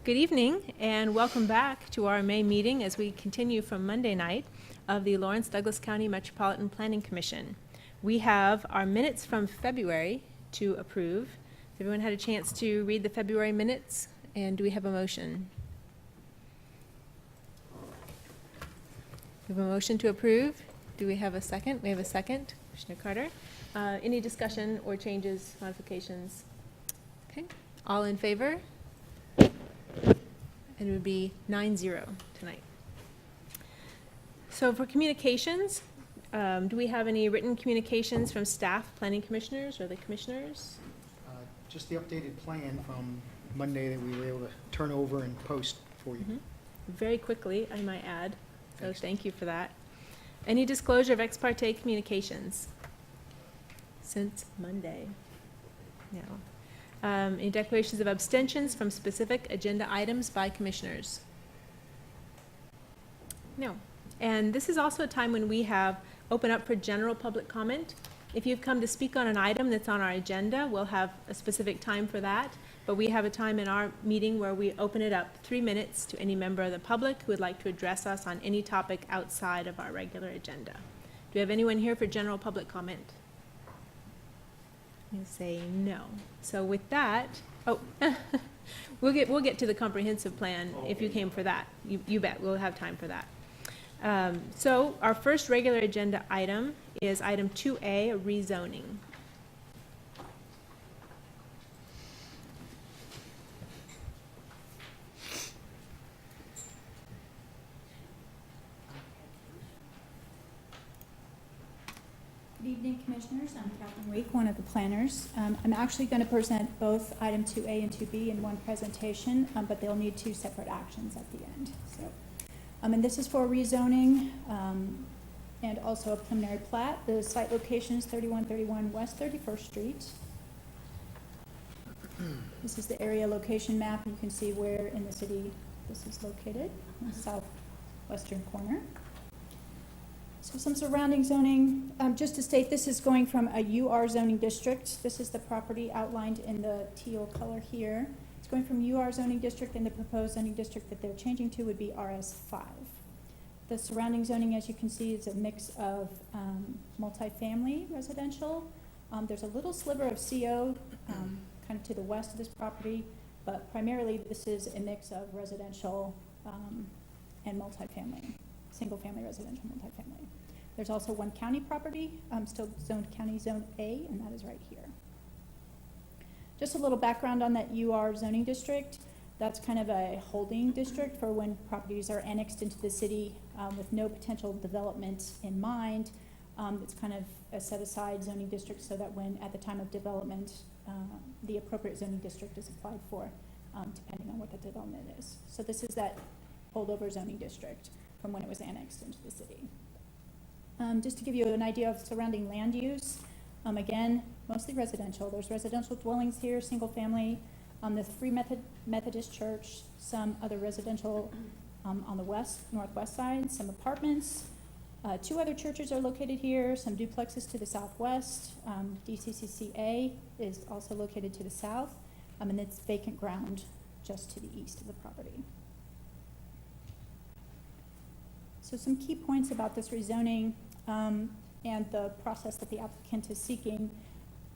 Good evening and welcome back to our May meeting as we continue from Monday night of the Lawrence Douglas County Metropolitan Planning Commission. We have our minutes from February to approve. Has everyone had a chance to read the February minutes? And do we have a motion? We have a motion to approve. Do we have a second? We have a second. Commissioner Carter. Any discussion or changes, modifications? Okay. All in favor? And it would be 9-0 tonight. So for communications, do we have any written communications from staff, planning commissioners, or the commissioners? Just the updated plan from Monday that we were able to turn over and post for you. Very quickly, I might add. So thanks. Thank you for that. Any disclosure of ex parte communications since Monday? No. Any declarations of abstentions from specific agenda items by commissioners? No. And this is also a time when we have open up for general public comment. If you've come to speak on an item that's on our agenda, we'll have a specific time for that. But we have a time in our meeting where we open it up 3 minutes to any member of the public who would like to address us on any topic outside of our regular agenda. Do we have anyone here for general public comment? I'm going to say no. So with that, we'll get to the comprehensive plan if you came for that. You bet, we'll have time for that. So our first regular agenda item is item 2A, rezoning. Good evening, Commissioners. I'm Catherine Week, one of the planners. I'm actually going to present both item 2A and 2B in one presentation, but they'll need 2 separate actions at the end. So, and this is for rezoning and also a preliminary plat. The site location is 3131 West 31st Street. This is the area location map. You can see where in the city this is located, in the southwestern corner. So some surrounding zoning, just to state, this is going from a UR zoning district. This is the property outlined in the teal color here. It's going from UR zoning district, and the proposed zoning district that they're changing to would be RS5. The surrounding zoning, as you can see, is a mix of multifamily residential. There's a little sliver of CO kind of to the west of this property, but primarily this is a mix of residential and multifamily. Single-family residential multifamily. There's also one county property, still zoned County Zone A, and that is right here. Just a little background on that UR zoning district. That's kind of a holding district for when properties are annexed into the city with no potential development in mind. It's kind of a set-aside zoning district so that when, at the time of development, the appropriate zoning district is applied for, depending on what the development is. So this is that holdover zoning district from when it was annexed into the city. Just to give you an idea of surrounding land use, again, mostly residential. There's residential dwellings here, single family, the Free Methodist Church, some other residential on the northwest side, some apartments. 2 other churches are located here, some duplexes to the southwest. DCCCA is also located to the south, and it's vacant ground just to the east of the property. So some key points about this rezoning and the process that the applicant is seeking.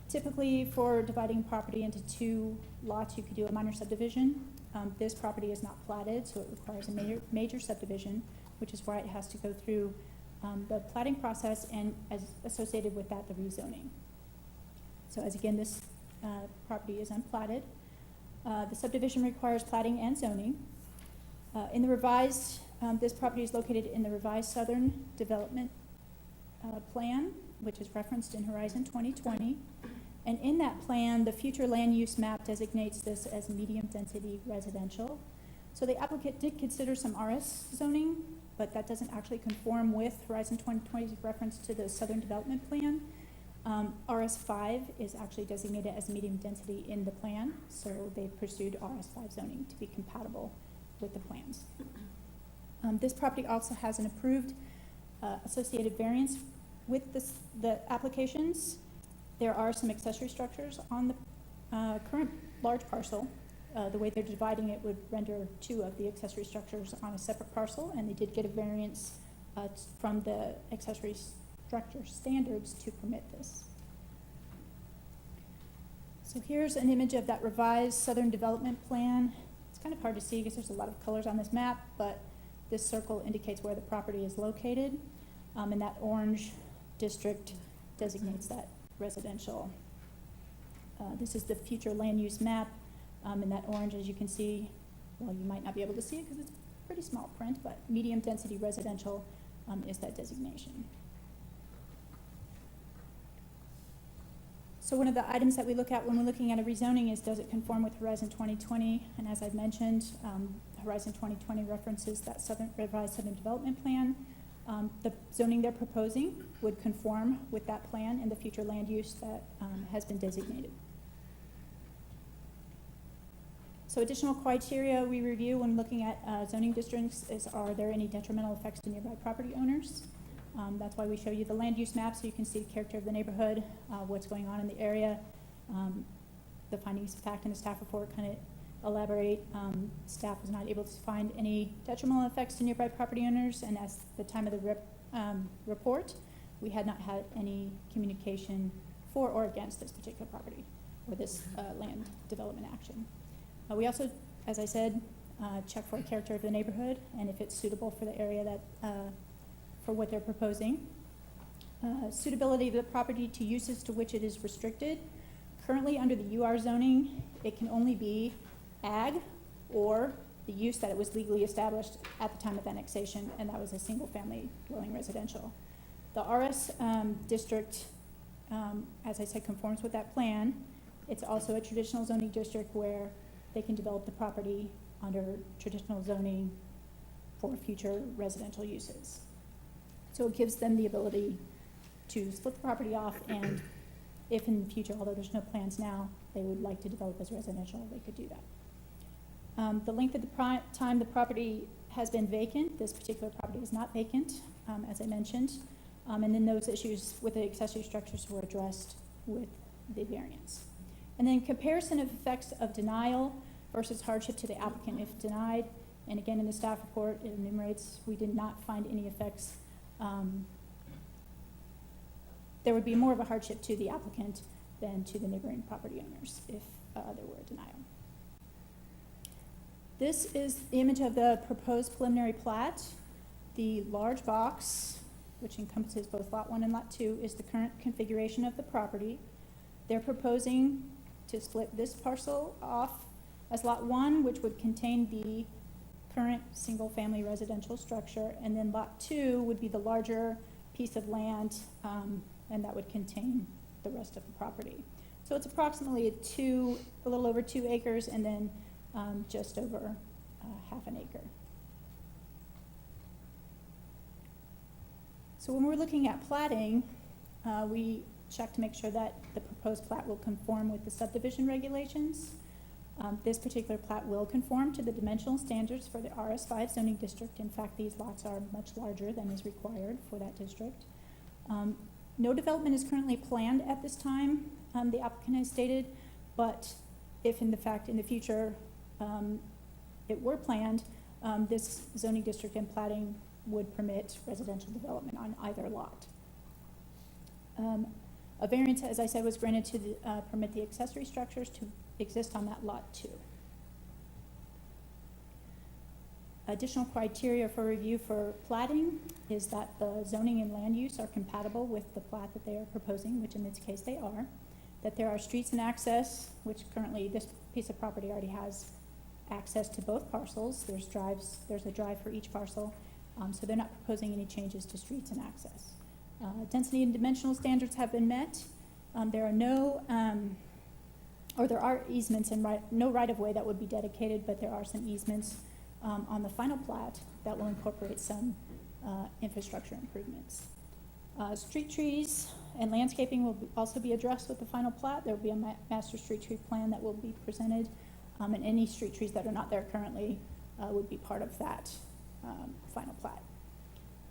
Typically, for dividing property into 2 lots, you could do a minor subdivision. This property is not platted, so it requires a major subdivision, which is why it has to go through the platting process and, as associated with that, the rezoning. So as again, this property is unplatted. The subdivision requires platting and zoning. In the revised this property is located in the revised Southern Development Plan, which is referenced in Horizon 2020. And in that plan, the future land use map designates this as medium density residential. So the applicant did consider some RS zoning, but that doesn't actually conform with Horizon 2020's reference to the Southern Development Plan. RS5 is actually designated as medium density in the plan, so they pursued RS5 zoning to be compatible with the plans. This property also has an approved associated variance With the applications, there are some accessory structures on the current large parcel. The way they're dividing it would render 2 of the accessory structures on a separate parcel, and they did get a variance from the accessory structure standards to permit this. So here's an image of that revised Southern Development Plan. It's kind of hard to see because there's a lot of colors on this map, but this circle indicates where the property is located, and that orange district designates that residential. This is the future land use map, and that orange, as you can see, well, you might not be able to see it because it's pretty small print, but medium density residential is that designation. So one of the items that we look at when we're looking at a rezoning is, does it conform with Horizon 2020? And as I've mentioned, Horizon 2020 references that revised Southern Development Plan. The zoning they're proposing would conform with that plan and the future land use that has been designated. So additional criteria we review when looking at zoning districts is, are there any detrimental effects to nearby property owners? That's why we show you the land use map, so you can see the character of the neighborhood, what's going on in the area. The findings of fact in the staff report kind of elaborate. Staff was not able to find any detrimental effects to nearby property owners, and as the time of the report, we had not had any communication for or against this particular property or this land development action. We also, as I said, check for a character of the neighborhood and if it's suitable for the area that for what they're proposing. Suitability of the property to uses to which it is restricted. Currently, under the UR zoning, it can only be ag or the use that it was legally established at the time of annexation, and that was a single-family dwelling residential. The RS district, as I said, conforms with that plan. It's also a traditional zoning district where they can develop the property under traditional zoning for future residential uses. So it gives them the ability to split the property off, and if in the future, although there's no plans now, they would like to develop as residential, they could do that. The length of the time the property has been vacant, this particular property is not vacant, as I mentioned, and then those issues with the accessory structures were addressed with the variance. And then comparison of effects of denial versus hardship to the applicant if denied. And again, in the staff report, it enumerates, we did not find any effects. There would be more of a hardship to the applicant than to the neighboring property owners if there were a denial. This is the image of the proposed preliminary plat. The large box, which encompasses both Lot 1 and Lot 2, is the current configuration of the property. They're proposing to split this parcel off as Lot 1, which would contain the current single-family residential structure, and then Lot 2 would be the larger piece of land, and that would contain the rest of the property. So it's approximately a little over 2 acres, and then just over half an acre. So when we're looking at platting, we check to make sure that the proposed plat will conform with the subdivision regulations. This particular plat will conform to the dimensional standards for the RS5 zoning district. In fact, these lots are much larger than is required for that district. No development is currently planned at this time, the applicant has stated, but if in the future it were planned, this zoning district and platting would permit residential development on either lot. A variance, as I said, was granted to permit the accessory structures to exist on that lot 2. Additional criteria for review for platting is that the zoning and land use are compatible with the plat that they are proposing, which in this case they are. That there are streets and access, which currently this piece of property already has access to both parcels. There's a drive for each parcel, so they're not proposing any changes to streets and access. Density and dimensional standards have been met. There are easements and no right-of-way that would be dedicated, but there are some easements on the final plat that will incorporate some infrastructure improvements. Street trees and landscaping will also be addressed with the final plat. There will be a master street tree plan that will be presented, and any street trees that are not there currently would be part of that final plat.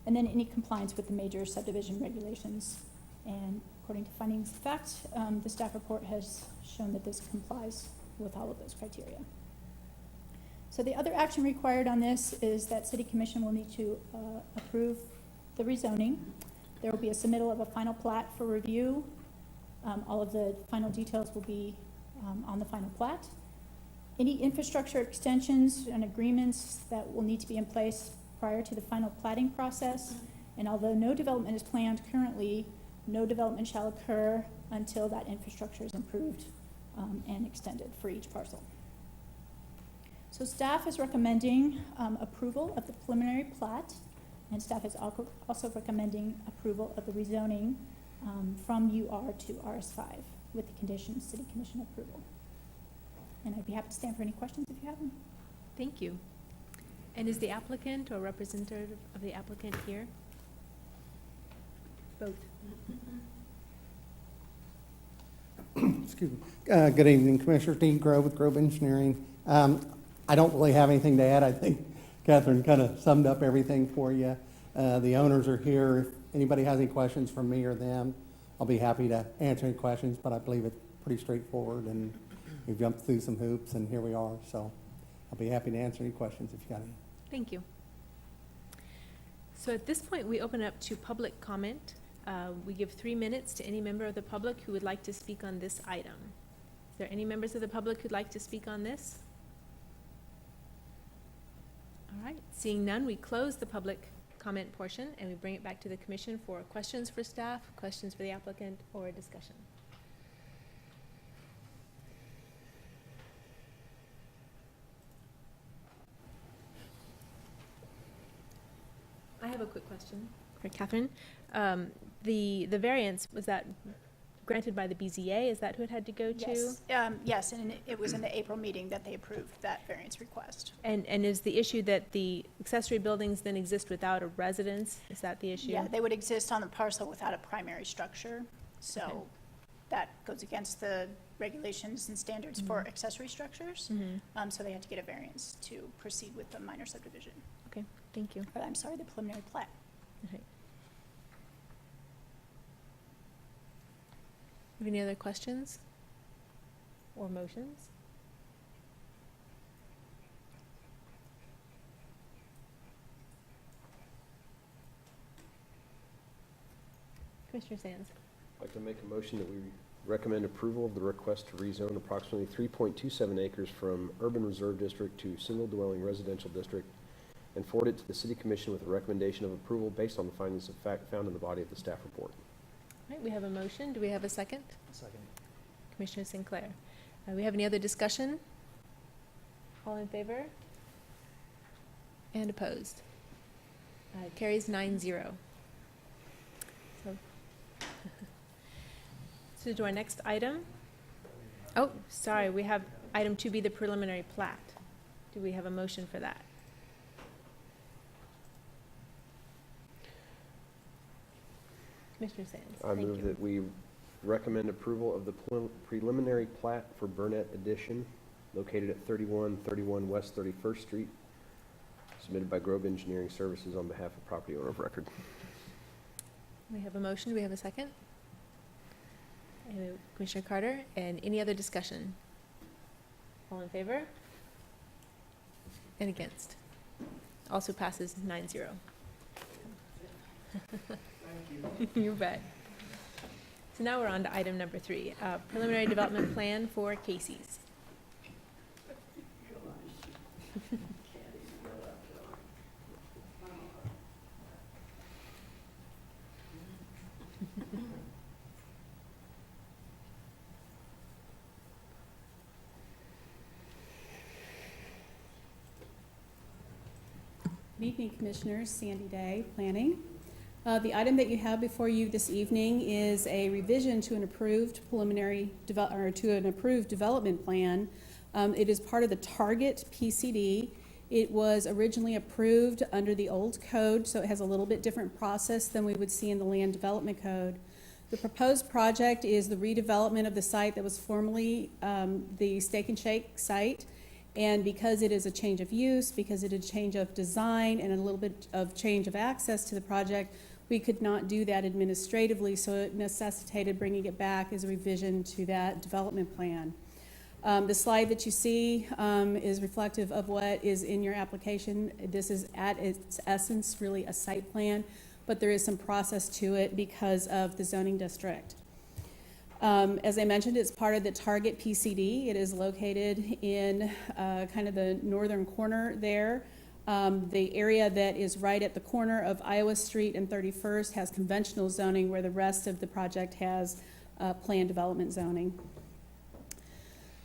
and then any compliance with the major subdivision regulations. And according to findings of fact, the staff report has shown that this complies with all of those criteria. So the other action required on this is that City Commission will need to approve the rezoning. There will be a submittal of a final plat for review. All of the final details will be on the final plat. Any infrastructure extensions and agreements that will need to be in place prior to the final platting process. And although no development is planned currently, no development shall occur until that infrastructure is improved and extended for each parcel. So staff is recommending approval of the preliminary plat, and staff is also recommending approval of the rezoning from UR to RS5 with the conditions City Commission approval. And I'd be happy to stand for any questions if you have them. Thank you. And is the applicant or representative of the applicant here? Both. Excuse me. Good evening, Commissioner. Dean Grove with Grove Engineering. I don't really have anything to add. I think Catherine kind of summed up everything for you. The owners are here. If anybody has any questions from me or them, I'll be happy to answer any questions, but I believe it's pretty straightforward, and we've jumped through some hoops, and here we are. So I'll be happy to answer any questions if you got any. Thank you. So at this point, we open up to public comment. We give 3 minutes to any member of the public who would like to speak on this item. Is there any members of the public who'd like to speak on this? All right, seeing none, we close the public comment portion and we bring it back to the commission for questions for staff, questions for the applicant, or a discussion. I have a quick question for Catherine. The variance, was that granted by the BZA? Is that who it had to go to? Yes, yes, and it was in the April meeting that they approved that variance request. And is the issue that the accessory buildings then exist without a residence? Is that the issue? Yeah, they would exist on the parcel without a primary structure, so Okay. that goes against the regulations and standards for accessory structures. Mhm. So they had to get a variance to proceed with the minor subdivision, Okay, thank you. or I'm sorry, the preliminary plat. Okay. Have any other questions or motions? Commissioner Sands. I'd like to make a motion that we recommend approval of the request to rezone approximately 3.27 acres from urban reserve district to single dwelling residential district and forward it to the City Commission with a recommendation of approval based on the findings of fact found in the body of the staff report. All right, we have a motion. Do we have a second? Second. Commissioner Sinclair. We have any other discussion? All in favor? And opposed? Carries 9-0. So to our next item. Oh, sorry, we have item 2B, the preliminary plat. Do we have a motion for that? Commissioner Sands. I thank move you. that we recommend approval of the preliminary plat for Burnett Addition located at 3131 West 31st Street, submitted by Grove Engineering Services on behalf of property owner of record. We have a motion. Do we have a second? Commissioner Carter, and any other discussion? All in favor? And against? Also passes 9-0. You bet. So now we're on to item number 3, preliminary development plan for Casey's. Good evening, Commissioners. Sandy Day, Planning. The item that you have before you this evening is a revision to an approved development plan. It is part of the Target PCD. It was originally approved under the old code, so it has a little bit different process than we would see in the Land Development Code. The proposed project is the redevelopment of the site that was formerly the Steak and Shake site, And because it is a change of use, because it is a change of design and a little bit of change of access to the project, we could not do that administratively, so it necessitated bringing it back as a revision to that development plan. The slide that you see is reflective of what is in your application. This is at its essence really a site plan, but there is some process to it because of the zoning district. As I mentioned, it's part of the target PCD. It is located in kind of the northern corner there. The area that is right at the corner of Iowa Street and 31st has conventional zoning, where the rest of the project has planned development zoning.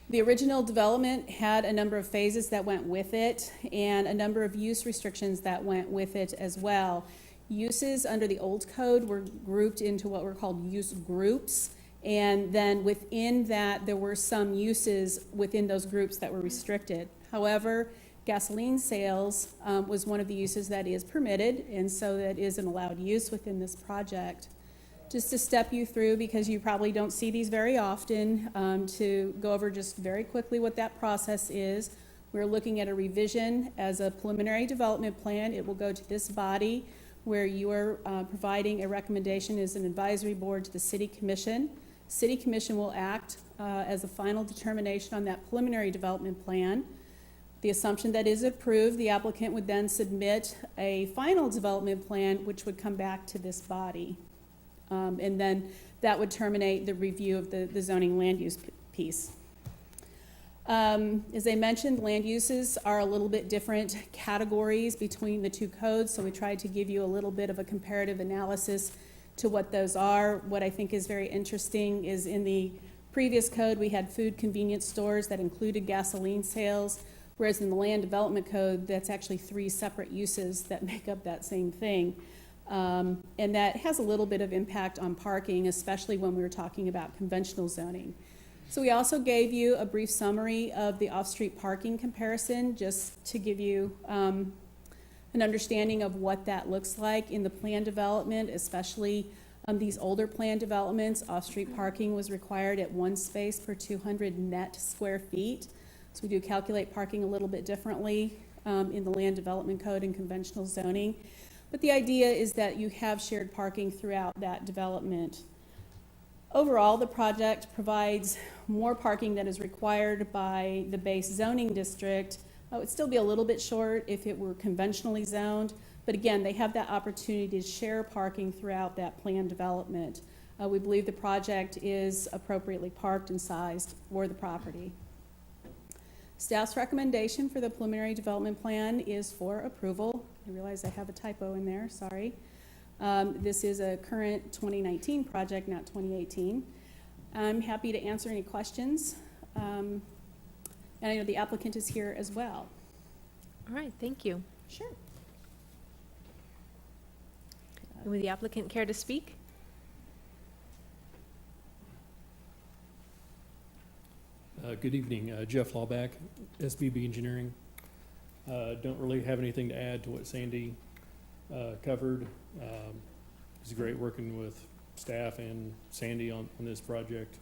The original development had a number of phases that went with it and a number of use restrictions that went with it as well. Uses under the old code were grouped into what were called use groups, and then within that there were some uses within those groups that were restricted. However, gasoline sales was one of the uses that is permitted, and so that is an allowed use within this project. Just to step you through, because you probably don't see these very often, to go over just very quickly what that process is. We're looking at a revision as a preliminary development plan. It will go to this body where you are providing a recommendation as an advisory board to the City Commission. City Commission will act as a final determination on that preliminary development plan. The assumption that is approved, the applicant would then submit a final development plan, which would come back to this body. And then that would terminate the review of the zoning land use piece. As I mentioned, land uses are a little bit different categories between the two codes, so we tried to give you a little bit of a comparative analysis to what those are. What I think is very interesting is in the previous code, we had food convenience stores that included gasoline sales, whereas in the land development code, that's actually 3 separate uses that make up that same thing. And that has a little bit of impact on parking, especially when we were talking about conventional zoning. So we also gave you a brief summary of the off-street parking comparison, just to give you an understanding of what that looks like in the plan development, especially these older plan developments. Off-street parking was required at 1 space per 200 net square feet. So we do calculate parking a little bit differently in the land development code and conventional zoning. But the idea is that you have shared parking throughout that development. Overall, the project provides more parking than is required by the base zoning district. It would still be a little bit short if it were conventionally zoned, but again, they have that opportunity to share parking throughout that planned development. We believe the project is appropriately parked and sized for the property. Staff's recommendation for the preliminary development plan is for approval. I realize I have a typo in there, sorry. This is a current 2019 project, not 2018. I'm happy to answer any questions. And I know the applicant is here as well. All right, thank you. Sure. Would the applicant care to speak? Good evening, Jeff Lawback, SBB Engineering. Don't really have anything to add to what Sandy covered. It's great working with staff and Sandy on this project.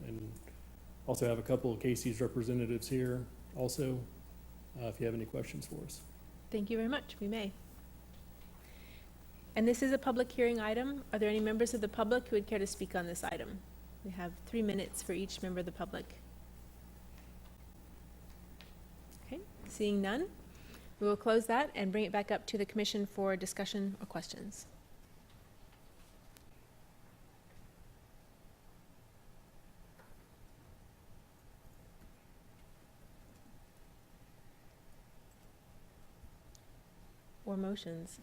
And also have a couple of Casey's representatives here also, if you have any questions for us. Thank you very much. We may. And this is a public hearing item. Are there any members of the public who would care to speak on this item? We have 3 minutes for each member of the public. Okay, seeing none, we will close that and bring it back up to the commission for discussion or questions. Or motions.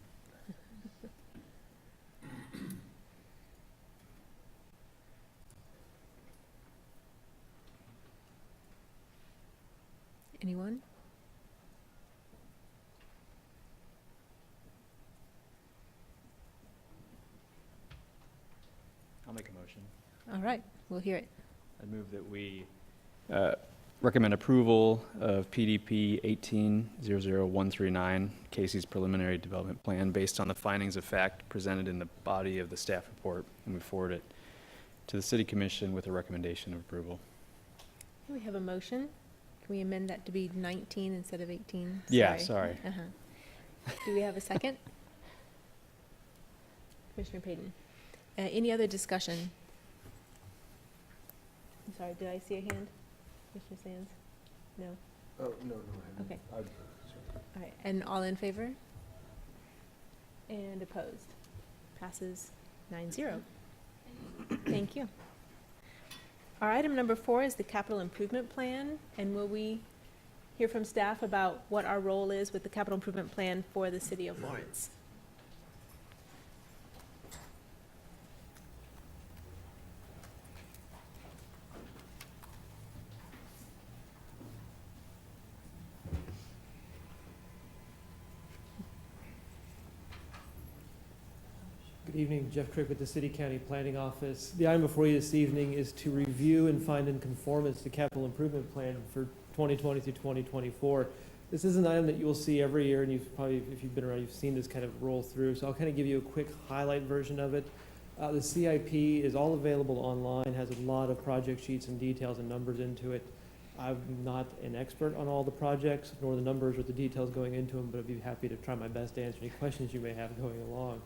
Anyone? I'll make a motion. All right, we'll hear it. I move that we recommend approval of PDP 18-00139, Casey's preliminary development plan, based on the findings of fact presented in the body of the staff report, and move forward it to the City Commission with a recommendation of approval. We have a motion. Can we amend that to be 19 instead of 18? Yeah, sorry. Uh-huh. Do we have a second? Commissioner Payton. Any other discussion? I'm sorry, did I see a hand? Commissioner Sands? No? Oh, no, I haven't. Okay. Sorry. All right, and all in favor? And opposed? Passes 9-0. Thank you. Our item number 4 is the capital improvement plan, and will we hear from staff about what our role is with the capital improvement plan for the city of Lawrence? Good evening, Jeff Crick with the City County Planning Office. The item before you this evening is to review and find in conformance the capital improvement plan for 2020 through 2024. This is an item that you will see every year, and you've probably, if you've been around, you've seen this kind of roll through. So I'll kind of give you a quick highlight version of it. The CIP is all available online, has a lot of project sheets and details and numbers into it. I'm not an expert on all the projects, nor the numbers or the details going into them, but I'd be happy to try my best to answer any questions you may have going along.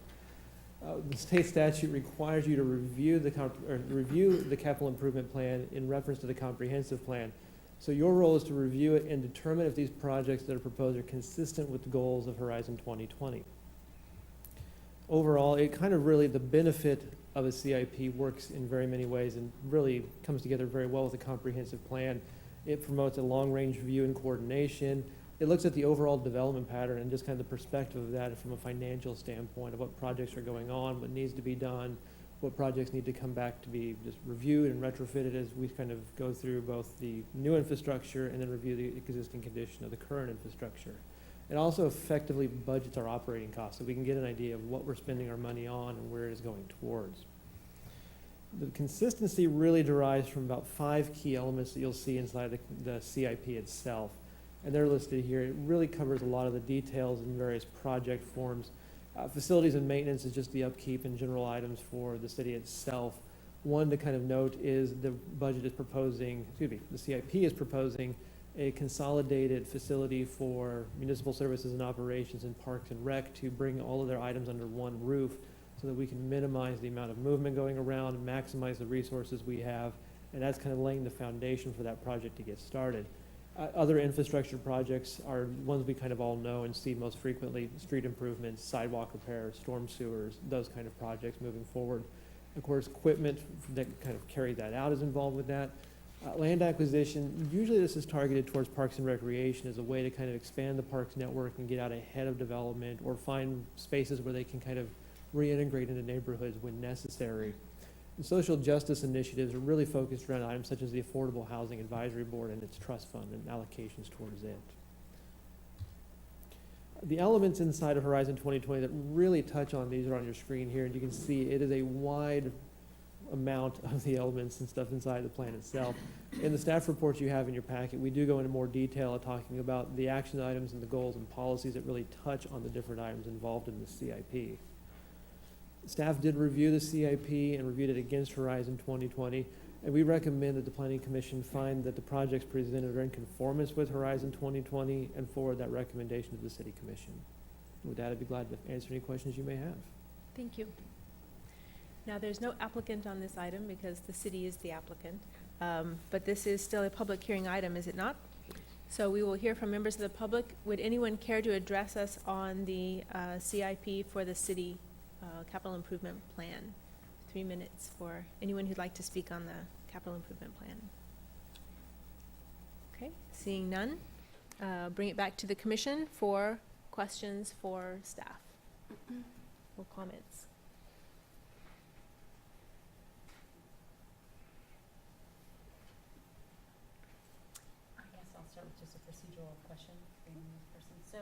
The state statute requires you to review the capital improvement plan in reference to the comprehensive plan. So your role is to review it and determine if these projects that are proposed are consistent with the goals of Horizon 2020. Overall, it kind of really, the benefit of a CIP works in very many ways and really comes together very well with a comprehensive plan. It promotes a long-range view and coordination. It looks at the overall development pattern and just kind of the perspective of that from a financial standpoint of what projects are going on, what needs to be done, what projects need to come back to be just reviewed and retrofitted as we kind of go through both the new infrastructure and then review the existing condition of the current infrastructure. It also effectively budgets our operating costs so we can get an idea of what we're spending our money on and where it is going towards. The consistency really derives from about 5 key elements that you'll see inside the CIP itself. And they're listed here. It really covers a lot of the details in various project forms. Facilities and maintenance is just the upkeep and general items for the city itself. One to kind of note is the budget is proposing, the CIP is proposing a consolidated facility for municipal services and operations and parks and rec to bring all of their items under one roof so that we can minimize the amount of movement going around and maximize the resources we have. And that's kind of laying the foundation for that project to get started. Other infrastructure projects are ones we kind of all know and see most frequently: street improvements, sidewalk repairs, storm sewers, those kind of projects moving forward. Of course, equipment that kind of carry that out is involved with that. Land acquisition, usually this is targeted towards parks and recreation as a way to kind of expand the parks network and get out ahead of development or find spaces where they can kind of reintegrate into neighborhoods when necessary. And social justice initiatives are really focused around items such as the Affordable Housing Advisory Board and its trust fund and allocations towards it. The elements inside of Horizon 2020 that really touch on these are on your screen here, and you can see it is a wide amount of the elements and stuff inside the plan itself. In the staff reports you have in your packet, we do go into more detail at talking about the action items and the goals and policies that really touch on the different items involved in the CIP. Staff did review the CIP and reviewed it against Horizon 2020, and we recommend that the Planning Commission find that the projects presented are in conformance with Horizon 2020 and forward that recommendation to the City Commission. With that, I'd be glad to answer any questions you may have. Thank you. Now, there's no applicant on this item because the city is the applicant, but this is still a public hearing item, is it not? So we will hear from members of the public. Would anyone care to address us on the CIP for the city capital improvement plan? 3 minutes for anyone who'd like to speak on the capital improvement plan. Okay, seeing none, bring it back to the commission for questions for staff or comments. I guess I'll start with just a procedural question for this person. So,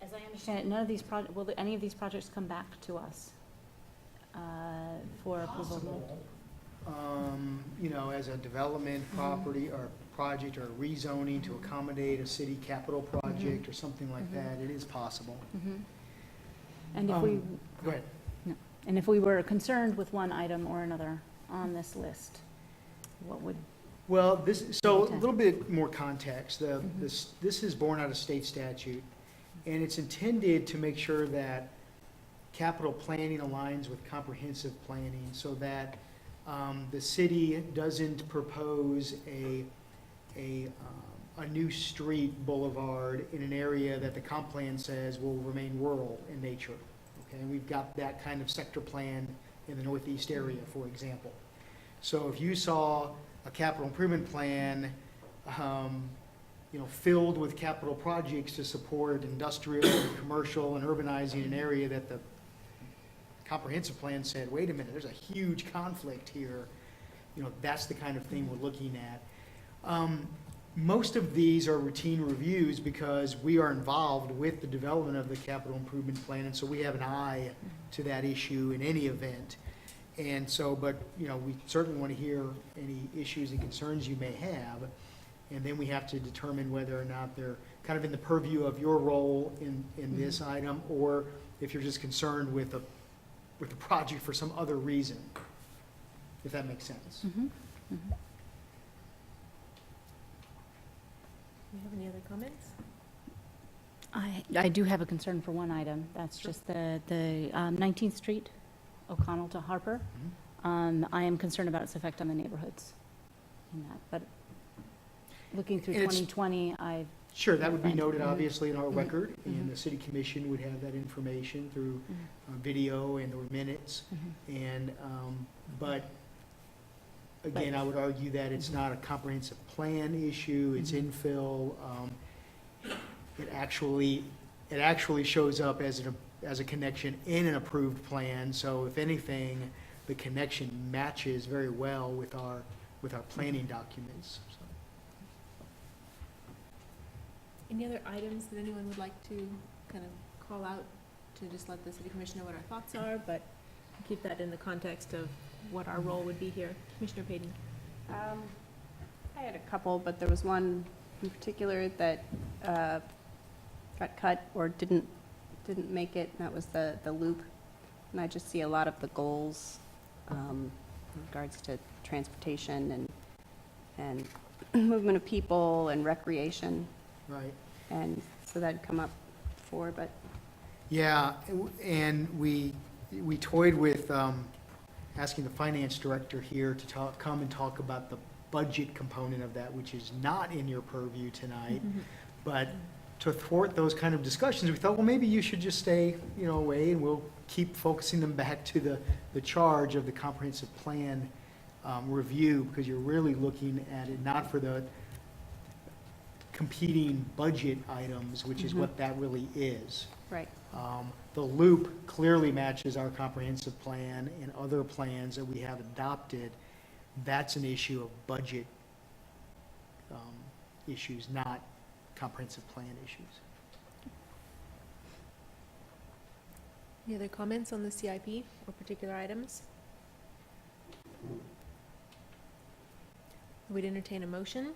as I understand it, none of these will any of these projects come back to us for approval? Possible. You know, as a development property or project or rezoning to accommodate a city capital project or something like that, it is possible. And if we, Go ahead. no. And if we were concerned with one item or another on this list, what would Well, so a little bit more context. This is born out of state statute, and it's intended to make sure that capital planning aligns with comprehensive planning, so that the city doesn't propose a new street boulevard in an area that the comp plan says will remain rural in nature. Okay, and we've got that kind of sector plan in the northeast area, for example. So if you saw a capital improvement plan, filled with capital projects to support industrial, commercial, and urbanizing an area that the comprehensive plan said, wait a minute, there's a huge conflict here, that's the kind of thing we're looking at. Most of these are routine reviews because we are involved with the development of the capital improvement plan, and so we have an eye to that issue in any event. And so, but, we certainly want to hear any issues and concerns you may have, and then we have to determine whether or not they're kind of in the purview of your role in this item, or if you're just concerned with the project for some other reason, if that makes sense. Do you have any other comments? I do have a concern for one item. That's just the 19th Street, O'Connell to Harper. I am concerned about its effect on the neighborhoods in that, but looking through And it's- 2020, I've. Sure, that would be noted, Mhm. obviously, in our Mhm. record, and Mhm. the city commission would have that information through video and or minutes. And, but again, I would argue that it's not a comprehensive plan issue, it's infill. It actually shows up as a connection in an approved plan, so if anything, the connection matches very well with our planning documents, so. Any other items that anyone would like to kind of call out to just let the city commission know what our thoughts are, but keep that in the context of what our role would be here? Commissioner Payton? I had a couple, but there was one in particular that got cut or didn't make it, and that was the loop. And I just see a lot of the goals in regards to transportation and movement of people and recreation. Right. And so that'd come up before, but Yeah, and we toyed with asking the finance director here to come and talk about the budget component of that, which is not in your purview tonight. But to thwart those kind of discussions, we thought, well, maybe you should just stay, away, and we'll keep focusing them back to the charge of the comprehensive plan review, because you're really looking at it not for the competing budget items, which is what that really is. right. The loop clearly matches our comprehensive plan and other plans that we have adopted. That's an issue of budget issues, not comprehensive plan issues. Any other comments on the CIP or particular items? We'd entertain a motion.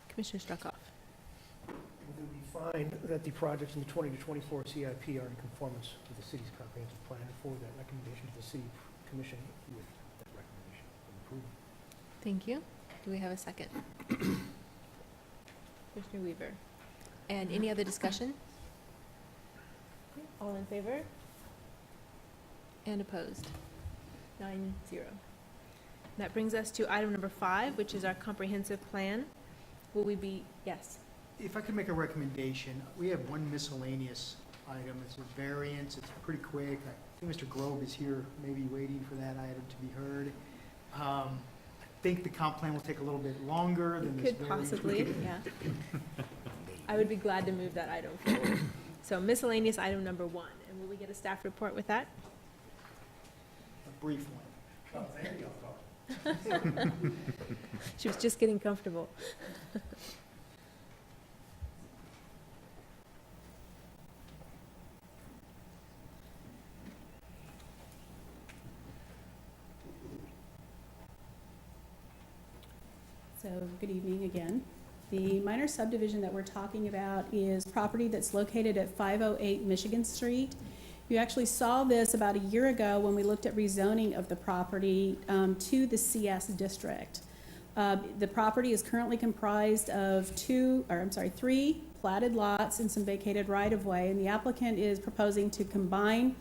Commissioner Struckoff. It would be fine that the projects in the 20 to 24 CIP are in conformance with the city's comprehensive plan, and forward that recommendation to the city commission with that recommendation of approval. Thank you. Do we have a second? Commissioner Weaver. And any other discussion? All in favor? And opposed? 9-0. That brings us to item number 5, which is our comprehensive plan. Will we be, yes? If I could make a recommendation, we have one miscellaneous item. It's a variance. It's pretty quick. I think Mr. Grove is here, maybe waiting for that item to be heard. I think the comp plan will take a little bit longer than this Could variance. possibly, yeah. I would be glad to move that item forward. So miscellaneous item number 1, and will we get a staff report with that? A brief one. She was just getting comfortable. So, good evening again. The minor subdivision that we're talking about is property that's located at 508 Michigan Street. You actually saw this about a year ago when we looked at rezoning of the property to the CS district. The property is currently comprised of three platted lots and some vacated right-of-way, and the applicant is proposing to combine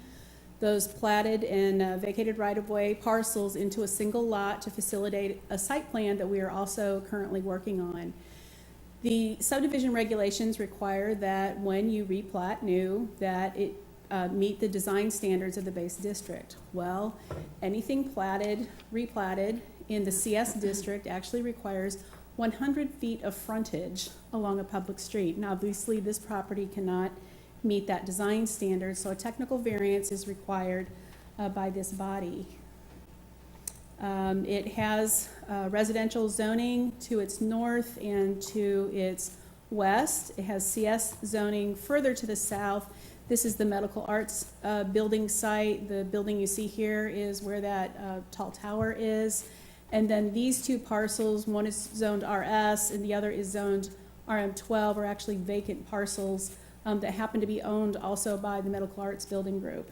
those platted and vacated right-of-way parcels into a single lot to facilitate a site plan that we are also currently working on. The subdivision regulations require that when you replat new, that it meet the design standards of the base district. Well, anything platted, replatted in the CS district actually requires 100 feet of frontage along a public street. Now, obviously, this property cannot meet that design standard, so a technical variance is required by this body. It has residential zoning to its north and to its west. It has CS zoning further to the south. This is the medical arts building site. The building you see here is where that tall tower is. And then these two parcels, one is zoned RS and the other is zoned RM12, are actually vacant parcels that happen to be owned also by the medical arts building group.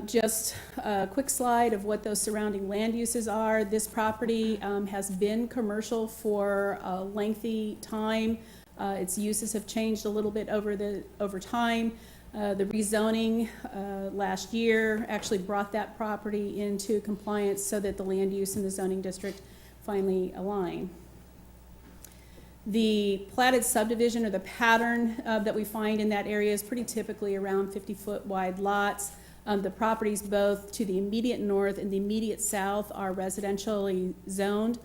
Just a quick slide of what those surrounding land uses are. This property has been commercial for a lengthy time. Its uses have changed a little bit over time. The rezoning last year actually brought that property into compliance so that the land use in the zoning district finally align. The platted subdivision, or the pattern that we find in that area, is pretty typically around 50-foot wide lots. The properties both to the immediate north and the immediate south are residentially zoned,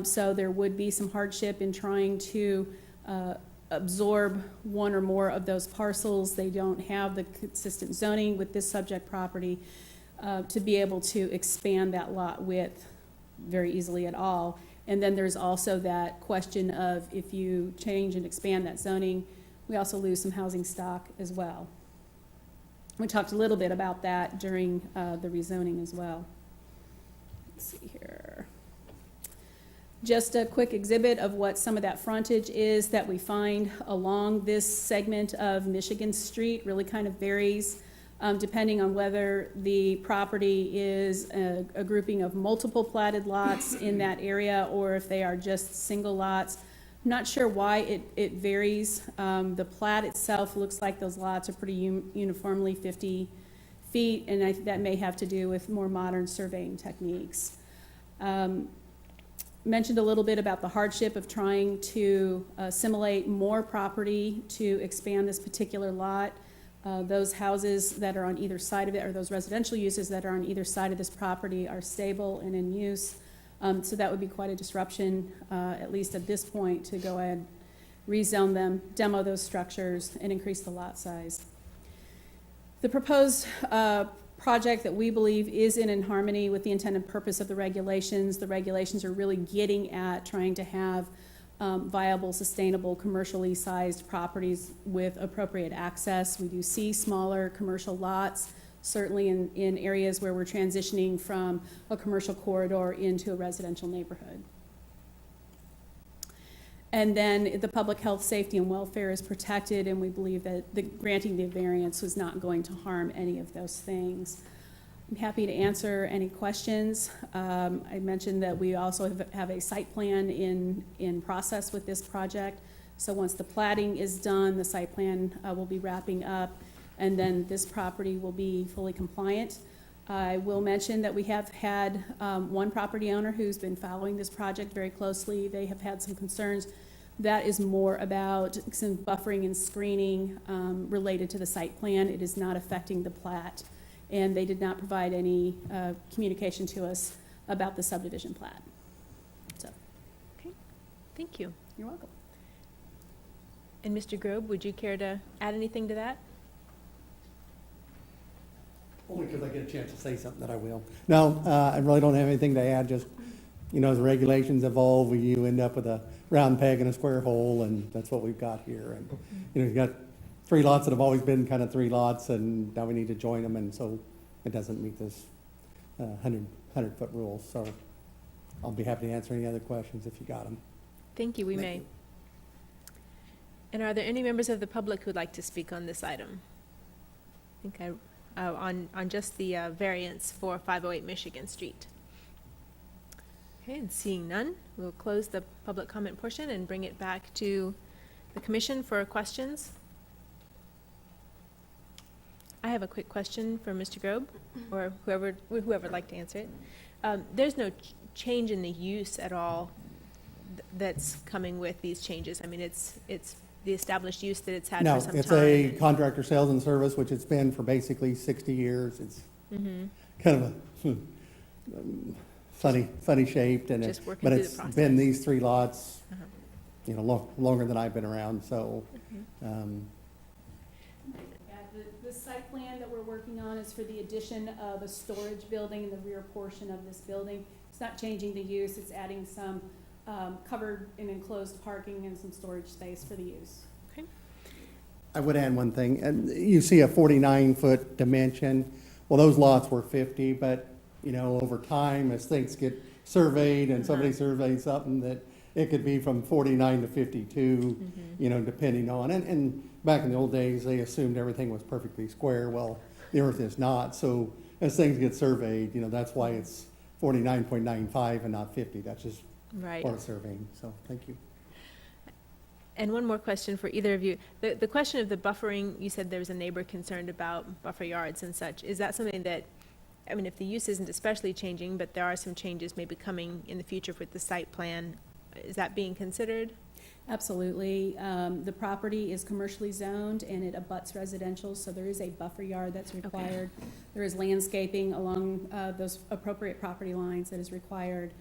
so there would be some hardship in trying to absorb one or more of those parcels. They don't have the consistent zoning with this subject property to be able to expand that lot width very easily at all. And then there's also that question of if you change and expand that zoning, we also lose some housing stock as well. We talked a little bit about that during the rezoning as well. Let's see here. Just a quick exhibit of what some of that frontage is that we find along this segment of Michigan Street. Really kind of varies depending on whether the property is a grouping of multiple platted lots in that area or if they are just single lots. I'm not sure why it varies. The plat itself looks like those lots are pretty uniformly 50 feet, and I think that may have to do with more modern surveying techniques. Mentioned a little bit about the hardship of trying to assimilate more property to expand this particular lot. Those houses that are on either side of it, or those residential uses that are on either side of this property, are stable and in use. So that would be quite a disruption, at least at this point, to go ahead, rezone them, demo those structures, and increase the lot size. The proposed project that we believe is in harmony with the intended purpose of the regulations. The regulations are really getting at trying to have viable, sustainable, commercially sized properties with appropriate access. We do see smaller commercial lots, certainly in areas where we're transitioning from a commercial corridor into a residential neighborhood. And then the public health, safety, and welfare is protected, and we believe that granting the variance was not going to harm any of those things. I'm happy to answer any questions. I mentioned that we also have a site plan in process with this project. So once the platting is done, the site plan will be wrapping up, and then this property will be fully compliant. I will mention that we have had one property owner who's been following this project very closely. They have had some concerns. That is more about some buffering and screening related to the site plan. It is not affecting the plat, and they did not provide any communication to us about the subdivision plat. So, Okay, thank you. you're welcome. And Mr. Grobe, would you care to add anything to that? Only because I get a chance to say something that I will. No, I really don't have anything to add, just, you know, as the regulations evolve, you end up with a round peg in a square hole, and that's what we've got here. And, you know, you've got 3 lots that have always been kind of 3 lots, and now we need to join them, and so it doesn't meet this 100-foot rule. So I'll be happy to answer any other questions if you got them. Thank you, we may. And are there any members of the public who'd like to speak on this item? I think on just the variance for 508 Michigan Street. Okay, and seeing none, we'll close the public comment portion and bring it back to the commission for questions. I have a quick question for Mr. Grobe, or whoever would like to answer it. There's no change in the use at all that's coming with these changes. I mean, it's the established use that it's had No, for some time. it's a contractor sales and service, which it's been for basically 60 years. It's kind of a funny shaped, and Just working but through the it's process. been these three lots, Uh-huh. you know, longer than I've been around, so. The site plan that we're working on is for the addition of a storage building in the rear portion of this building. It's not changing the use, it's adding some covered and enclosed parking and some storage space for the use. I would add one thing, and you see a 49-foot dimension. Well, those lots were 50, but, you know, over time, as things get surveyed and somebody surveys something, that it could be from 49 to 52, you know, depending on, and back in the old days, they assumed everything was perfectly square. Well, the earth is not, so as things get surveyed, you know, that's why it's 49.95 and not 50. That's just Right. part of surveying, so thank you. And one more question for either of you. The question of the buffering, you said there was a neighbor concerned about buffer yards and such. Is that something that, I mean, if the use isn't especially changing, but there are some changes maybe coming in the future with the site plan, is that being considered? Absolutely. The property is commercially zoned and it abuts residential, so there is a buffer yard that's required. There is landscaping along those appropriate property lines that is required.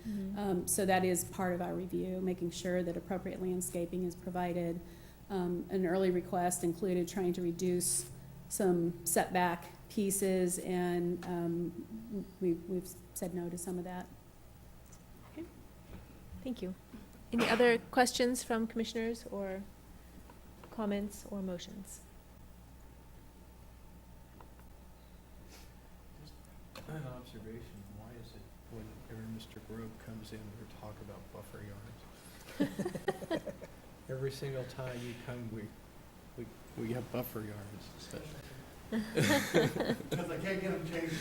So that is part of our review, making sure that appropriate landscaping is provided. An early request included trying to reduce some setback pieces, and we've said no to some of that. Thank you. Any other questions from commissioners or comments or motions? An observation, why is it whenever Mr. Grove comes in, we talk about buffer yards? Every single time you come, we have buffer yards. Because I can't get them changed.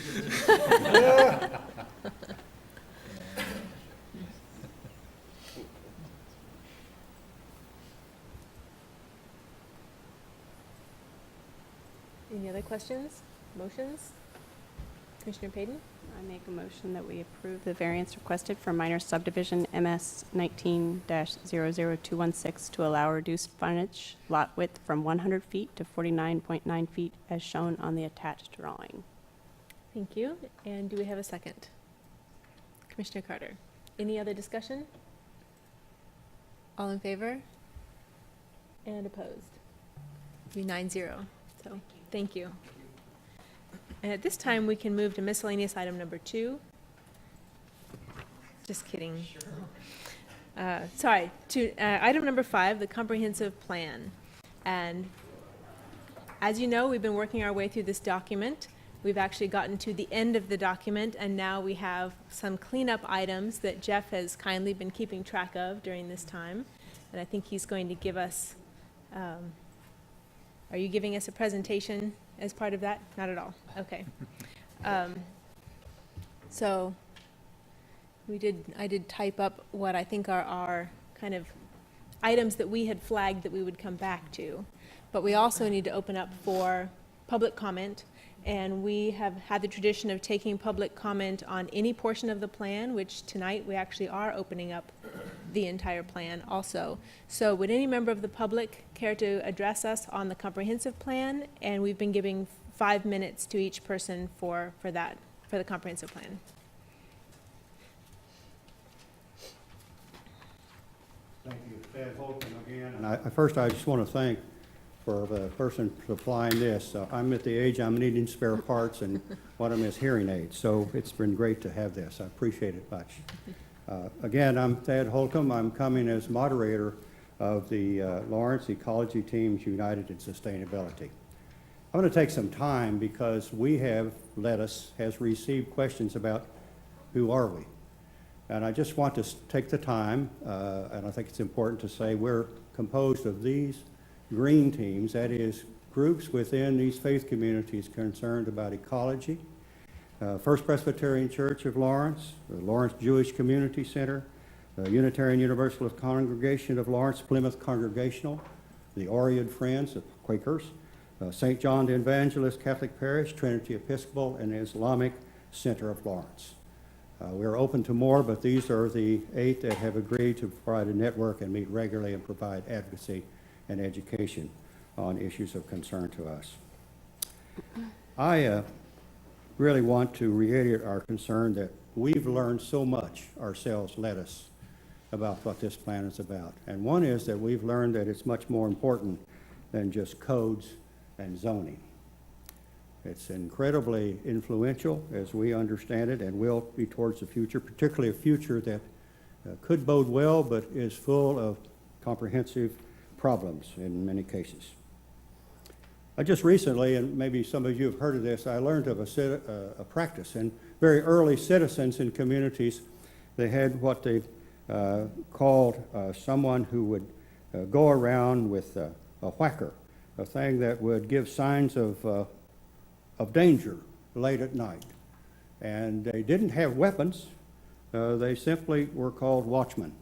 Any other questions, motions? Commissioner Payton? I make a motion that we approve the variance requested for minor subdivision MS 19-00216 to allow reduced frontage lot width from 100 feet to 49.9 feet as shown on the attached drawing. Thank you. And do we have a second? Commissioner Carter? Any other discussion? All in favor? And opposed? 9-0. So, thank you. And at this time, we can move to miscellaneous item number 2. Just kidding. Sorry, to item number 5, the comprehensive plan. And as you know, we've been working our way through this document. We've actually gotten to the end of the document, and now we have some cleanup items that Jeff has kindly been keeping track of during this time. And I think he's going to give us, are you giving us a presentation as part of that? Not at all. Okay. So I did type up what I think are our kind of items that we had flagged that we would come back to. But we also need to open up for public comment. And we have had the tradition of taking public comment on any portion of the plan, which tonight we actually are opening up the entire plan also. So would any member of the public care to address us on the comprehensive plan? And we've been giving 5 minutes to each person for the comprehensive plan. Thank you. Ted Holcomb again. And first, I just want to thank for the person supplying this. I'm at the age I'm needing spare parts, and one of them is hearing aids. So it's been great to have this. I appreciate it much. Again, I'm Thad Holcomb. I'm coming as moderator of the Lawrence Ecology Teams United in Sustainability. I'm going to take some time because has received questions about who are we. And I just want to take the time, and I think it's important to say we're composed of these green teams, that is, groups within these faith communities concerned about ecology, First Presbyterian Church of Lawrence, the Lawrence Jewish Community Center, the Unitarian Universalist Congregation of Lawrence, Plymouth Congregational, the Oread Friends of Quakers, St. John the Evangelist Catholic Parish, Trinity Episcopal, and Islamic Center of Lawrence. We're open to more, but these are the 8 that have agreed to provide a network and meet regularly and provide advocacy and education on issues of concern to us. I really want to reiterate our concern that we've learned so much ourselves, let us, about what this plan is about. And one is that we've learned that it's much more important than just codes and zoning. It's incredibly influential as we understand it and will be towards the future, particularly a future that could bode well but is full of comprehensive problems in many cases. I just recently, and maybe some of you have heard of this, I learned of a practice. And very early citizens in communities, they had what they called someone who would go around with a whacker, a thing that would give signs of danger late at night. And they didn't have weapons. They simply were called watchmen.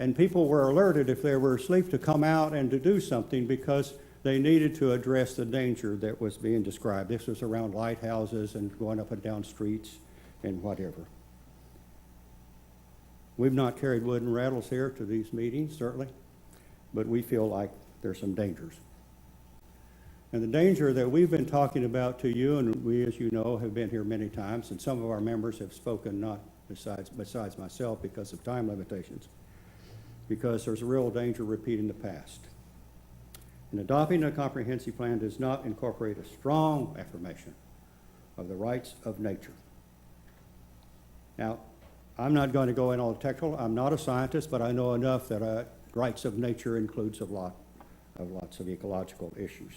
And people were alerted if they were asleep to come out and to do something because they needed to address the danger that was being described. This was around lighthouses and going up and down streets and whatever. We've not carried wooden rattles here to these meetings, certainly, but we feel like there's some dangers. And the danger that we've been talking about to you, and we, as you know, have been here many times, and some of our members have spoken not besides myself because of time limitations, because there's a real danger repeating the past. And adopting a comprehensive plan does not incorporate a strong affirmation of the rights of nature. Now, I'm not going to go in all technical. I'm not a scientist, but I know enough that rights of nature includes lots of ecological issues.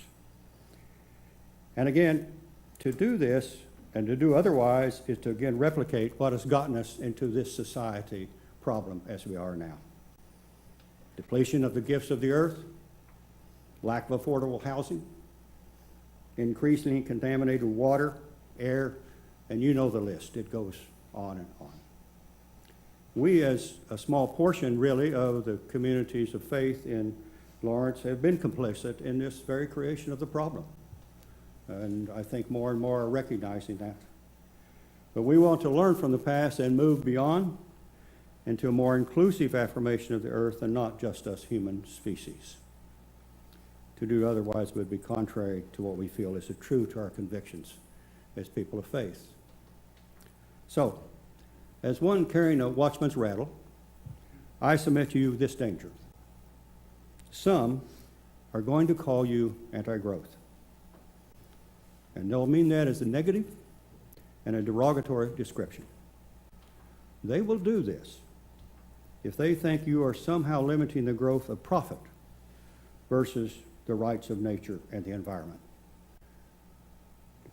And again, to do this and to do otherwise is to again replicate what has gotten us into this society problem as we are now. Depletion of the gifts of the earth, lack of affordable housing, increasingly contaminated water, air, and you know the list. It goes on and on. We, as a small portion, really, of the communities of faith in Lawrence have been complicit in this very creation of the problem. And I think more and more are recognizing that. But we want to learn from the past and move beyond into a more inclusive affirmation of the earth and not just us human species. To do otherwise would be contrary to what we feel is true to our convictions as people of faith. So, as one carrying a watchman's rattle, I submit to you this danger. Some are going to call you anti-growth. And they'll mean that as a negative and a derogatory description. They will do this if they think you are somehow limiting the growth of profit versus the rights of nature and the environment.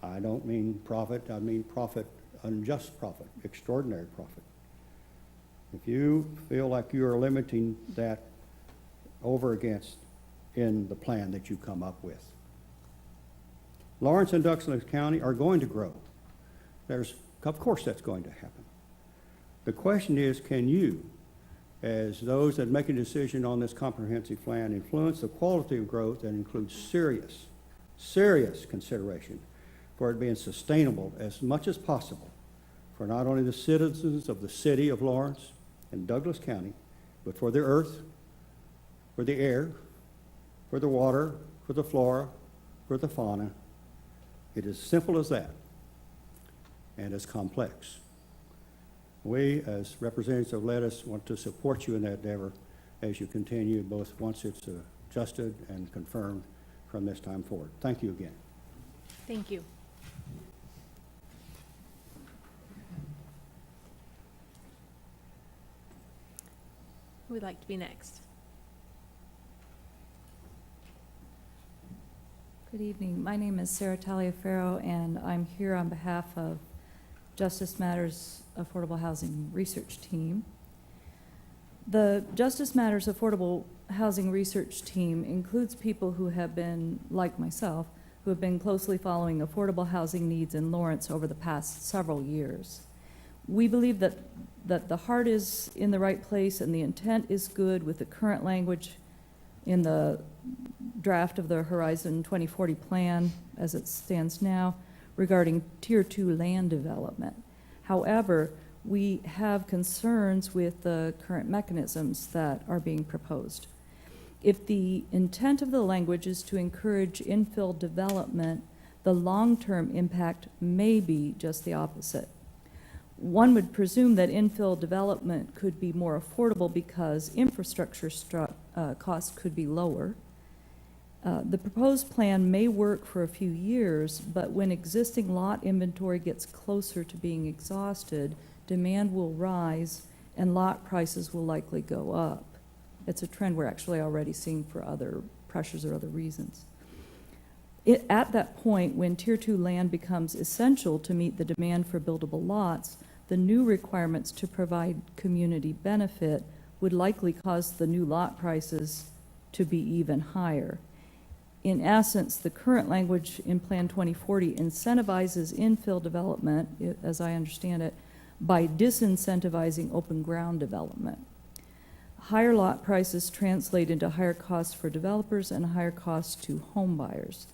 I don't mean profit, I mean profit, unjust profit, extraordinary profit. If you feel like you are limiting that over against in the plan that you come up with. Lawrence and Douglas County are going to grow. Of course that's going to happen. The question is, can you, as those that make a decision on this comprehensive plan, influence the quality of growth that includes serious consideration for it being sustainable as much as possible for not only the citizens of the city of Lawrence and Douglas County, but for the earth, for the air, for the water, for the flora, for the fauna. It is simple as that, and as complex. We, as representatives of Lettuce, want to support you in that endeavor as you continue, both once it's adjusted and confirmed from this time forward. Thank you again. Thank you. Who would like to be next? Good evening. My name is Sarah Taliaferro, and I'm here on behalf of Justice Matters Affordable Housing Research Team. The Justice Matters Affordable Housing Research Team includes people who have been, like myself, who have been closely following affordable housing needs in Lawrence over the past several years. We believe that the heart is in the right place and the intent is good with the current language in the draft of the Horizon 2040 plan as it stands now regarding Tier 2 land development. However, we have concerns with the current mechanisms that are being proposed. If the intent of the language is to encourage infill development, the long-term impact may be just the opposite. One would presume that infill development could be more affordable because infrastructure costs could be lower. The proposed plan may work for a few years, but when existing lot inventory gets closer to being exhausted, demand will rise and lot prices will likely go up. It's a trend we're actually already seeing for other pressures or other reasons. At that point, when Tier 2 land becomes essential to meet the demand for buildable lots, the new requirements to provide community benefit would likely cause the new lot prices to be even higher. In essence, the current language in Plan 2040 incentivizes infill development, as I understand it, by disincentivizing open ground development. Higher lot prices translate into higher costs for developers and higher costs to home buyers.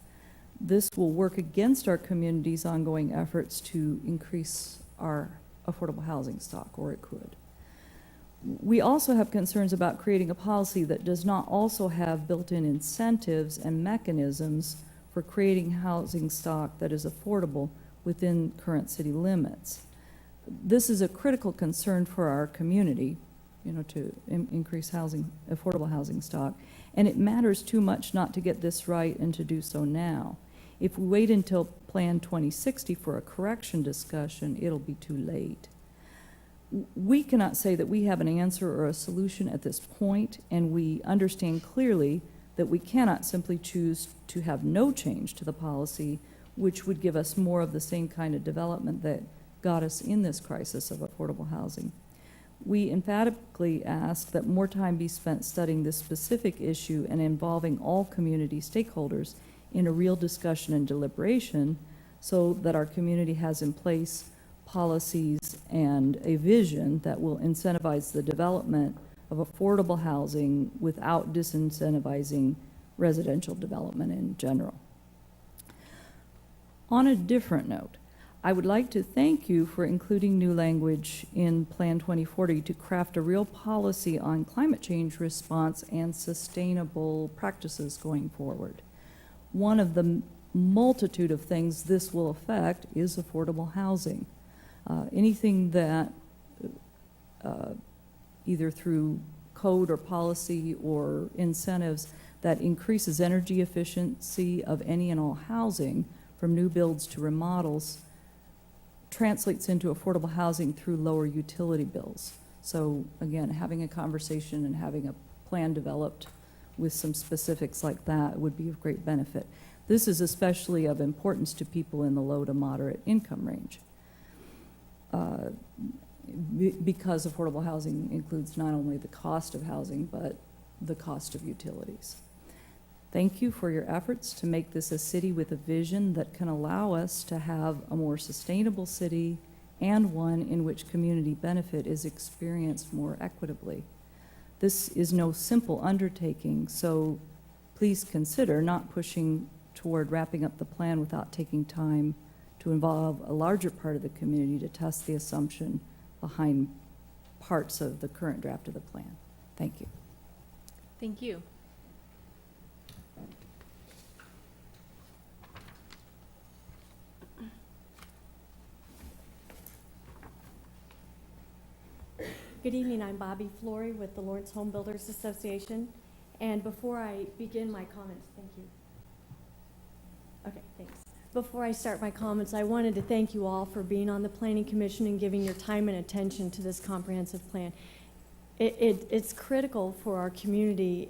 This will work against our community's ongoing efforts to increase our affordable housing stock, or it could. We also have concerns about creating a policy that does not also have built-in incentives and mechanisms for creating housing stock that is affordable within current city limits. This is a critical concern for our community, to increase affordable housing stock, and it matters too much not to get this right and to do so now. If we wait until Plan 2060 for a correction discussion, it'll be too late. We cannot say that we have an answer or a solution at this point, and we understand clearly that we cannot simply choose to have no change to the policy, which would give us more of the same kind of development that got us in this crisis of affordable housing. We emphatically ask that more time be spent studying this specific issue and involving all community stakeholders in a real discussion and deliberation so that our community has in place policies and a vision that will incentivize the development of affordable housing without disincentivizing residential development in general. On a different note, I would like to thank you for including new language in Plan 2040 to craft a real policy on climate change response and sustainable practices going forward. One of the multitude of things this will affect is affordable housing. Anything that either through code or policy or incentives that increases energy efficiency of any and all housing, from new builds to remodels, translates into affordable housing through lower utility bills. So again, having a conversation and having a plan developed with some specifics like that would be of great benefit. This is especially of importance to people in the low to moderate income range. Because affordable housing includes not only the cost of housing, but the cost of utilities. Thank you for your efforts to make this a city with a vision that can allow us to have a more sustainable city and one in which community benefit is experienced more equitably. This is no simple undertaking, so please consider not pushing toward wrapping up the plan without taking time to involve a larger part of the community to test the assumption behind parts of the current draft of the plan. Thank you. Thank you. Good evening, I'm Bobby Flory with the Lawrence Home Builders Association. And before I begin my comments, thank you. Okay, thanks. Before I start my comments, I wanted to thank you all for being on the Planning Commission and giving your time and attention to this comprehensive plan. It's critical for our community,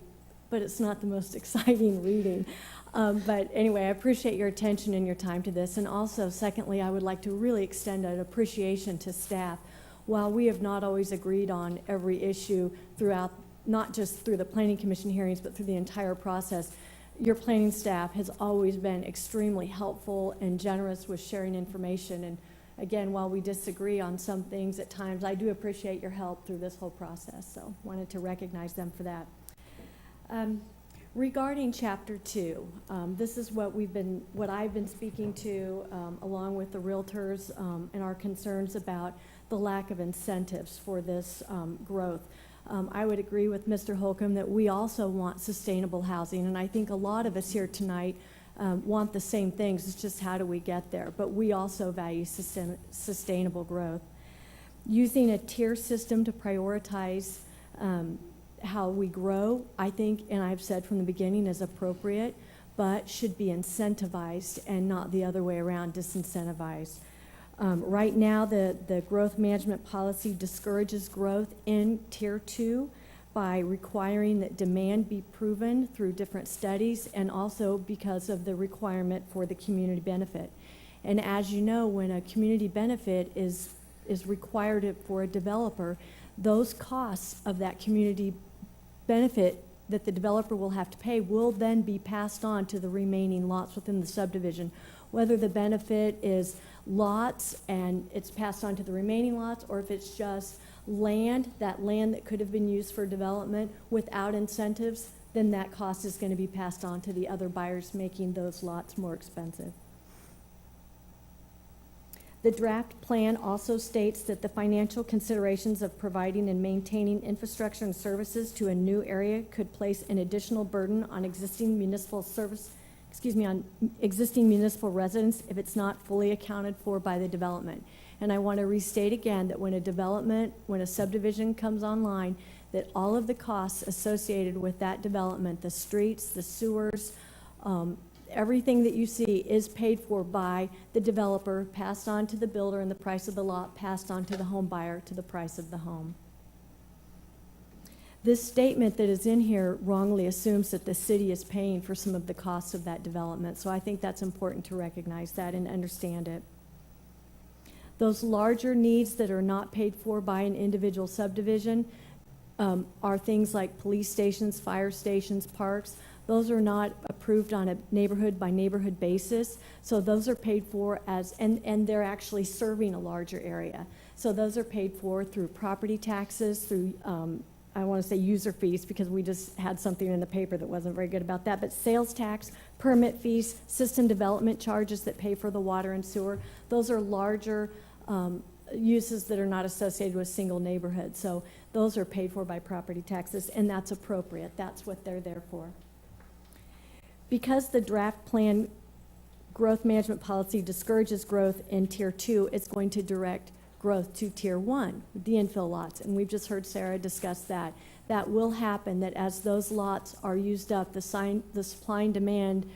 but it's not the most exciting reading. But anyway, I appreciate your attention and your time to this. And also, secondly, I would like to really extend an appreciation to staff. While we have not always agreed on every issue throughout, not just through the Planning Commission hearings, but through the entire process, your planning staff has always been extremely helpful and generous with sharing information. And again, while we disagree on some things at times, I do appreciate your help through this whole process. So wanted to recognize them for that. Regarding Chapter 2, this is what I've been speaking to along with the realtors and our concerns about the lack of incentives for this growth. I would agree with Mr. Holcomb that we also want sustainable housing, and I think a lot of us here tonight want the same things. It's just how do we get there? But we also value sustainable growth. Using a tier system to prioritize how we grow, I think, and I've said from the beginning, is appropriate, but should be incentivized and not the other way around, disincentivized. Right now, the growth management policy discourages growth in Tier 2 by requiring that demand be proven through different studies, and also because of the requirement for the community benefit. And as you know, when a community benefit is required for a developer, those costs of that community benefit that the developer will have to pay will then be passed on to the remaining lots within the subdivision. Whether the benefit is lots and it's passed on to the remaining lots, or if it's just land that could have been used for development without incentives, then that cost is going to be passed on to the other buyers, making those lots more expensive. The draft plan also states that the financial considerations of providing and maintaining infrastructure and services to a new area could place an additional burden on existing municipal residents if it's not fully accounted for by the development. And I want to restate again that when a subdivision comes online, that all of the costs associated with that development, the streets, the sewers, everything that you see is paid for by the developer, passed on to the builder, and the price of the lot passed on to the home buyer to the price of the home. This statement that is in here wrongly assumes that the city is paying for some of the costs of that development, so I think that's important to recognize that and understand it. Those larger needs that are not paid for by an individual subdivision are things like police stations, fire stations, parks. Those are not approved on a neighborhood by neighborhood basis, so those are paid for and they're actually serving a larger area. So those are paid for through property taxes, through I want to say user fees, because we just had something in the paper that wasn't very good about that, but sales tax, permit fees, system development charges that pay for the water and sewer. Those are larger uses that are not associated with single neighborhoods. So those are paid for by property taxes, and that's appropriate. That's what they're there for. Because the draft plan growth management policy discourages growth in Tier 2, it's going to direct growth to Tier 1, the infill lots, and we've just heard Sarah discuss that. That will happen, that as those lots are used up, the supply and demand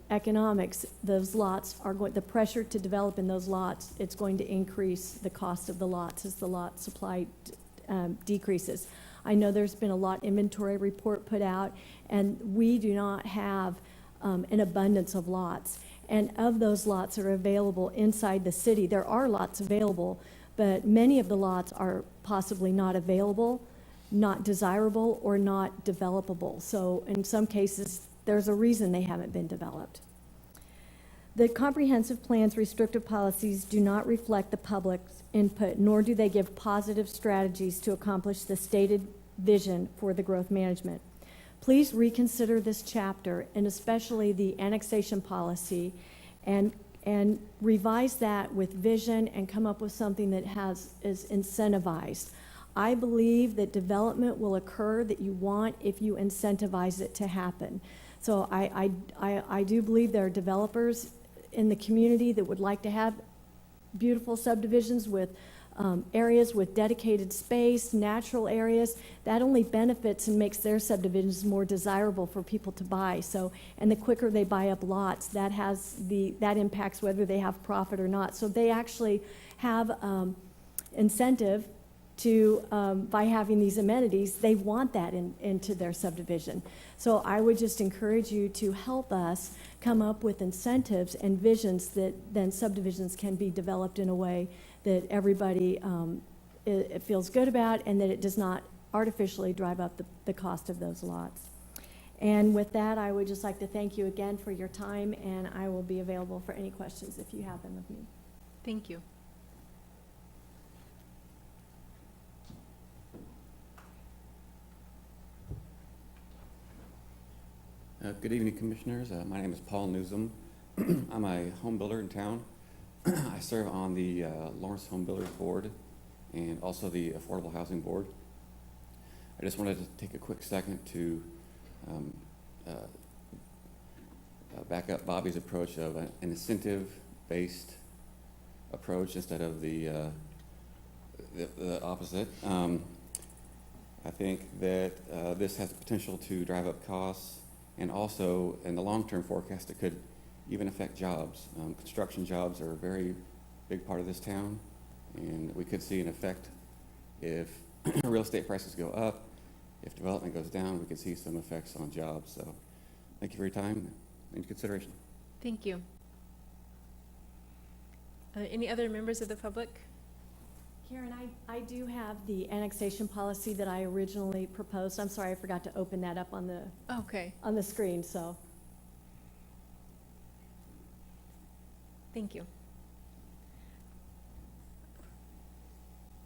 economics, those lots are the pressure to develop in those lots, it's going to increase the cost of the lots as the lot supply decreases. I know there's been a lot inventory report put out, and we do not have an abundance of lots. And of those lots that are available inside the city, there are lots available, but many of the lots are possibly not available, not desirable, or not developable. So in some cases, there's a reason they haven't been developed. The comprehensive plan's restrictive policies do not reflect the public's input, nor do they give positive strategies to accomplish the stated vision for the growth management. Please reconsider this chapter, and especially the annexation policy, and revise that with vision and come up with something that is incentivized. I believe that development will occur that you want if you incentivize it to happen. So I do believe there are developers in the community that would like to have beautiful subdivisions with areas with dedicated space, natural areas. That only benefits and makes their subdivisions more desirable for people to buy. So, and the quicker they buy up lots, that impacts whether they have profit or not. So they actually have incentive by having these amenities, they want that into their subdivision. So I would just encourage you to help us come up with incentives and visions that then subdivisions can be developed in a way that everybody it feels good about, and that it does not artificially drive up the cost of those lots. And with that, I would just like to thank you again for your time, and I will be available for any questions if you have them of me. Thank you. Good evening, Commissioners. My name is Paul Newsom. I'm a home builder in town. I serve on the Lawrence Home Builders Board and also the Affordable Housing Board. I just wanted to take a quick second to back up Bobby's approach of an incentive-based approach instead of the opposite. I think that this has the potential to drive up costs, and also in the long-term forecast, it could even affect jobs. Construction jobs are a very big part of this town, and we could see an effect if real estate prices go up. If development goes down, we could see some effects on jobs. So thank you for your time and consideration. Thank you. Any other members of the public? Karen, I do have the annexation policy that I originally proposed. I'm sorry, I forgot to open that up on the screen, so. Thank you. Are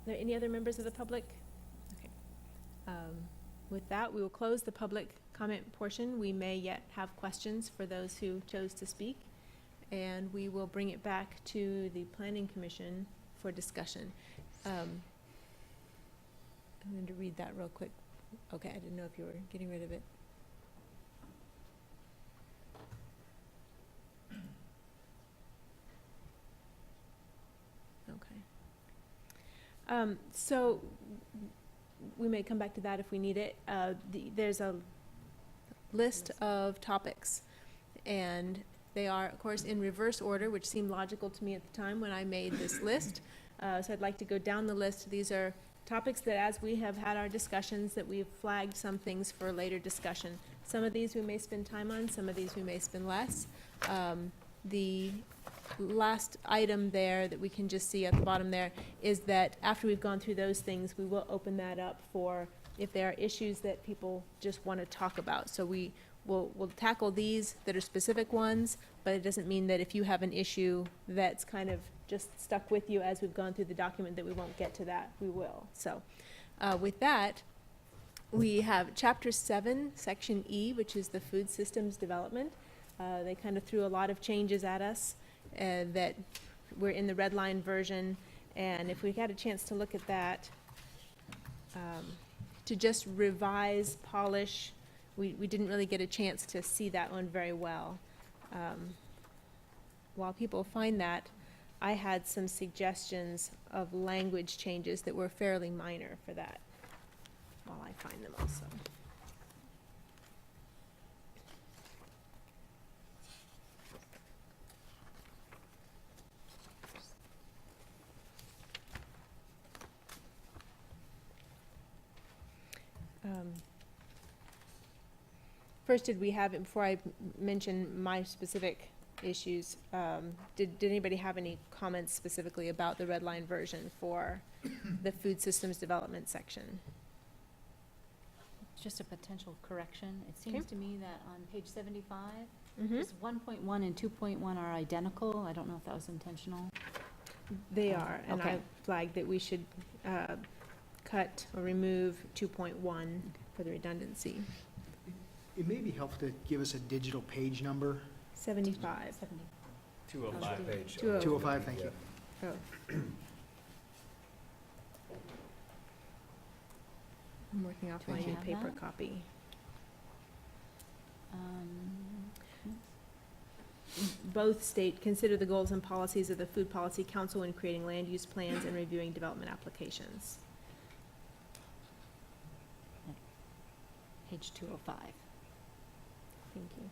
there any other members of the public? Okay. With that, we will close the public comment portion. We may yet have questions for those who chose to speak, and we will bring it back to the Planning Commission for discussion. I'm going to read that real quick. Okay, I didn't know if you were getting rid of it. Okay. So we may come back to that if we need it. There's a list of topics, and they are, of course, in reverse order, which seemed logical to me at the time when I made this list. So I'd like to go down the list. These are topics that, as we have had our discussions, that we've flagged some things for later discussion. Some of these we may spend time on, some of these we may spend less. The last item there that we can just see at the bottom there is that after we've gone through those things, we will open that up for if there are issues that people just want to talk about. So we'll tackle these that are specific ones, but it doesn't mean that if you have an issue that's kind of just stuck with you as we've gone through the document that we won't get to that. We will. So with that, we have Chapter 7, Section E, which is the food systems development. They kind of threw a lot of changes at us that were in the red line version, and if we had a chance to look at that, to just revise, polish, we didn't really get a chance to see that one very well. While people find that, I had some suggestions of language changes that were fairly minor for that, while I find them also. First, did we have, before I mention my specific issues, did anybody have any comments specifically about the red line version for the food systems development section? Just a potential correction. It seems to me that on page 75, Mm-hmm. just 1.1 and 2.1 are identical. I don't know if that was intentional. They are, and Okay. I flagged that we should cut or remove 2.1 for the redundancy. It may be helpful to give us a digital page number. 75. 205 page. 205, thank you. Oh. I'm working off Do I my new have paper that? copy. Both state, consider the goals and policies of the Food Policy Council when creating land use plans and reviewing development applications. Page 205. Thank you.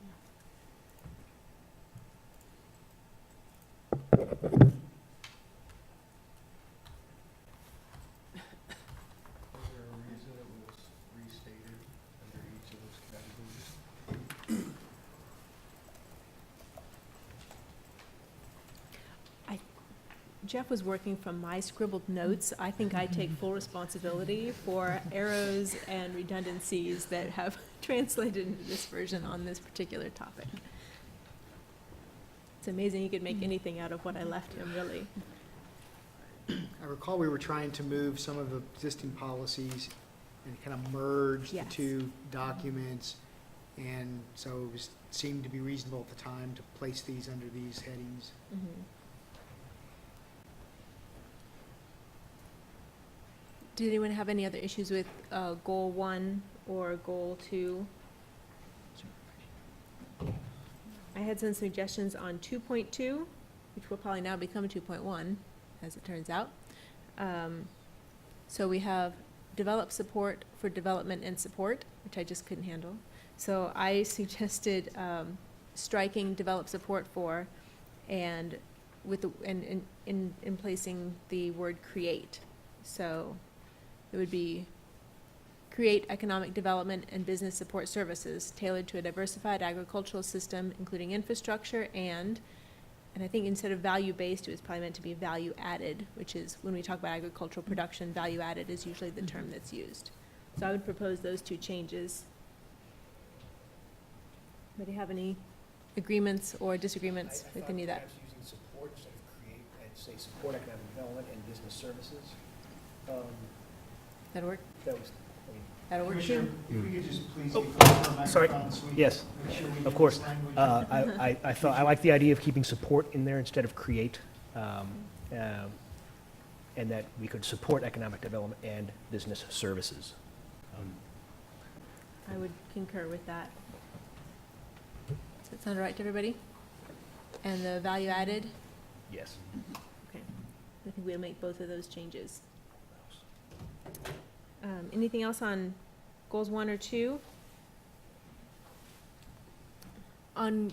Jeff was working from my scribbled notes. I think I take full responsibility for errors and redundancies that have translated into this version on this particular topic. It's amazing he could make anything out of what I left him, really. I recall we were trying to move some of the existing policies and kind of merge the Yes. two documents. And so it seemed to be reasonable at the time to place these under these headings. Mhm. Did anyone have any other issues with goal 1 or goal 2? I had some suggestions on 2.2, which will probably now become 2.1, as it turns out. So we have develop support for development and support, which I just couldn't handle. So I suggested striking develop support for and with the, and in placing the word create. So it would be create economic development and business support services tailored to a diversified agricultural system, including infrastructure and I think instead of value-based, it was probably meant to be value-added, which is, when we talk about agricultural production, value-added is usually the term that's used. So I would propose those 2 changes. Anybody have any agreements or disagreements with any of that? I thought perhaps using support instead of create, and say support economic development and business services. That'll work? That was, That'll work Commissioner, too? if we could just please Oh, be close to the sorry. microphone so we can Yes, make sure we of get course. this language. I thought, I like the idea of keeping support in there instead of create, and that we could support economic development and business services. I would concur with that. Does that sound all right to everybody? And the value added? Yes. Okay. I think we'll make both of those changes. Anything else on goals 1 or 2? On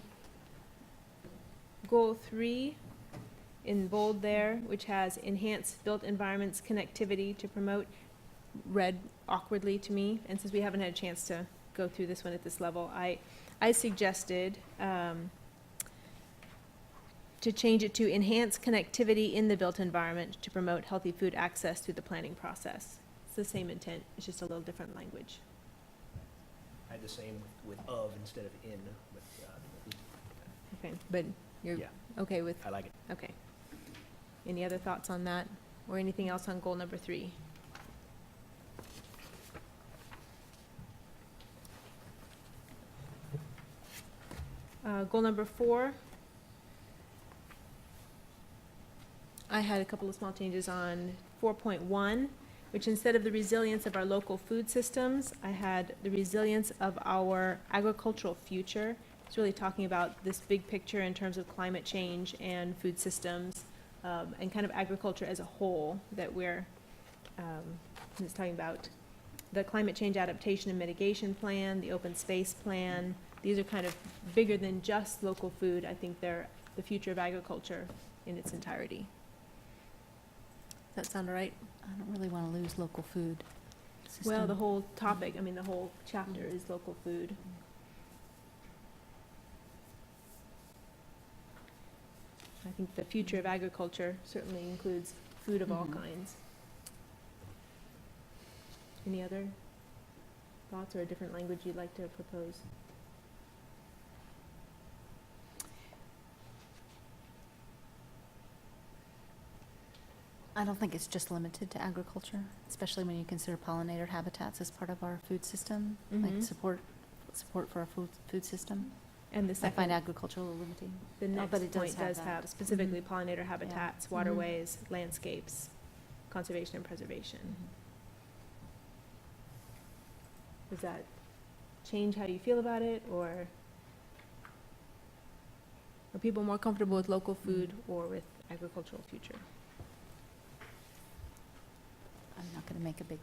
goal 3, in bold there, which has enhance built environments connectivity to promote, read awkwardly to me, and since we haven't had a chance to go through this one at this level, I suggested to change it to enhance connectivity in the built environment to promote healthy food access through the planning process. It's the same intent, it's just a little different language. I had the same with of instead of in, but, Okay, but you're yeah, okay with, I like it. okay. Any other thoughts on that, or anything else on goal number 3? Goal number 4. I had a couple of small changes on 4.1, which instead of the resilience of our local food systems, I had the resilience of our agricultural future. It's really talking about this big picture in terms of climate change and food systems, and kind of agriculture as a whole that we're, it's talking about the climate change adaptation and mitigation plan, the open space plan. These are kind of bigger than just local food. I think they're the future of agriculture in its entirety. Does that sound all right? I don't really want to lose local food system. Well, the whole topic, I mean, the whole chapter is local food. I think the future of agriculture certainly includes food of all Mhm. kinds. Any other thoughts or a different language you'd like to propose? I don't think it's just limited to agriculture, especially when you consider pollinator habitats as part of our food system, like Mhm. support for our food system. And the I find second, agriculture a little limiting. the Oh, next but it does point have does that. have specifically Mhm. pollinator habitats, Mhm. waterways, landscapes, conservation and preservation. Mm-hmm. Does that change how you feel about it, or are people more comfortable with local food or with agricultural future? I'm not going to make a big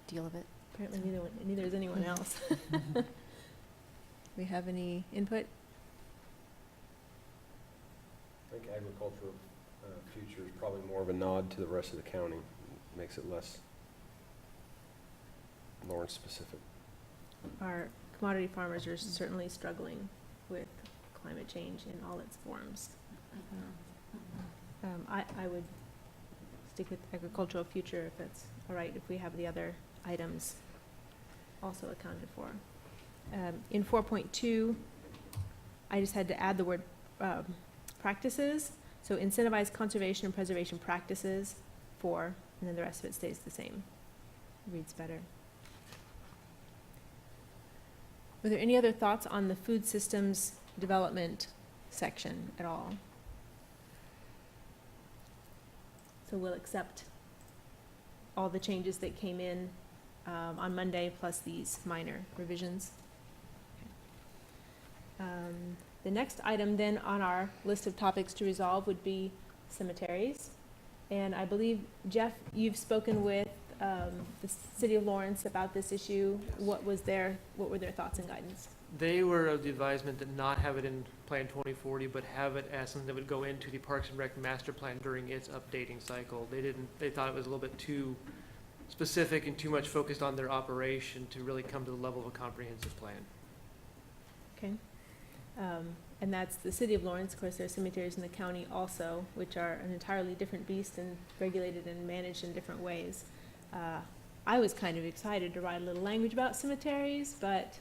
deal of it. Apparently neither is anyone else. We have any input? I think agricultural future is probably more of a nod to the rest of the county. Makes it less Lawrence specific. Our commodity farmers are certainly struggling with climate change in all its forms. I would stick with agricultural future if that's all right, if we have the other items also accounted for. In 4.2, I just had to add the word practices. So incentivize conservation and preservation practices and then the rest of it stays the same. Reads better. Were there any other thoughts on the food systems development section at all? So we'll accept all the changes that came in on Monday, plus these minor revisions. The next item then on our list of topics to resolve would be cemeteries. And I believe, Jeff, you've spoken with the City of Lawrence about this issue. What were their thoughts and guidance? They were of the advisement that not have it in Plan 2040, but have it as something that would go into the Parks and Rec master plan during its updating cycle. They thought it was a little bit too specific and too much focused on their operation to really come to the level of a comprehensive plan. Okay. And that's the City of Lawrence. Of course, there are cemeteries in the county also, which are an entirely different beast and regulated and managed in different ways. I was kind of excited to write a little language about cemeteries, but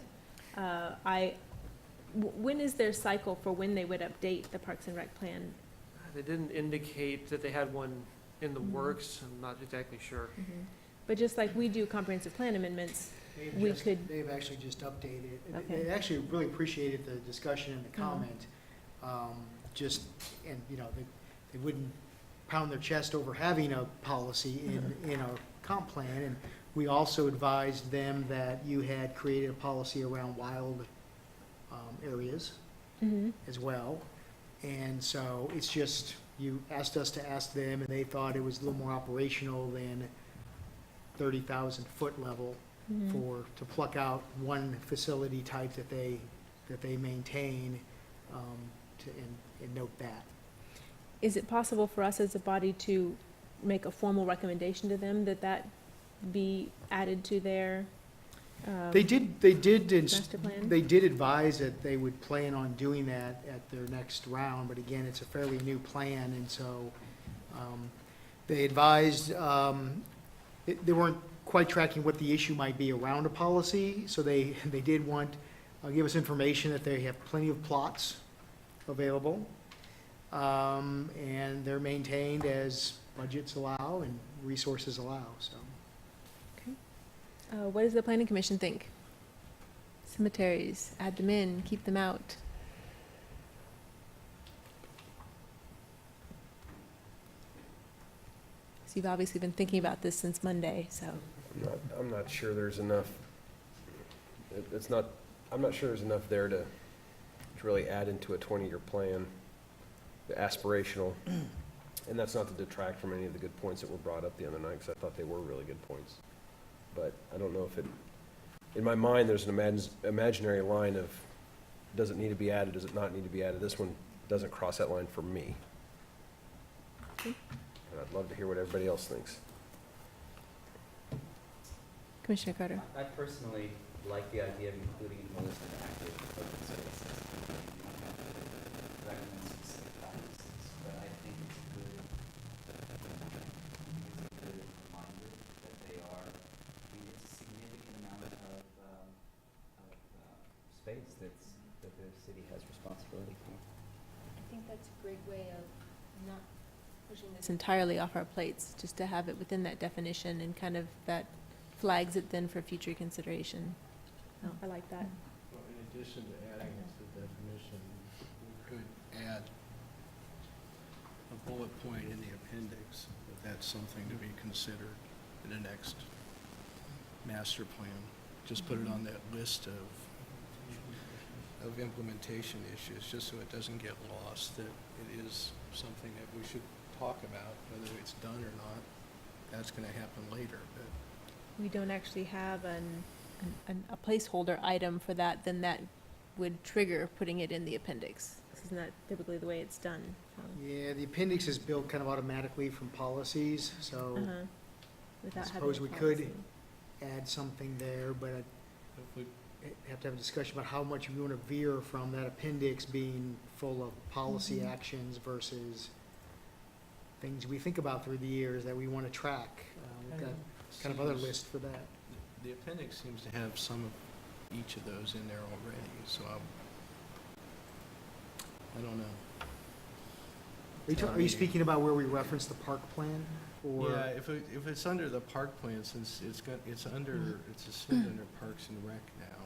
when is their cycle for when they would update the Parks and Rec plan? They didn't indicate that they had one in the works. I'm not exactly sure. Mm-hmm. But just like we do comprehensive plan amendments, they've actually just updated. Okay. They actually really appreciated the discussion and the comment. They wouldn't pound their chest over having a policy in our comp plan. And we also advised them that you had created a policy around wild areas as well. And so it's just, you asked us to ask them, and they thought it was a little more operational than 30,000 foot level to pluck out one facility type that they maintain, and note that. Is it possible for us as a body to make a formal recommendation to them that be added to their They did master plan? They did advise that they would plan on doing that at their next round, but again, it's a fairly new plan, and so they advised, they weren't quite tracking what the issue might be around a policy, so they did want, give us information that they have plenty of plots available, and they're maintained as budgets allow and resources allow, so. What does the planning commission think? Cemeteries, add them in, keep them out? So you've obviously been thinking about this since Monday, so. I'm not sure there's enough, I'm not sure there's enough there to really add into a 20-year plan, the aspirational. And that's not to detract from any of the good points that were brought up the other night, because I thought they were really good points. But I don't know if in my mind, there's an imaginary line of, does it need to be added, does it not need to be added? This one doesn't cross that line for me. And I'd love to hear what everybody else thinks. Commissioner Carter. I personally like the idea of including in the list of active open spaces. Recommend specific practices, but I think it's a good reminder that they are, it's a significant amount of space that the city has responsibility for. I think that's a great way of not pushing this entirely off our plates, just to have it within that definition and kind of that flags it then for future consideration. Oh, I like that. Well, in addition to adding it to the definition, we could add a bullet point in the appendix that that's something to be considered in the next master plan. Just put it on that list of implementation issues, just so it doesn't get lost, that it is something that we should talk about, whether it's done or not. That's going to happen later, but We don't actually have a placeholder item for that, then that would trigger putting it in the appendix. This is not typically the way it's done, so. Yeah, the appendix is built kind of automatically from policies, so I Without having suppose a we could policy. add something there, but if we I'd have to have a discussion about how much we want to veer from that appendix being full of policy actions versus things we think about through the years that we want to track. We've got kind of other lists for that. The appendix seems to have some of each of those in there already, so I don't know. Are you speaking about where we reference the park plan? Or Yeah, if it's under the park plan, since it's assumed under Parks and Rec now,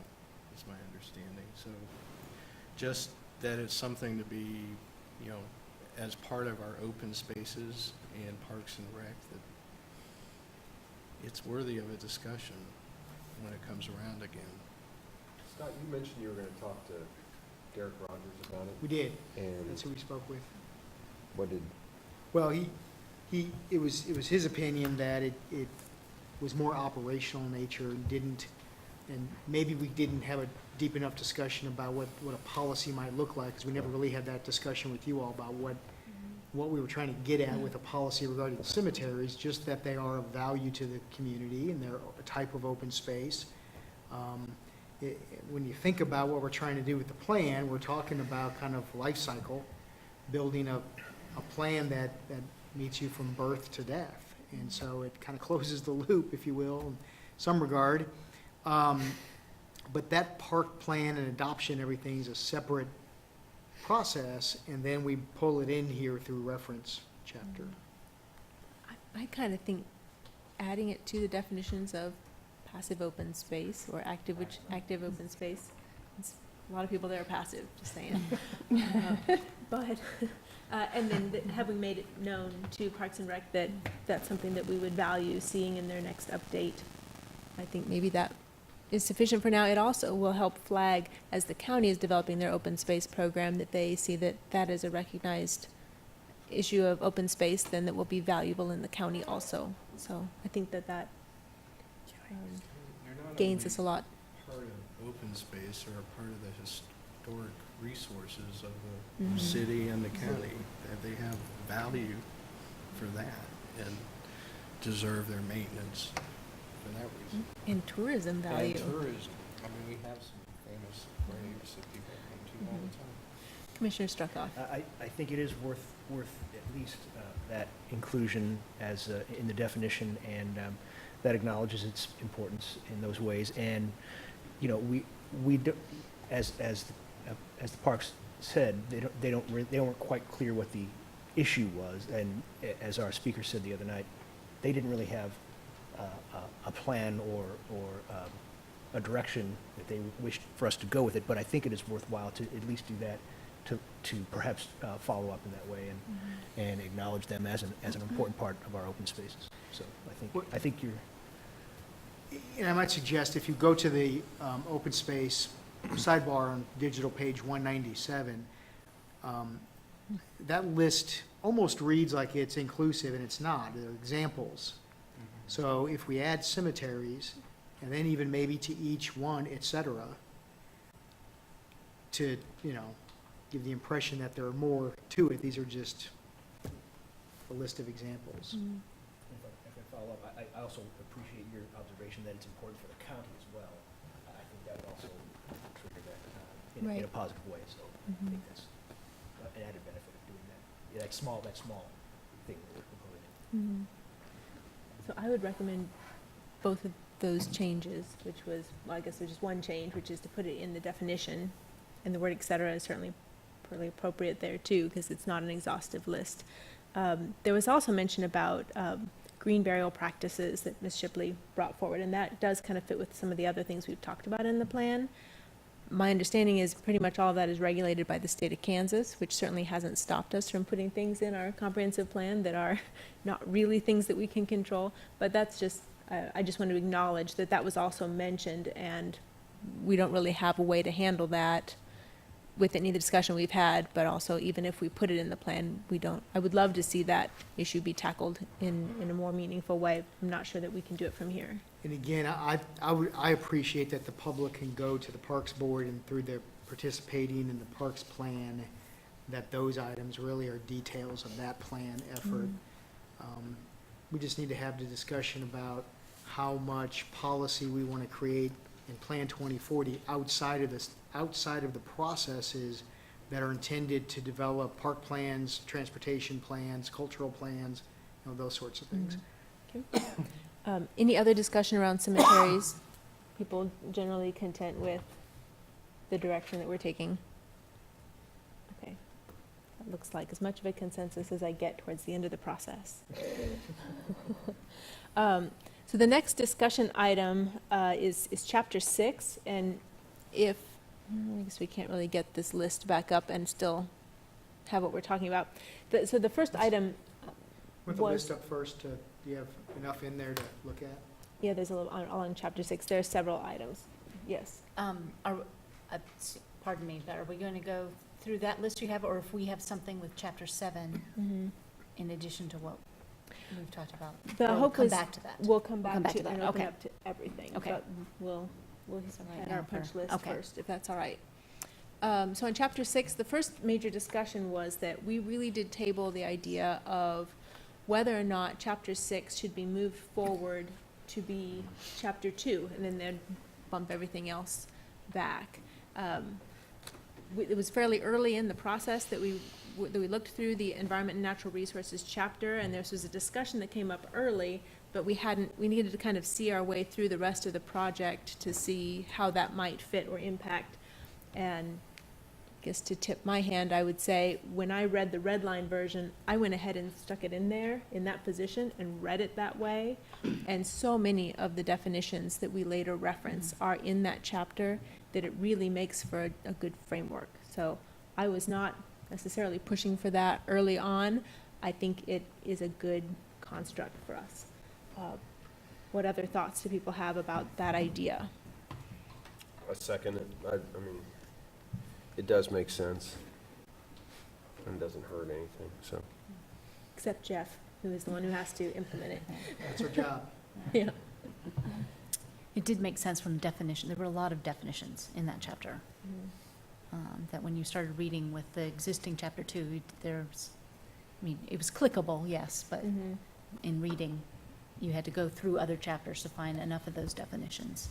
is my understanding. So just that it's something to be, as part of our open spaces and Parks and Rec, that it's worthy of a discussion when it comes around again. Scott, you mentioned you were going to talk to Derek Rogers about it. We did. And That's who we spoke with. what did, Well, it was his opinion that it was more operational in nature, and maybe we didn't have a deep enough discussion about what a policy might look like, because we never really had that discussion with you all about what we were trying to get at with a policy regarding the cemeteries, just that they are of value to the community and they're a type of open space. When you think about what we're trying to do with the plan, we're talking about kind of life cycle, building a plan that meets you from birth to death. And so it kind of closes the loop, if you will, in some regard. But that park plan and adoption, everything is a separate process, and then we pull it in here through reference chapter. I kind of think adding it to the definitions of passive open space or active open space. A lot of people there are passive, just saying. But, and then having made it known to Parks and Rec that that's something that we would value seeing in their next update. I think maybe that is sufficient for now. It also will help flag, as the county is developing their open space program, that they see that that is a recognized issue of open space, then that will be valuable in the county also. So I think that gains us a lot. Part of open space or a part of the historic resources of the city and the county, that they have value for that and deserve their maintenance for that reason. And tourism value. And tourism. I mean, we have some famous graves that people come to all the time. Commissioner Struckoff. I think it is worth at least that inclusion as in the definition, and that acknowledges its importance in those ways. And we do, as the parks said, they weren't quite clear what the issue was, and as our speaker said the other night, they didn't really have a plan or a direction that they wished for us to go with it. But I think it is worthwhile to at least do that, to perhaps follow up in that way and acknowledge them as an important part of our open spaces. So I think you're. And I might suggest if you go to the open space sidebar on digital page 197, that list almost reads like it's inclusive, and it's not. They're examples. So if we add cemeteries, and then even maybe to each one, et cetera, to, give the impression that there are more to it, these are just a list of examples. If I follow up, I also appreciate your observation that it's important for the county as well. I think that would also trigger that in a positive way, so I think that's an added benefit of doing that. Yeah, that small thing that we're proposing. So I would recommend both of those changes, which was, well, I guess there's just one change, which is to put it in the definition, and the word et cetera is certainly pretty appropriate there too, because it's not an exhaustive list. There was also mention about green burial practices that Ms. Shipley brought forward, and that does kind of fit with some of the other things we've talked about in the plan. My understanding is pretty much all of that is regulated by the state of Kansas, which certainly hasn't stopped us from putting things in our comprehensive plan that are not really things that we can control. But that's just, I just want to acknowledge that that was also mentioned, and we don't really have a way to handle that with any of the discussion we've had, but also even if we put it in the plan, we don't. I would love to see that issue be tackled in a more meaningful way. I'm not sure that we can do it from here. And again, I appreciate that the public can go to the Parks Board and through their participating in the Parks Plan, that those items really are details of that plan effort. We just need to have the discussion about how much policy we want to create in Plan 2040 outside of the processes that are intended to develop park plans, transportation plans, cultural plans, those sorts of things. Any other discussion around cemeteries? People generally content with the direction that we're taking? Okay. That looks like as much of a consensus as I get towards the end of the process. So the next discussion item is Chapter 6, and I guess we can't really get this list back up and still have what we're talking about. So the first item With the list up first, do you have enough in there to look at? Yeah, there's a little, all in Chapter 6, there are several items. Yes. Pardon me, but are we going to go through that list you have, or if we have something with Chapter 7 in addition to what we've talked about? The We'll hope come is back to that. we'll come back to that. and open Okay. up to everything. Okay. But we'll right hit now our punch for- list okay. first, if that's all right. So in Chapter 6, the first major discussion was that we really did table the idea of whether or not Chapter 6 should be moved forward to be Chapter 2, and then bump everything else back. It was fairly early in the process that we looked through the Environment and Natural Resources chapter, and this was a discussion that came up early, but we needed to kind of see our way through the rest of the project to see how that might fit or impact. And I guess to tip my hand, I would say, when I read the red line version, I went ahead and stuck it in there, in that position, and read it that way. And so many of the definitions that we later reference are in that chapter that it really makes for a good framework. So I was not necessarily pushing for that early on. I think it is a good construct for us. What other thoughts do people have about that idea? I second it. I mean, it does make sense and doesn't hurt anything, so. Except Jeff, who is the one who has to implement it. That's our job. Yeah. It did make sense from definition. There were a lot of definitions in that chapter. That when you started reading with the existing Chapter 2, it was clickable, yes, but in reading, you had to go through other chapters to find enough of those definitions.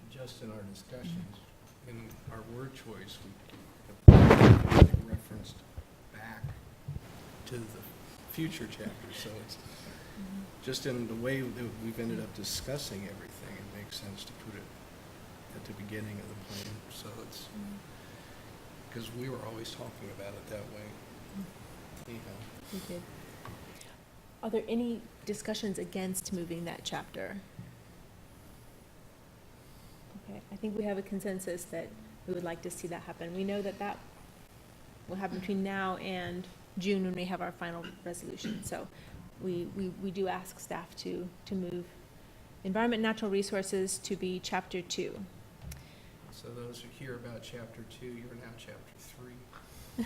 Just in our discussions, in our word choice, we have referenced back to the future chapters, so it's just in the way that we've ended up discussing everything, it makes sense to put it at the beginning of the plan, so it's, because we were always talking about it that way. Anyhow. We did. Are there any discussions against moving that chapter? Okay, I think we have a consensus that we would like to see that happen. We know that that will happen between now and June when we have our final resolution. So we do ask staff to move Environment and Natural Resources to be Chapter 2. So those who hear about Chapter 2, you're now Chapter 3. I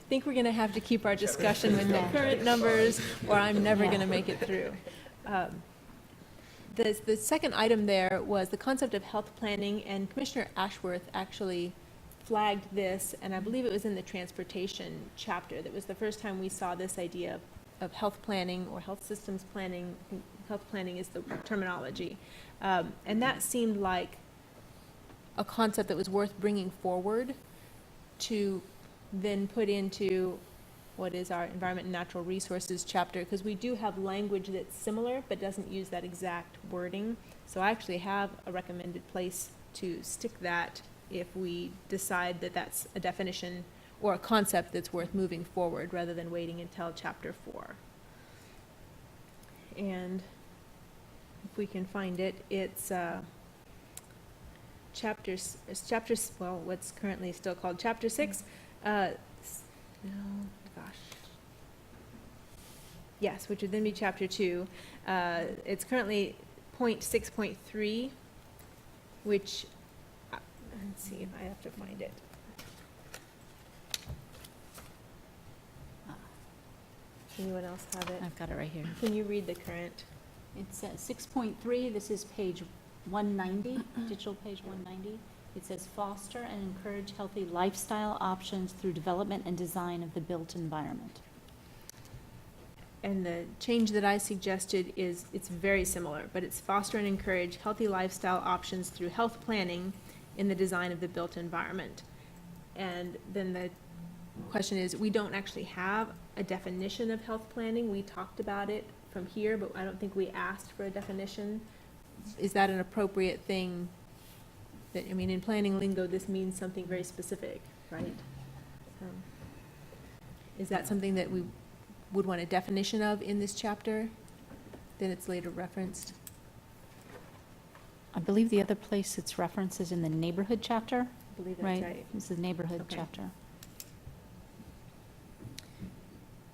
think we're going to have to keep our discussion with the current numbers, or I'm never going to make it through. The second item there was the concept of health planning, and Commissioner Ashworth actually flagged this, and I believe it was in the transportation chapter. That was the first time we saw this idea of health planning or health systems planning. I think health planning is the terminology. And that seemed like a concept that was worth bringing forward to then put into what is our Environment and Natural Resources chapter, because we do have language that's similar but doesn't use that exact wording. So I actually have a recommended place to stick that if we decide that that's a definition or a concept that's worth moving forward rather than waiting until Chapter 4. And if we can find it, it's what's currently still called Chapter 6. Yes, which would then be Chapter 2. It's currently point 6.3, which, let's see if I have to find it. Anyone else have it? I've got it right here. Can you read the current? It's 6.3, this is page 190, digital page 190. It says foster and encourage healthy lifestyle options through development and design of the built environment. And the change that I suggested it's very similar, but it's foster and encourage healthy lifestyle options through health planning, in the design of the built environment. And then the question is, we don't actually have a definition of health planning. We talked about it from here, but I don't think we asked for a definition. Is that an appropriate thing? That, I mean, in planning lingo, this means something very specific, right? Is that something that we would want a definition of in this chapter? Then it's later referenced. I believe the other place it's referenced is in the neighborhood chapter, I believe that's right? right. It's the neighborhood Okay. chapter.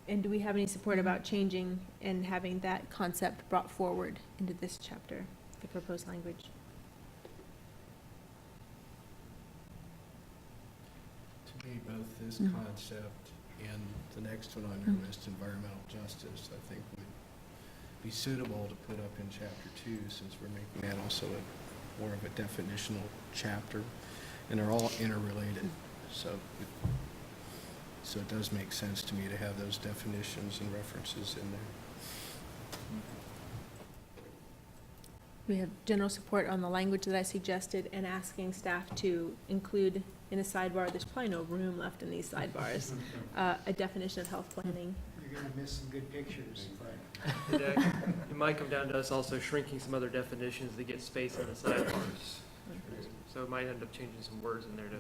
And do we have any support about changing and having that concept brought forward into this chapter, the proposed language? To me, both this concept and the next one on your list, environmental justice, I think would be suitable to put up in chapter 2, since we're making that also more of a definitional chapter, and they're all interrelated. So it does make sense to me to have those definitions and references in there. We have general support on the language that I suggested and asking staff to include in a sidebar, there's probably no room left in these sidebars, a definition of health planning. You're gonna miss some good pictures, but. It might come down to us also shrinking some other definitions to get space in the sidebars. So it might end up changing some words in there to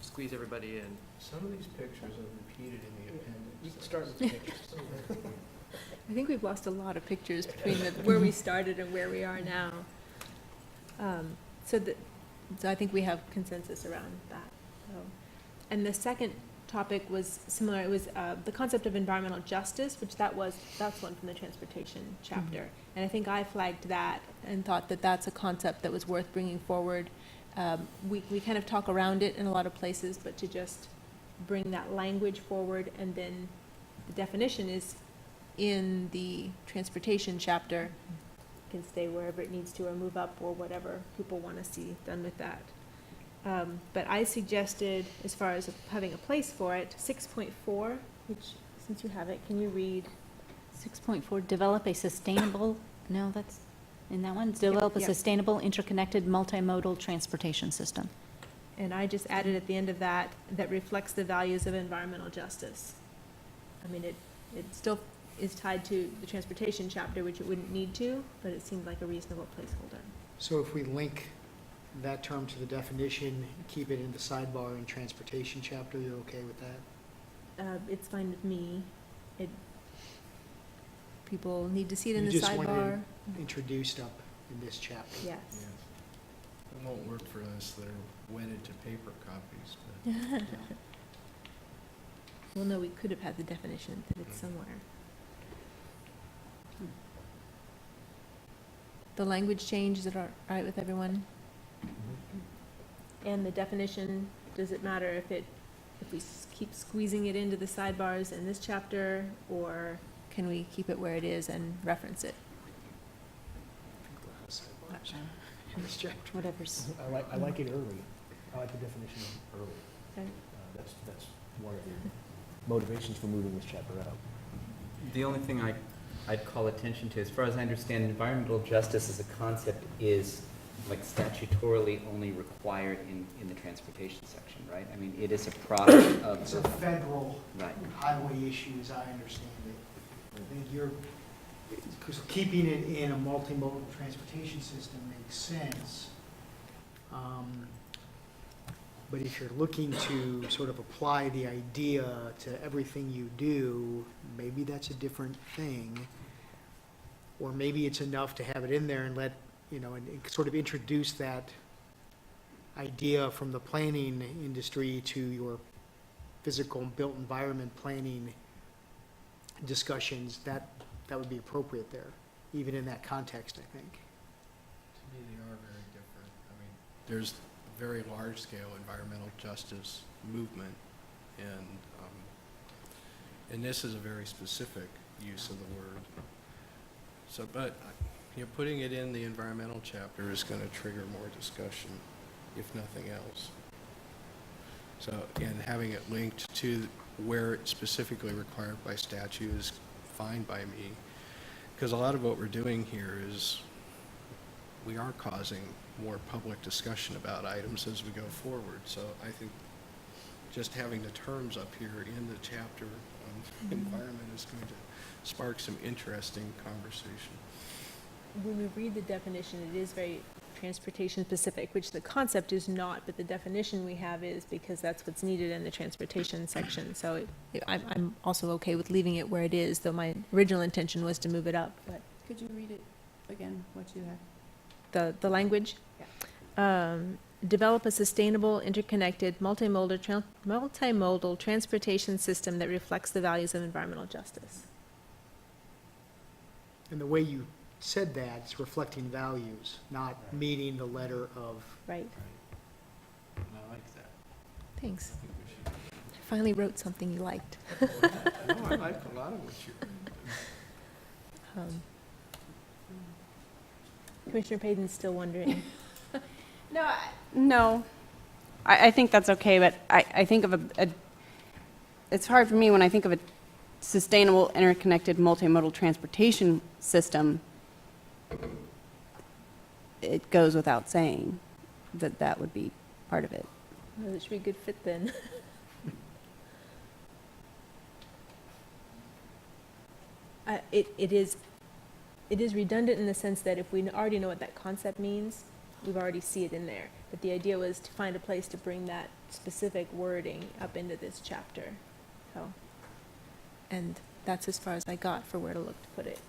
squeeze everybody in. Some of these pictures are repeated in the appendix. You can start with the pictures. I think we've lost a lot of pictures between where we started and where we are now. So I think we have consensus around that. So, and the second topic was similar. It was the concept of environmental justice, which that's one from the transportation chapter. And I think I flagged that and thought that that's a concept that was worth bringing forward. We kind of talk around it in a lot of places, but to just bring that language forward, and then the definition is in the transportation chapter, can stay wherever it needs to or move up or whatever people want to see done with that. But I suggested, as far as having a place for it, 6.4, which, since you have it, can you read? 6.4, develop a sustainable, no, that's in that one, develop a Yep. sustainable, interconnected, multimodal transportation system. And I just added at the end of that, that reflects the values of environmental justice. I mean, it still is tied to the transportation chapter, which it wouldn't need to, but it seemed like a reasonable placeholder. So if we link that term to the definition, keep it in the sidebar in transportation chapter, you're okay with that? It's fine with me. People need to see it in You the just wanted sidebar. it introduced up in this chapter. Yes. It won't work for us that are wedded to paper copies, but Well, no, we could have had the definition, that it's somewhere. The language change, is it all right with everyone? And the definition, does it matter if we keep squeezing it into the sidebars in this chapter, or can we keep it where it is and reference it? In this chapter. Whatever's, I like it early. I like the definition of early. Okay. That's one of the motivations for moving this chapter out. The only thing I'd call attention to, as far as I understand, environmental justice as a concept is like statutorily only required in the transportation section, right? I mean, it is a product of. It's a federal Right. highway issue, as I understand it. I think because keeping it in a multimodal transportation system makes sense. But if you're looking to sort of apply the idea to everything you do, maybe that's a different thing. Or maybe it's enough to have it in there and let, and sort of introduce that idea from the planning industry to your physical and built environment planning discussions. That would be appropriate there, even in that context, I think. to me, they are very different. I mean, there's very large-scale environmental justice movement, and this is a very specific use of the word. So, but, putting it in the environmental chapter is going to trigger more discussion, if nothing else. So, and having it linked to where it's specifically required by statute is fine by me, because a lot of what we're doing here is we are causing more public discussion about items as we go forward. So I think just having the terms up here in the chapter on environment is going to spark some interesting conversation. When we read the definition, it is very transportation specific, which the concept is not, but the definition we have is because that's what's needed in the transportation section. So I'm also okay with leaving it where it is, though my original intention was to move it up, but. Could you read it again, what you had? The language? Develop a sustainable, interconnected, multimodal transportation system that reflects the values of environmental justice. And the way you said that, it's reflecting values, not meeting the letter of. Right. And I like that. Thanks. I think we should. I finally wrote something you liked. No, I like a lot of what you Commissioner Payton's still wondering. No, I think that's okay, but I think of it's hard for me when I think of a sustainable, interconnected, multimodal transportation system. It goes without saying that that would be part of it. Well, it should be a good fit then. It is redundant in the sense that if we already know what that concept means, we've already see it in there. But the idea was to find a place to bring that specific wording up into this chapter. So, and that's as far as I got for where to look to put it.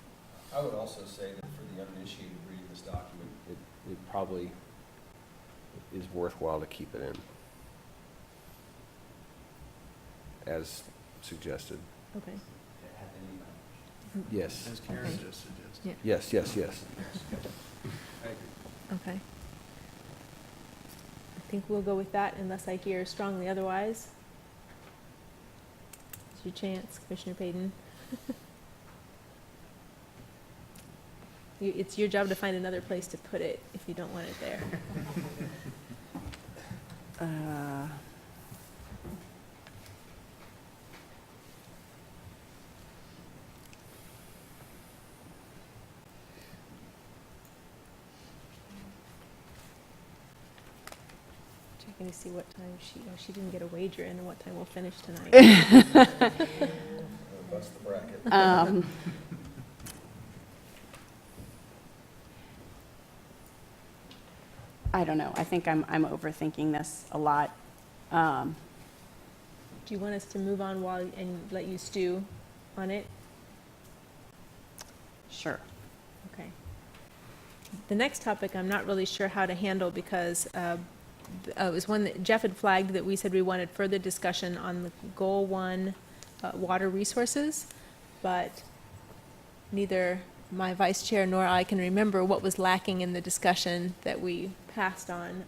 I would also say that for the uninitiated reading this document, it probably is worthwhile to keep it in, as suggested. Okay. Yes. As Karen just suggested. Yeah. Yes, yes, yes. I agree. Okay. I think we'll go with that unless I hear strongly otherwise. It's your chance, Commissioner Payton. It's your job to find another place to put it if you don't want it there. Checking to see what time she didn't get a wager in and what time we'll finish tonight. That's the bracket. I don't know. I think I'm overthinking this a lot. Do you want us to move on and let you stew on it? Sure. Okay. The next topic I'm not really sure how to handle because it was one that Jeff had flagged that we said we wanted further discussion on the Goal 1 water resources, but neither my vice chair nor I can remember what was lacking in the discussion that we passed on.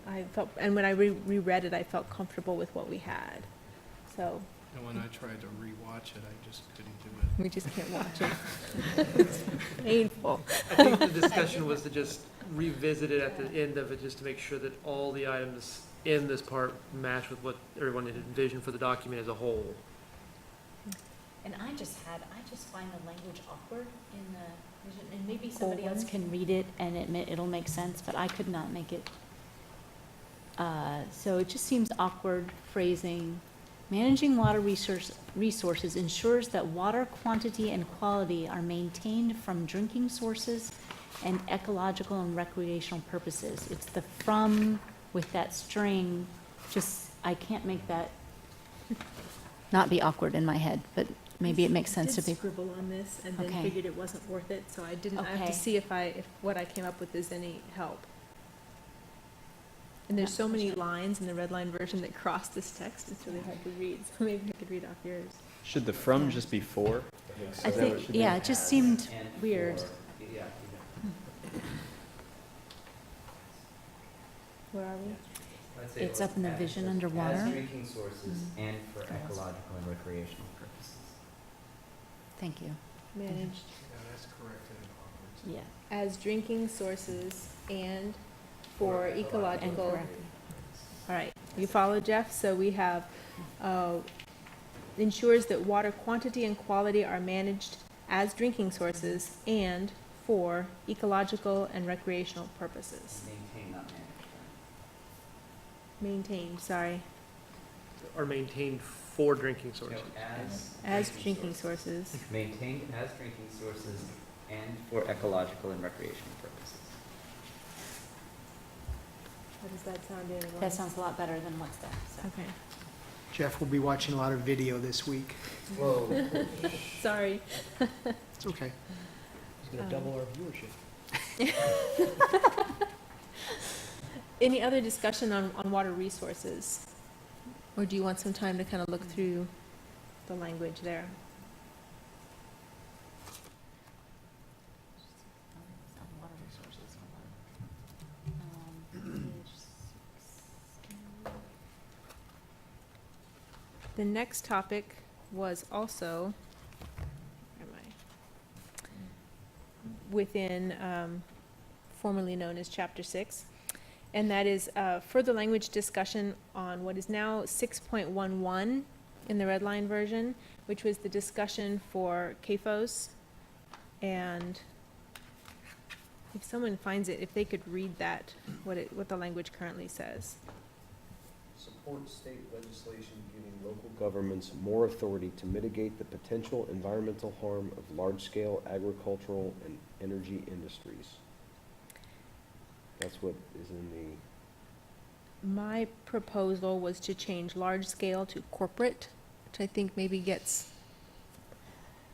And when I reread it, I felt comfortable with what we had. So. And when I tried to rewatch it, I just couldn't do it. We just can't watch it. It's painful. I think the discussion was to just revisit it at the end of it, just to make sure that all the items in this part match with what everyone had envisioned for the document as a whole. And I just find the language awkward in the, and maybe somebody else can read it and it'll make sense, but I could not make it. So it just seems awkward phrasing. Managing water resources ensures that water quantity and quality are maintained from drinking sources and ecological and recreational purposes. It's the from with that string, I can't make that not be awkward in my head, but maybe it makes sense to I be. did scribble on this and then Okay. figured it wasn't worth it, so I didn't, I have Okay. to see if what I came up with is any help. And there's so many lines in the red line version that cross this text, it's really hard to read, so maybe I could read off yours. Should the from just be for? I think, yeah, it just seemed weird. Where are we? It's up in the vision under water. As drinking sources and for ecological and recreational purposes. Thank you. Managed Yeah, that's corrected in awkward. Yeah. as drinking sources and for ecological. correct. All right, you follow, Jeff? So we have, ensures that water quantity and quality are managed as drinking sources and for ecological and recreational purposes. Maintain, not manage. Maintained, sorry, Are maintained for drinking sources. as drinking sources. Maintained as drinking sources and for ecological and recreational purposes. How does that sound, anyone? That sounds a lot better than what's there, so. Okay, Jeff will be watching a lot of video this week. Whoa. sorry. It's okay. It's going to double our viewership. Any other discussion on water resources? Or do you want some time to kind of look through the language there? Water resources, hold on. Page 16. The next topic was also, where am I? Within, formerly known as Chapter 6, and that is further language discussion on what is now 6.11 in the red line version, which was the discussion for CAFOs. And if someone finds it, if they could read that, what the language currently says. Support state legislation giving local governments more authority to mitigate the potential environmental harm of large-scale agricultural and energy industries. That's what is in the, My proposal was to change large scale to corporate, which I think maybe gets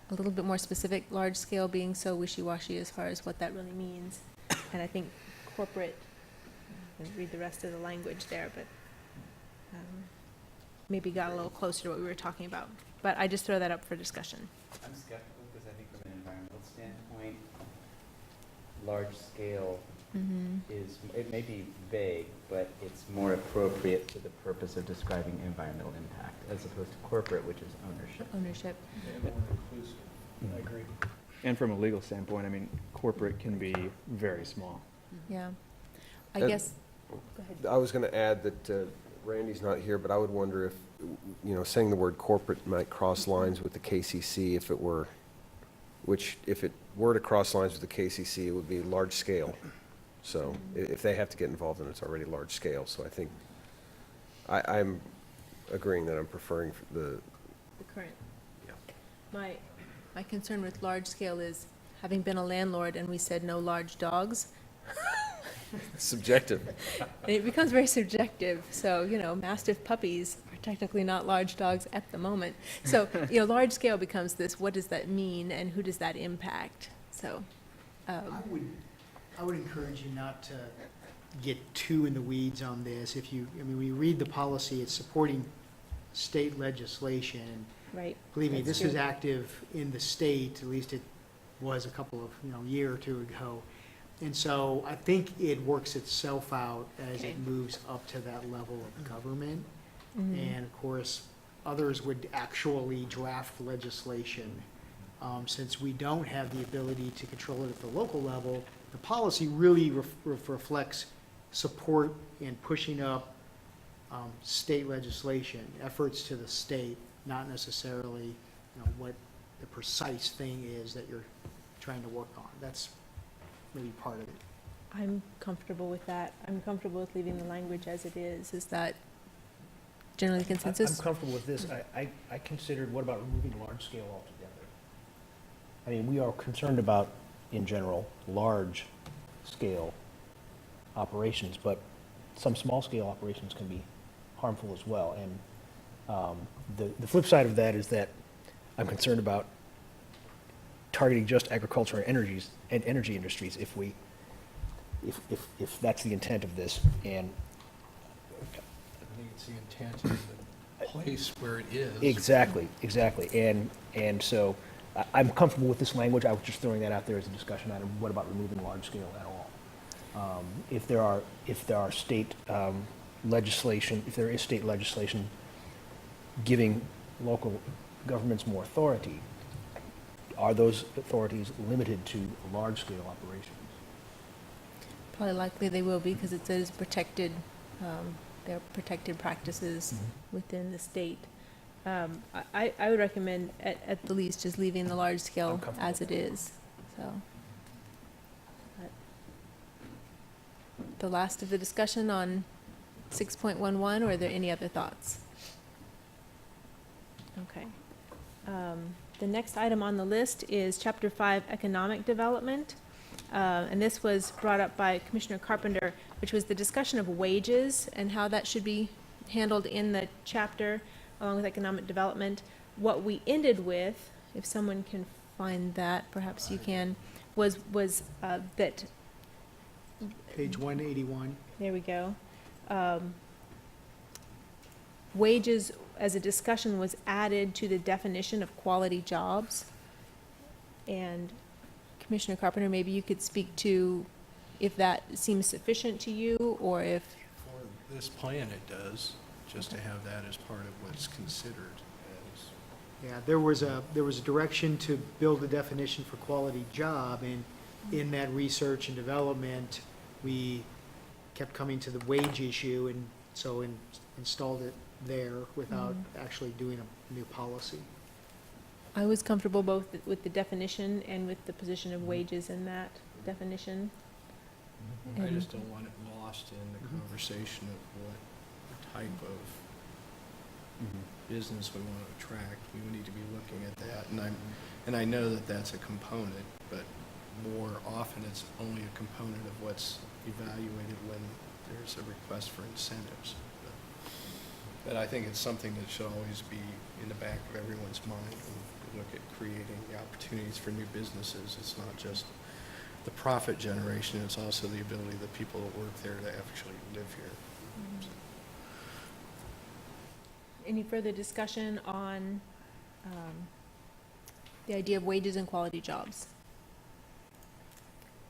a little bit more specific, large scale being so wishy-washy as far as what that really means. And I think corporate, I can read the rest of the language there, but maybe got a little closer to what we were talking about. But I just throw that up for discussion. I'm skeptical because I think from an environmental standpoint, large scale is, it may be vague, but it's more appropriate to the purpose of describing environmental impact as opposed to corporate, which is ownership. Ownership. Yeah, more inclusive. I agree. And from a legal standpoint, I mean, corporate can be very small. Yeah. I Uh, guess, go ahead. I was going to add that Randy's not here, but I would wonder if, saying the word corporate might cross lines with the KCC if it were, which if it were to cross lines with the KCC, it would be large scale. So if they have to get involved, then it's already large scale. So I think I'm agreeing that I'm preferring the current. My concern with large scale is, having been a landlord and we said no large dogs, subjective. and it becomes very subjective. So, Mastiff puppies are technically not large dogs at the moment. So, large scale becomes this, what does that mean and who does that impact? So, I would encourage you not to get too in the weeds on this. When you read the policy, it's supporting state legislation. right. Believe me, That's this true. is active in the state, at least it was a couple of, year or two ago. And so I think it works itself out as Okay. it moves up to that level of government. Mhm. And of course, others would actually draft legislation. Since we don't have the ability to control it at the local level, the policy really reflects support in pushing up state legislation, efforts to the state, not necessarily, what the precise thing is that you're trying to work on. That's maybe part of it. I'm comfortable with that. I'm comfortable with leaving the language as it is. Is that generally I'm consensus? comfortable with this. I considered, what about removing large scale altogether? I mean, we are concerned about, in general, large scale operations, but some small scale operations can be harmful as well. And the flip side of that is that I'm concerned about targeting just agriculture and energy industries if that's the intent of this. And I think it's the intent of the place where it is. exactly. And so I'm comfortable with this language. I was just throwing that out there as a discussion item. What about removing large scale at all? If there are state legislation, if there is state legislation giving local governments more authority, are those authorities limited to large-scale operations? Probably likely they will be, because it says protected, they're protected practices within the state. I would recommend, at the least, just leaving the large scale as it is, so. But the last of the discussion on 6.11, or are there any other thoughts? Okay. The next item on the list is Chapter 5, Economic Development. And this was brought up by Commissioner Carpenter, which was the discussion of wages and how that should be handled in the chapter, along with economic development. What we ended with, if someone can find that, perhaps you can, was that, Page 181. there we go. Wages as a discussion was added to the definition of quality jobs. And Commissioner Carpenter, maybe you could speak to if that seems sufficient to you, or if, For this plan, it does, just to have that as part of what's considered as. Yeah, there was a direction to build a definition for quality job, and in that research and development, we kept coming to the wage issue, and so installed it there without actually doing a new policy. I was comfortable both with the definition and with the position of wages in that definition. I And- just don't want it lost in the conversation of what type of business we want to attract. We need to be looking at that, and I know that that's a component, but more often it's only a component of what's evaluated when there's a request for incentives. But I think it's something that should always be in the back of everyone's mind when we look at creating the opportunities for new businesses. It's not just the profit generation, it's also the ability of the people that work there to actually live here. Any further discussion on the idea of wages and quality jobs?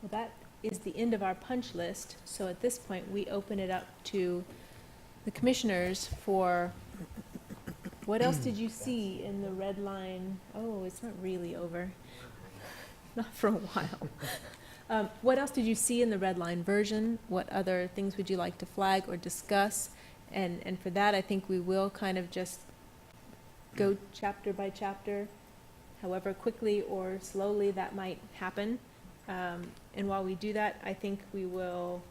Well, that is the end of our punch list, so at this point, we open it up to the commissioners for, what else did you see in the red line? Oh, it's not really over. Not for a while. What else did you see in the red line version? What other things would you like to flag or discuss? And for that, I think we will kind of just go chapter by chapter, however quickly or slowly that might happen. And while we do that, I think we will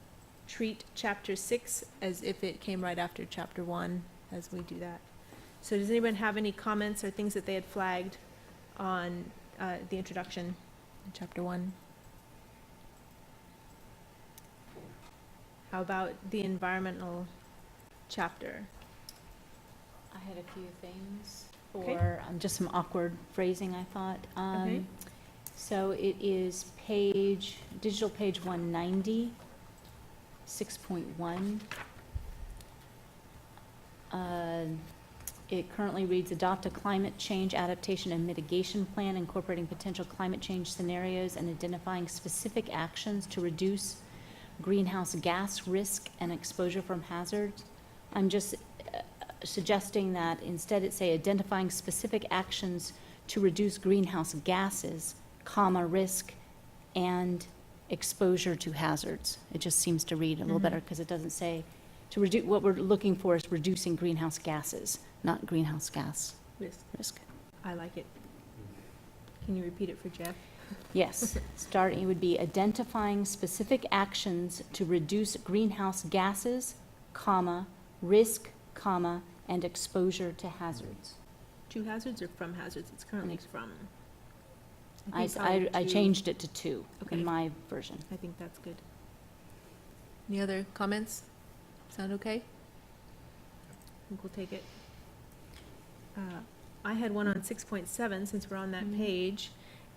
treat Chapter 6 as if it came right after Chapter 1 as we do that. So does anyone have any comments or things that they had flagged on the introduction in Chapter 1? How about the environmental chapter? I had a few things Okay. for, just some awkward phrasing, I thought. Okay. So it is digital page 190, 6.1. It currently reads, adopt a climate change adaptation and mitigation plan incorporating potential climate change scenarios and identifying specific actions to reduce greenhouse gas risk and exposure from hazards. I'm just suggesting that instead it say identifying specific actions to reduce greenhouse gases, comma, risk and exposure to hazards. It just seems to read a little better because it doesn't say to reduce, what we're looking for is reducing greenhouse gases, not greenhouse gas risk. I like it. Can you repeat it for Jeff? Yes, starting, it would be identifying specific actions to reduce greenhouse gases, comma, risk, comma, and exposure to hazards. To hazards or from hazards? It's currently from. I think probably to- changed it to 2 Okay. in my version. I think that's good. Any other comments? Sound okay? I think we'll take it. I had one on 6.7, since we're on that page,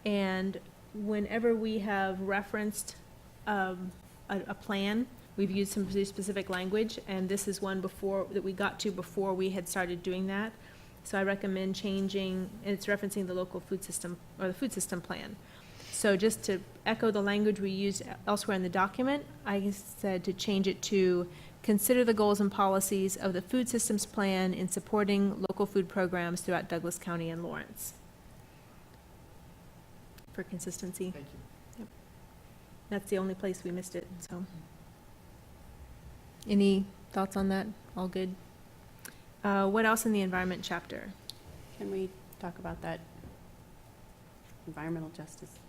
and whenever we have referenced a plan, we've used some pretty specific language, and this is one that we got to before we had started doing that. So I recommend changing, and it's referencing the local food system, or the food system plan. So just to echo the language we used elsewhere in the document, I said to change it to consider the goals and policies of the food systems plan in supporting local food programs throughout Douglas County and Lawrence. For consistency. Thank you. That's the only place we missed it, so. Any thoughts on that? All good? What else in the environment chapter? Can we talk about that environmental justice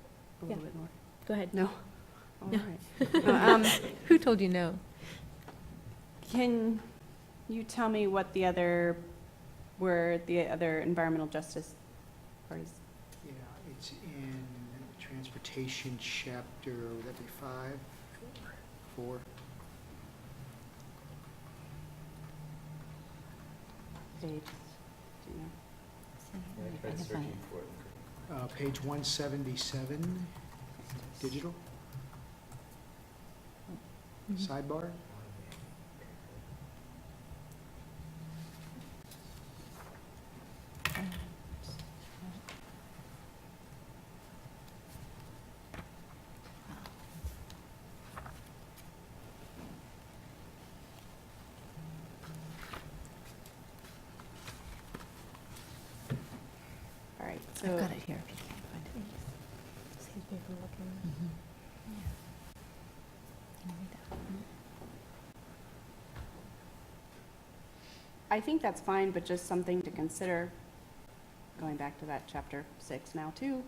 a little bit more? Go ahead. No? All No. right. Who told you no? you tell me what the other, where the other environmental justice parties? Yeah, it's in transportation chapter, would that be 5? 4? Page, do you know? Yeah, I tried searching for it. Page 177, digital. Sidebar. All right, I've so, got it here if you can't find it. Excuse me for looking. Can you read that? I think that's fine, but just something to consider, going back to that chapter 6 now too,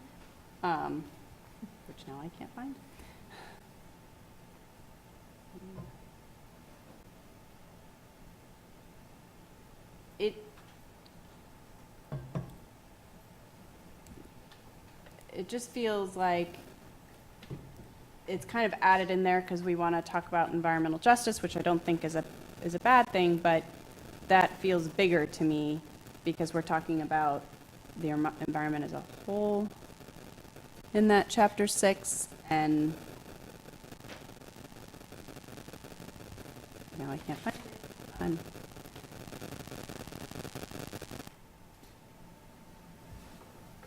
which now I can't find. It just feels like it's kind of added in there because we want to talk about environmental justice, which I don't think is a bad thing, but that feels bigger to me because we're talking about the environment as a whole in that chapter 6, and now I can't find it.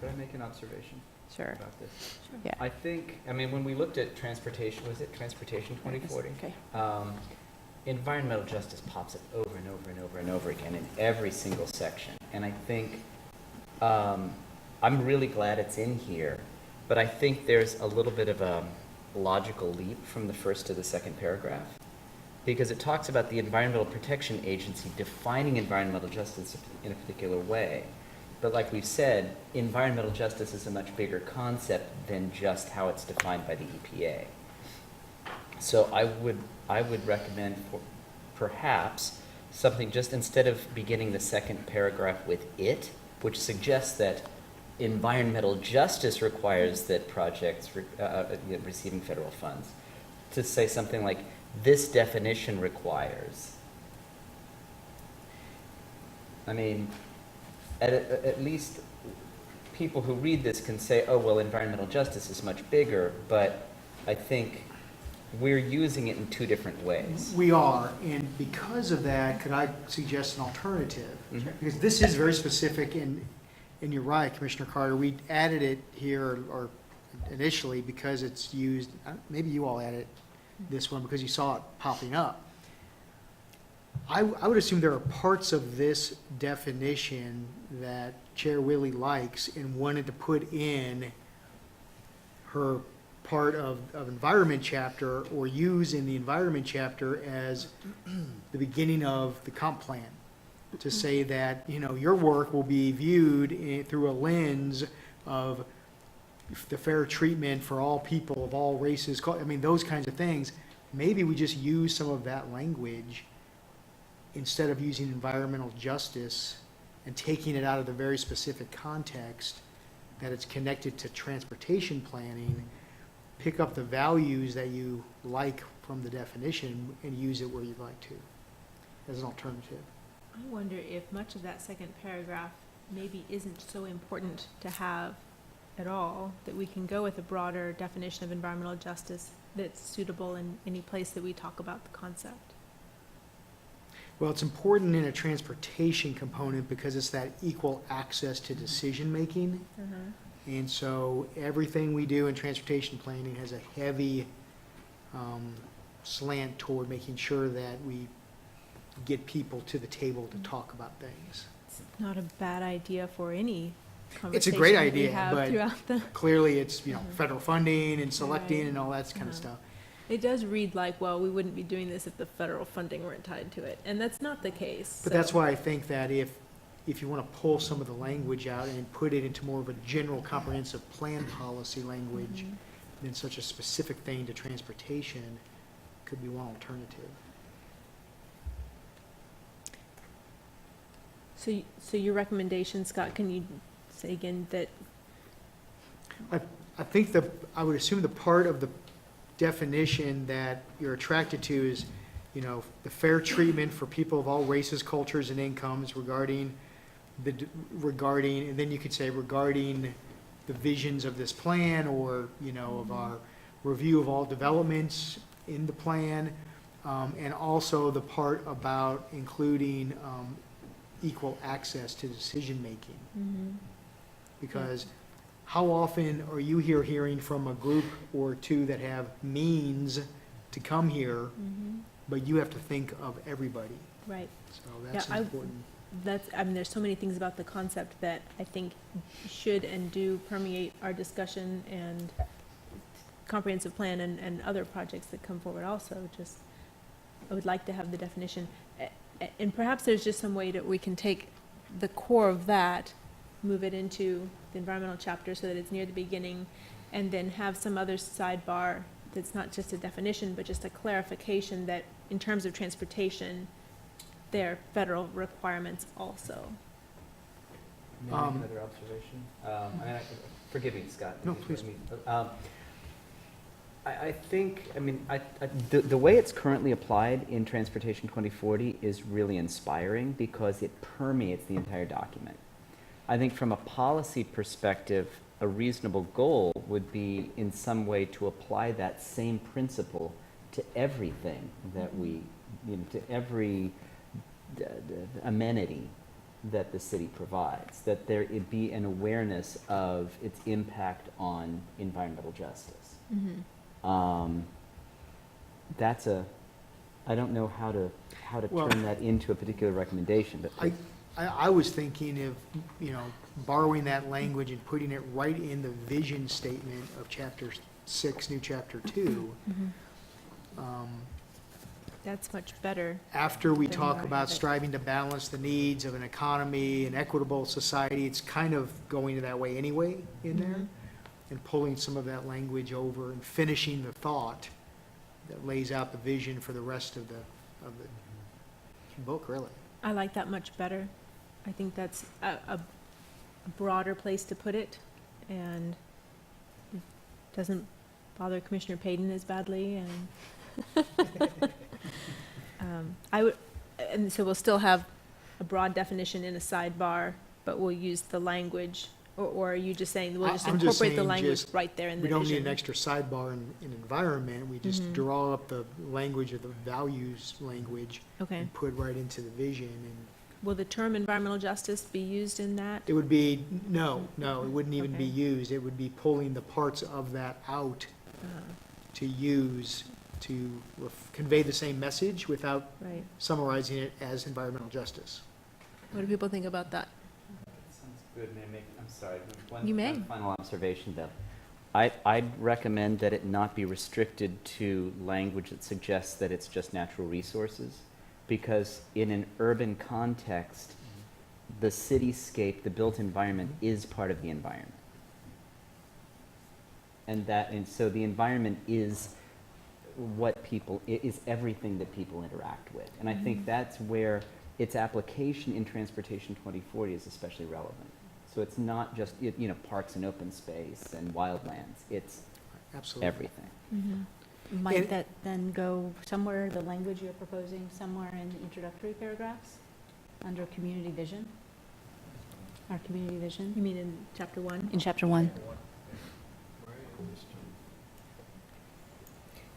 Could I make an observation? Sure. About this? Yeah. I think, I mean, when we looked at transportation, was it Transportation 2040? Okay. Environmental justice pops up over and over and over and over again in every single section. And I think, I'm really glad it's in here, but I think there's a little bit of a logical leap from the first to the second paragraph, because it talks about the Environmental Protection Agency defining environmental justice in a particular way. But like we've said, environmental justice is a much bigger concept than just how it's defined by the EPA. So I would recommend for perhaps something just instead of beginning the second paragraph with "it," which suggests that environmental justice requires that projects receiving federal funds, to say something like, "This definition requires." I mean, at least people who read this can say, oh, well, environmental justice is much bigger, but I think we're using it in two different ways. We are, and because of that, could I suggest an alternative? Mhm. Because this is very specific, and you're right, Commissioner Carter, we added it here, or initially, because it's used, maybe you all added this one because you saw it popping up. I would assume there are parts of this definition that Chair Willie likes and wanted to put in her part of environment chapter, or use in the environment chapter as the beginning of the comp plan. To say that, you know, your work will be viewed through a lens of the fair treatment for all people of all races, I mean, those kinds of things. Maybe we just use some of that language instead of using environmental justice and taking it out of the very specific context that it's connected to transportation planning. Pick up the values that you like from the definition and use it where you'd like to, as an alternative. I wonder if much of that second paragraph maybe isn't so important to have at all, that we can go with a broader definition of environmental justice that's suitable in any place that we talk about the concept. Well, it's important in a transportation component because it's that equal access to decision-making. And so everything we do in transportation planning has a heavy slant toward making sure that we get people to the table to talk about things. It's not a bad idea for any It's a conversation great that we idea, have but throughout the. clearly it's, you know, federal funding and selecting Right. and all that kind of stuff. It does read like, well, we wouldn't be doing this if the federal funding weren't tied to it, and that's not the case. But so- that's why I think that if you want to pull some of the language out and put it into more of a general comprehensive plan policy language, then such a specific thing to transportation could be one alternative. So your recommendation, Scott, can you say again that, I think I would assume the part of the definition that you're attracted to is, you know, the fair treatment for people of all races, cultures, and incomes regarding, and then you could say regarding the visions of this plan, or, you know, of our review of all developments in the plan, and also the part about including equal access to decision-making. Because how often are you hearing from a group or two that have means to come here, but you have to think of everybody? right? So that's Yeah, important. I mean, there's so many things about the concept that I think should and do permeate our discussion and comprehensive plan and other projects that come forward also. Just, I would like to have the definition. And perhaps there's just some way that we can take the core of that, move it into the environmental chapter so that it's near the beginning, and then have some other sidebar that's not just a definition, but just a clarification that in terms of transportation, there are federal requirements also. May I make another observation? I mean, forgive me, Scott. No, please. I think, the way it's currently applied in Transportation 2040 is really inspiring because it permeates the entire document. I think from a policy perspective, a reasonable goal would be in some way to apply that same principle to everything that we, to every amenity that the city provides, that there be an awareness of its impact on environmental justice. I don't know how to Well, turn that into a particular recommendation, but I was thinking of, you know, borrowing that language and putting it right in the vision statement of chapter 6, new chapter 2. That's much better. After we Then talk I about have it. striving to balance the needs of an economy, an equitable society, it's kind of going that way anyway in there, and pulling some of that language over and finishing the thought that lays out the vision for the rest of the book, really. I like that much better. I think that's a broader place to put it, and it doesn't bother Commissioner Payton as badly, and and so we'll still have a broad definition in a sidebar, but we'll use the language, or are you just saying we'll just I'm just incorporate the saying language just right there in the We vision? don't need an extra sidebar in environment, we just Mhm. draw up the language of the values language Okay. and put right into the vision, and Will the term environmental justice be used in that? it would be, no, it wouldn't even be Okay. used, it would be pulling the parts of that out to use to convey the same message without Right. summarizing it as environmental justice. What do people think about that? sounds good. May I make, I'm sorry, You may. one final observation though. I'd recommend that it not be restricted to language that suggests that it's just natural resources, because in an urban context, the cityscape, the built environment is part of the environment. And so the environment is what people, is everything that people interact with. And I think that's where its application in Transportation 2040 is especially relevant. So it's not just, parks and open space and wildlands, it's Absolutely. everything. Might And- that then go somewhere, the language you're proposing, somewhere in the introductory paragraphs, under community vision? Our community vision, You mean in chapter 1? in chapter 1?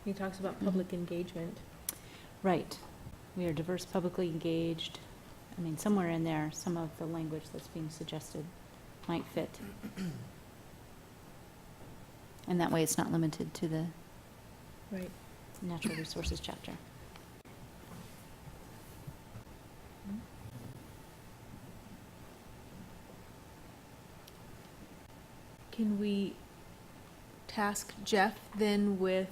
He talks about public engagement. Right. We are diverse, publicly engaged. I mean, somewhere in there, some of the language that's being suggested might fit. And that way, it's not limited to the Right. natural resources chapter. Can we task Jeff then with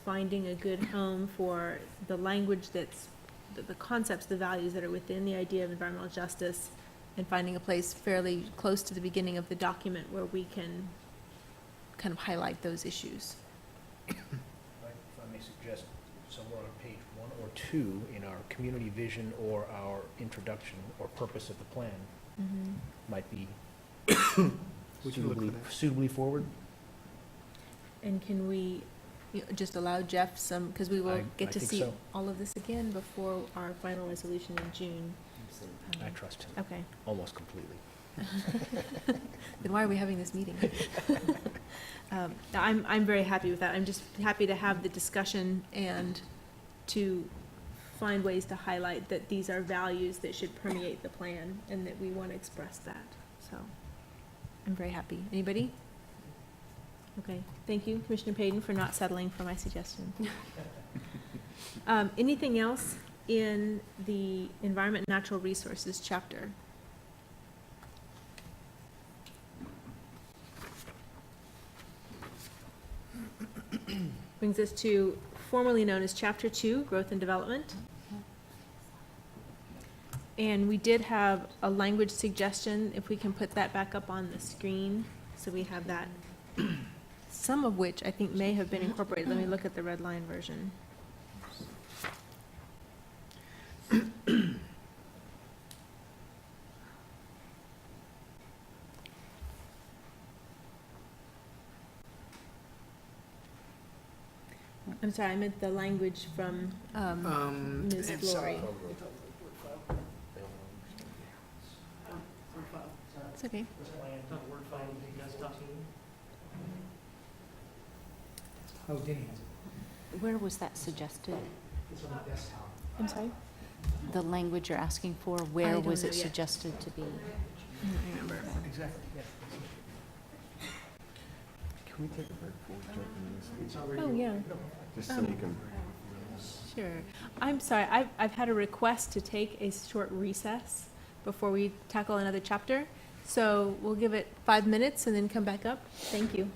finding a good home for the language that's, the concepts, the values that are within the idea of environmental justice, and finding a place fairly close to the beginning of the document where we can kind of highlight those issues? If I may suggest, somewhere on page 1 or 2 in our community vision or our introduction or purpose of the plan might be We can look for that. suitably forward. And can we just allow Jeff some, because we will I get to think see so. all of this again before our final resolution in June. I trust him Okay. almost completely. Then why are we having this meeting? I'm very happy with that. I'm just happy to have the discussion and to find ways to highlight that these are values that should permeate the plan and that we want to express that. So I'm very happy. Anybody? Okay, thank you, Commissioner Payton, for not settling for my suggestion. Anything else in the Environment and Natural Resources chapter? Brings us to formerly known as Chapter 2, Growth and Development. And we did have a language suggestion, if we can put that back up on the screen, so we have that. Some of which I think may have been incorporated. Let me look at the red line version. I'm sorry, I meant the language from Ms. and Flory. It's okay. Oh, dang. Where was that suggested? It's on the desktop. I'm sorry? The language you're asking for, I where don't was know it yet. suggested to be? I don't remember. Exactly, yeah. Can we take a break before we jump into this? Oh, yeah. Just so you can. Sure. I'm sorry, I've had a request to take a short recess before we tackle another chapter. So we'll give it 5 minutes and then come back up. Thank you.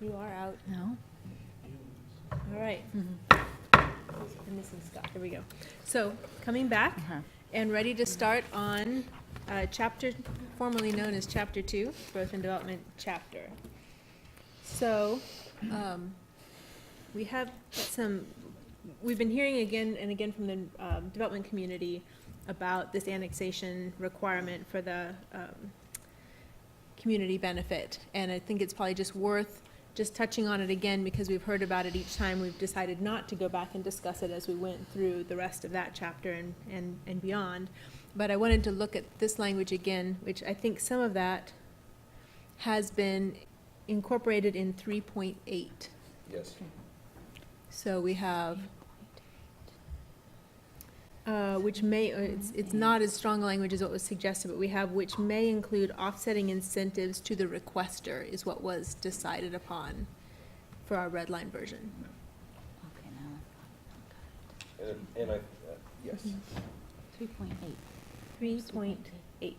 You are out. No? All right. I'm missing Scott. There we go. So, coming back and ready to start on chapter, formerly known as Chapter 2, Growth and Development Chapter. So, we have we've been hearing again and again from the development community about this annexation requirement for the community benefit. And I think it's probably just worth just touching on it again because we've heard about it each time. We've decided not to go back and discuss it as we went through the rest of that chapter and beyond. But I wanted to look at this language again, which I think some of that has been incorporated in 3.8. Yes. So we have, which may, it's not as strong a language as what was suggested, but we have which may include offsetting incentives to the requester is what was decided upon for our red line version. Okay, now. And I, yes. 3.8. 3.8,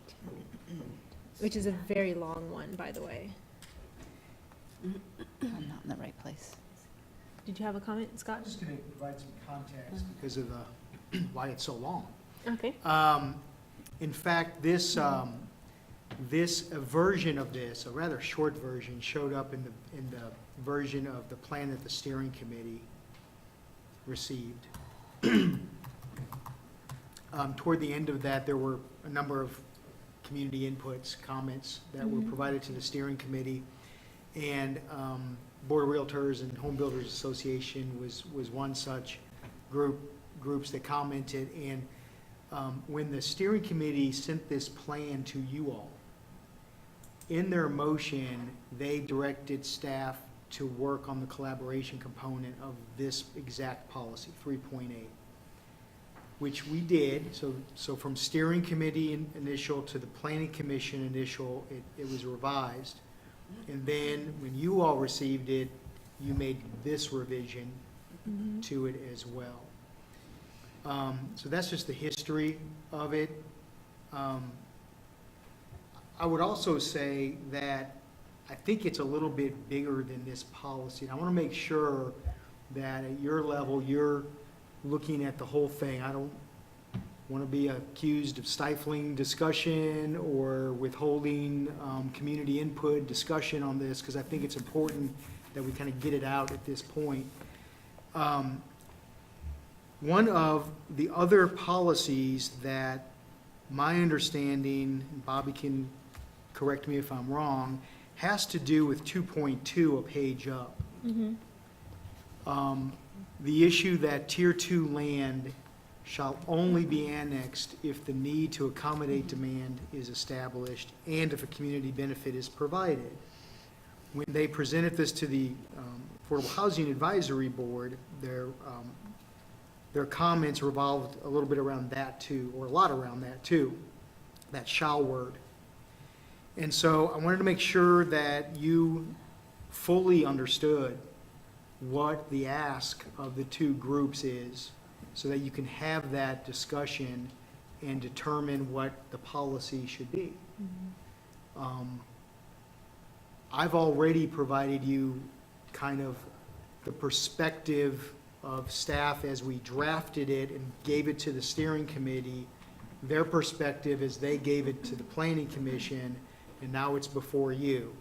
which is a very long one, by the way. I'm not in the right place. Did you have a comment, Scott? I'm just going to provide some context because of why it's so long. Okay. In fact, this version of this, a rather short version, showed up in the version of the plan that the steering committee received. Toward the end of that, there were a number of community inputs, comments that were provided to the steering committee, and Board of Realtors and Home Builders Association was one such groups that commented. And when the steering committee sent this plan to you all, in their motion, they directed staff to work on the collaboration component of this exact policy, 3.8, which we did. So from steering committee initial to the planning commission initial, it was revised. And then when you all received it, you made this revision to it as well. So that's just the history of it. I would also say that I think it's a little bit bigger than this policy. And I want to make sure that at your level, you're looking at the whole thing. I don't want to be accused of stifling discussion or withholding community input discussion on this, because I think it's important that we kind of get it out at this point. One of the other policies that my understanding, Bobby can correct me if I'm wrong, has to do with 2.2, a page up. The issue that Tier 2 land shall only be annexed if the need to accommodate demand is established and if a community benefit is provided. When they presented this to the Affordable Housing Advisory Board, their comments revolved a little bit around that too, or a lot around that too, that shall word. And so I wanted to make sure that you fully understood what the ask of the two groups is, so that you can have that discussion and determine what the policy should be. I've already provided you kind of the perspective of staff as we drafted it and gave it to the steering committee, their perspective as they gave it to the planning commission, and now it's before you.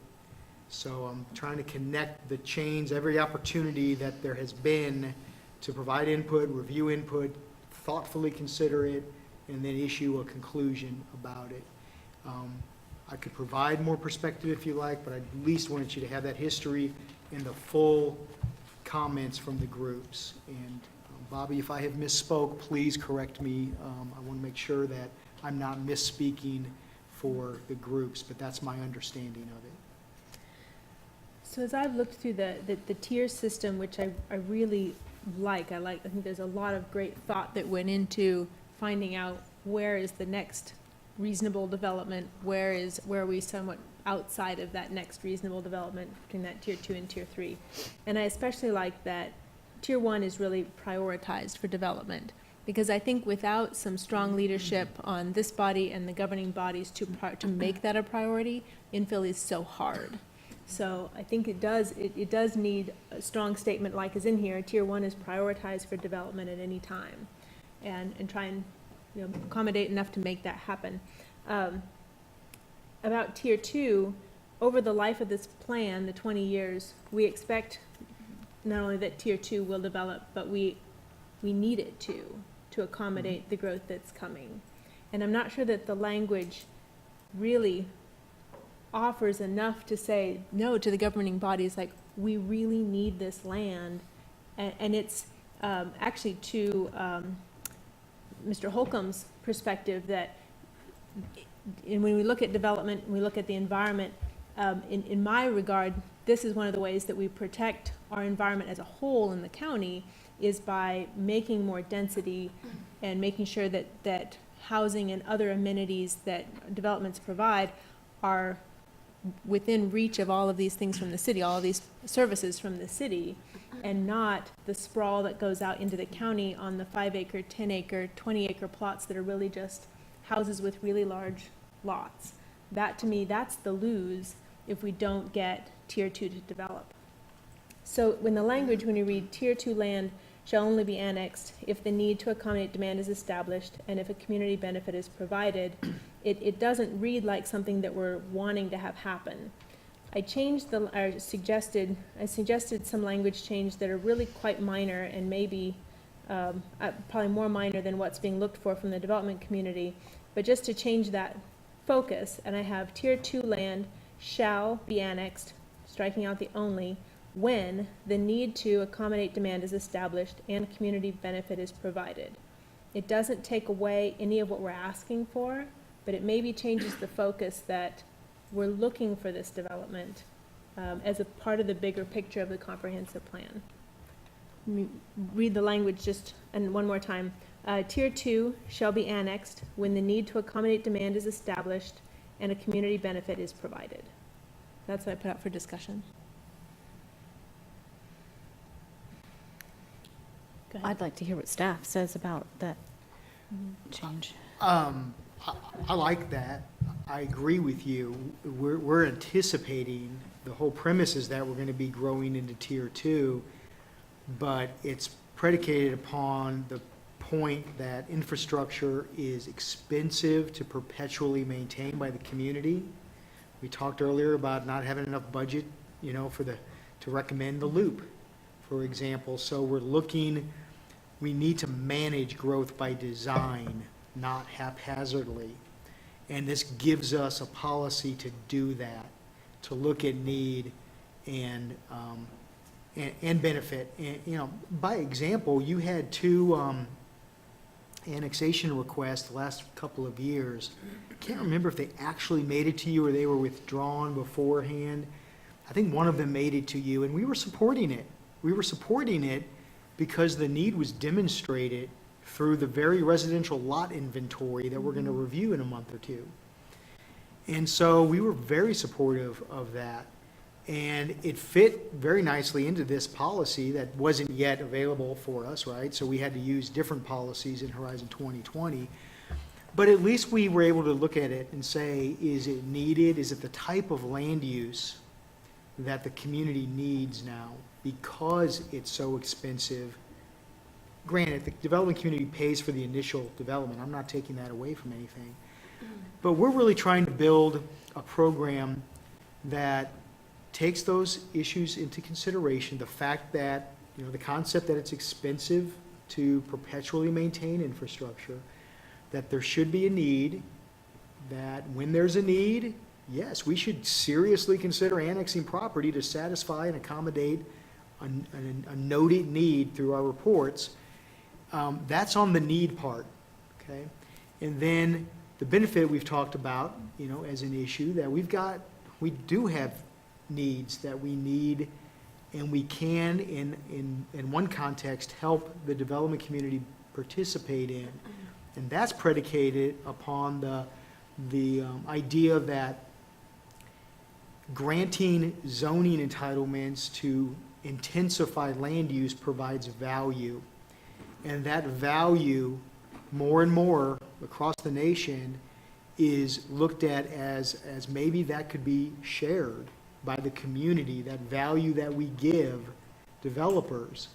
So I'm trying to connect the chains, every opportunity that there has been to provide input, review input, thoughtfully consider it, and then issue a conclusion about it. I could provide more perspective if you like, but I at least wanted you to have that history and the full comments from the groups. And Bobby, if I have misspoke, please correct me. I want to make sure that I'm not misspeaking for the groups, but that's my understanding of it. So as I've looked through the tier system, which I really like, I think there's a lot of great thought that went into finding out where is the next reasonable development, where are we somewhat outside of that next reasonable development between that tier 2 and tier 3. And I especially like that tier 1 is really prioritized for development, because I think without some strong leadership on this body and the governing bodies to make that a priority, infill is so hard. So I think it does need a strong statement like is in here, tier 1 is prioritized for development at any time, and try and, accommodate enough to make that happen. About tier 2, over the life of this plan, the 20 years, we expect not only that tier 2 will develop, but we need it to accommodate the growth that's coming. And I'm not sure that the language really offers enough to say no to the governing bodies, like, we really need this land. And it's actually to Mr. Holcomb's perspective that when we look at development, we look at the environment, in my regard, this is one of the ways that we protect our environment as a whole in the county, is by making more density and making sure that housing and other amenities that developments provide are within reach of all of these things from the city, all of these services from the city, and not the sprawl that goes out into the county on the 5-acre, 10-acre, 20-acre plots that are really just houses with really large lots. That, to me, that's the lose if we don't get tier 2 to develop. So when the language, when you read tier 2 land shall only be annexed if the need to accommodate demand is established and if a community benefit is provided, it doesn't read like something that we're wanting to have happen. I suggested some language change that are really quite minor and maybe probably more minor than what's being looked for from the development community, but just to change that focus, and I have tier 2 land shall be annexed, striking out the only, when the need to accommodate demand is established and community benefit is provided. It doesn't take away any of what we're asking for, but it maybe changes the focus that we're looking for this development as a part of the bigger picture of the comprehensive plan. Read the language just, and one more time. Tier 2 shall be annexed when the need to accommodate demand is established and a community benefit is provided. That's what I put out for discussion. Go ahead. I'd like to hear what staff says about that change. I like that. I agree with you. We're anticipating, the whole premise is that we're going to be growing into tier 2, but it's predicated upon the point that infrastructure is expensive to perpetually maintain by the community. We talked earlier about not having enough budget, to recommend the loop, for example. So we need to manage growth by design, not haphazardly. And this gives us a policy to do that, to look at need and benefit. And, by example, you had 2 annexation requests the last couple of years. I can't remember if they actually made it to you or they were withdrawn beforehand. I think one of them made it to you, and we were supporting it. We were supporting it because the need was demonstrated through the very residential lot inventory that we're going to review in a month or two. And so we were very supportive of that. And it fit very nicely into this policy that wasn't yet available for us, right? So we had to use different policies in Horizon 2020. But at least we were able to look at it and say, is it needed? Is it the type of land use that the community needs now because it's so expensive? Granted, the development community pays for the initial development. I'm not taking that away from anything. But we're really trying to build a program that takes those issues into consideration. The fact that, the concept that it's expensive to perpetually maintain infrastructure, that there should be a need, that when there's a need, yes, we should seriously consider annexing property to satisfy and accommodate a noted need through our reports. That's on the need part, okay? And then the benefit we've talked about, as an issue that we do have needs that we need, and we can, in one context, help the development community participate in. And that's predicated upon the idea that granting zoning entitlements to intensify land use provides value. And that value, more and more across the nation, is looked at as maybe that could be shared by the community, that value that we give developers.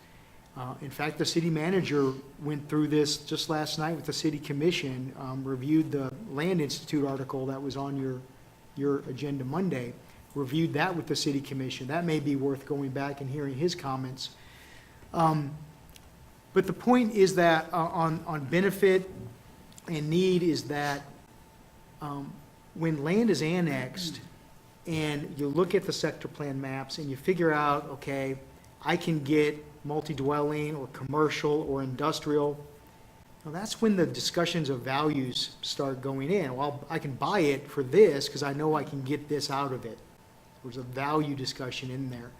In fact, the city manager went through this just last night with the city commission, reviewed the Land Institute article that was on your agenda Monday, reviewed that with the city commission. That may be worth going back and hearing his comments. But the point is that on benefit and need is that when land is annexed and you look at the sector plan maps and you figure out, okay, I can get multi-dwelling or commercial or industrial, well, that's when the discussions of values start going in. Well, I can buy it for this because I know I can get this out of it. There's a value discussion in there.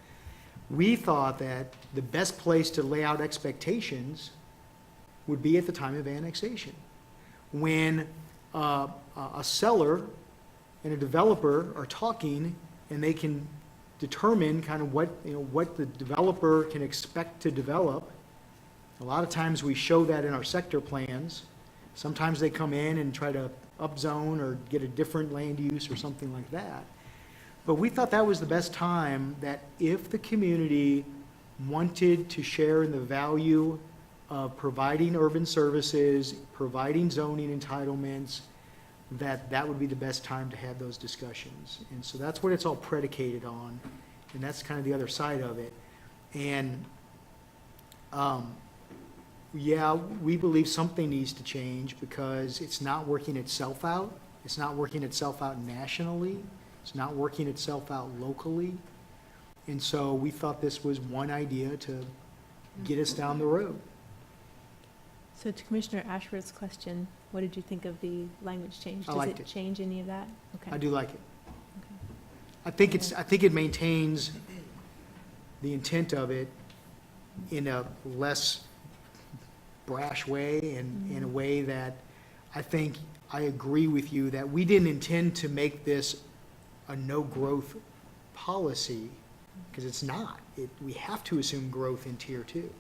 We thought that the best place to lay out expectations would be at the time of annexation. When a seller and a developer are talking and they can determine kind of what the developer can expect to develop. A lot of times we show that in our sector plans. Sometimes they come in and try to upzone or get a different land use or something like that. But we thought that was the best time, that if the community wanted to share in the value of providing urban services, providing zoning entitlements, that would be the best time to have those discussions. And so that's what it's all predicated on, and that's kind of the other side of it. And yeah, we believe something needs to change because it's not working itself out. It's not working itself out nationally. It's not working itself out locally. And so we thought this was one idea to get us down the road. So to Commissioner Ashworth's question, what did you think of the language change? I liked it. Does it change any of that? Okay. I do like it. Okay. I think it maintains the intent of it in a less brash way and in a way that I think I agree with you that we didn't intend to make this a no-growth policy, because it's not. We have to assume growth in Tier 2.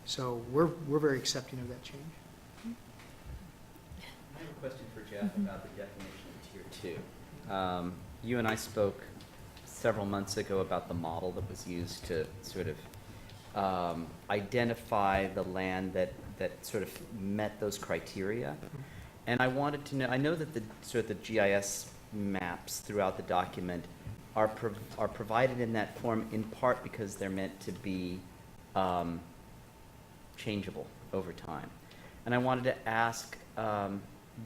So we're very accepting of that change. I have a question for Jeff about the definition of Tier 2. You and I spoke several months ago about the model that was used to sort of identify the land that sort of met those criteria. And I wanted to know, I know that the sort of the GIS maps throughout the document are provided in that form in part because they're meant to be changeable over time. And I wanted to ask,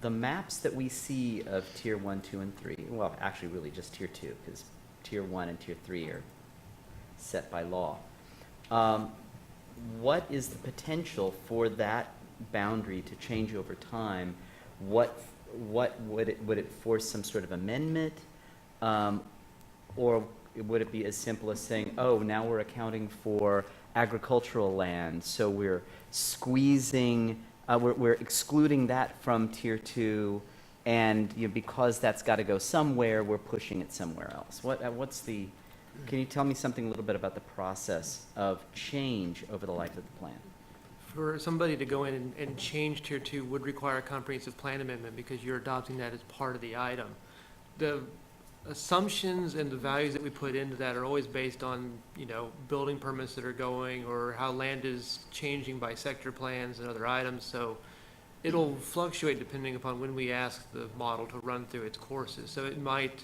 the maps that we see of Tier 1, 2, and 3, well, actually really just Tier 2, because Tier 1 and Tier 3 are set by law. What is the potential for that boundary to change over time? What would it force some sort of amendment? Or would it be as simple as saying, oh, now we're accounting for agricultural land, so we're squeezing, we're excluding that from Tier 2, and because that's got to go somewhere, we're pushing it somewhere else. Can you tell me something a little bit about the process of change over the life of the plan? For somebody to go in and change Tier 2 would require a comprehensive plan amendment because you're adopting that as part of the item. The assumptions and the values that we put into that are always based on, building permits that are going or how land is changing by sector plans and other items. So it'll fluctuate depending upon when we ask the model to run through its courses. So it might,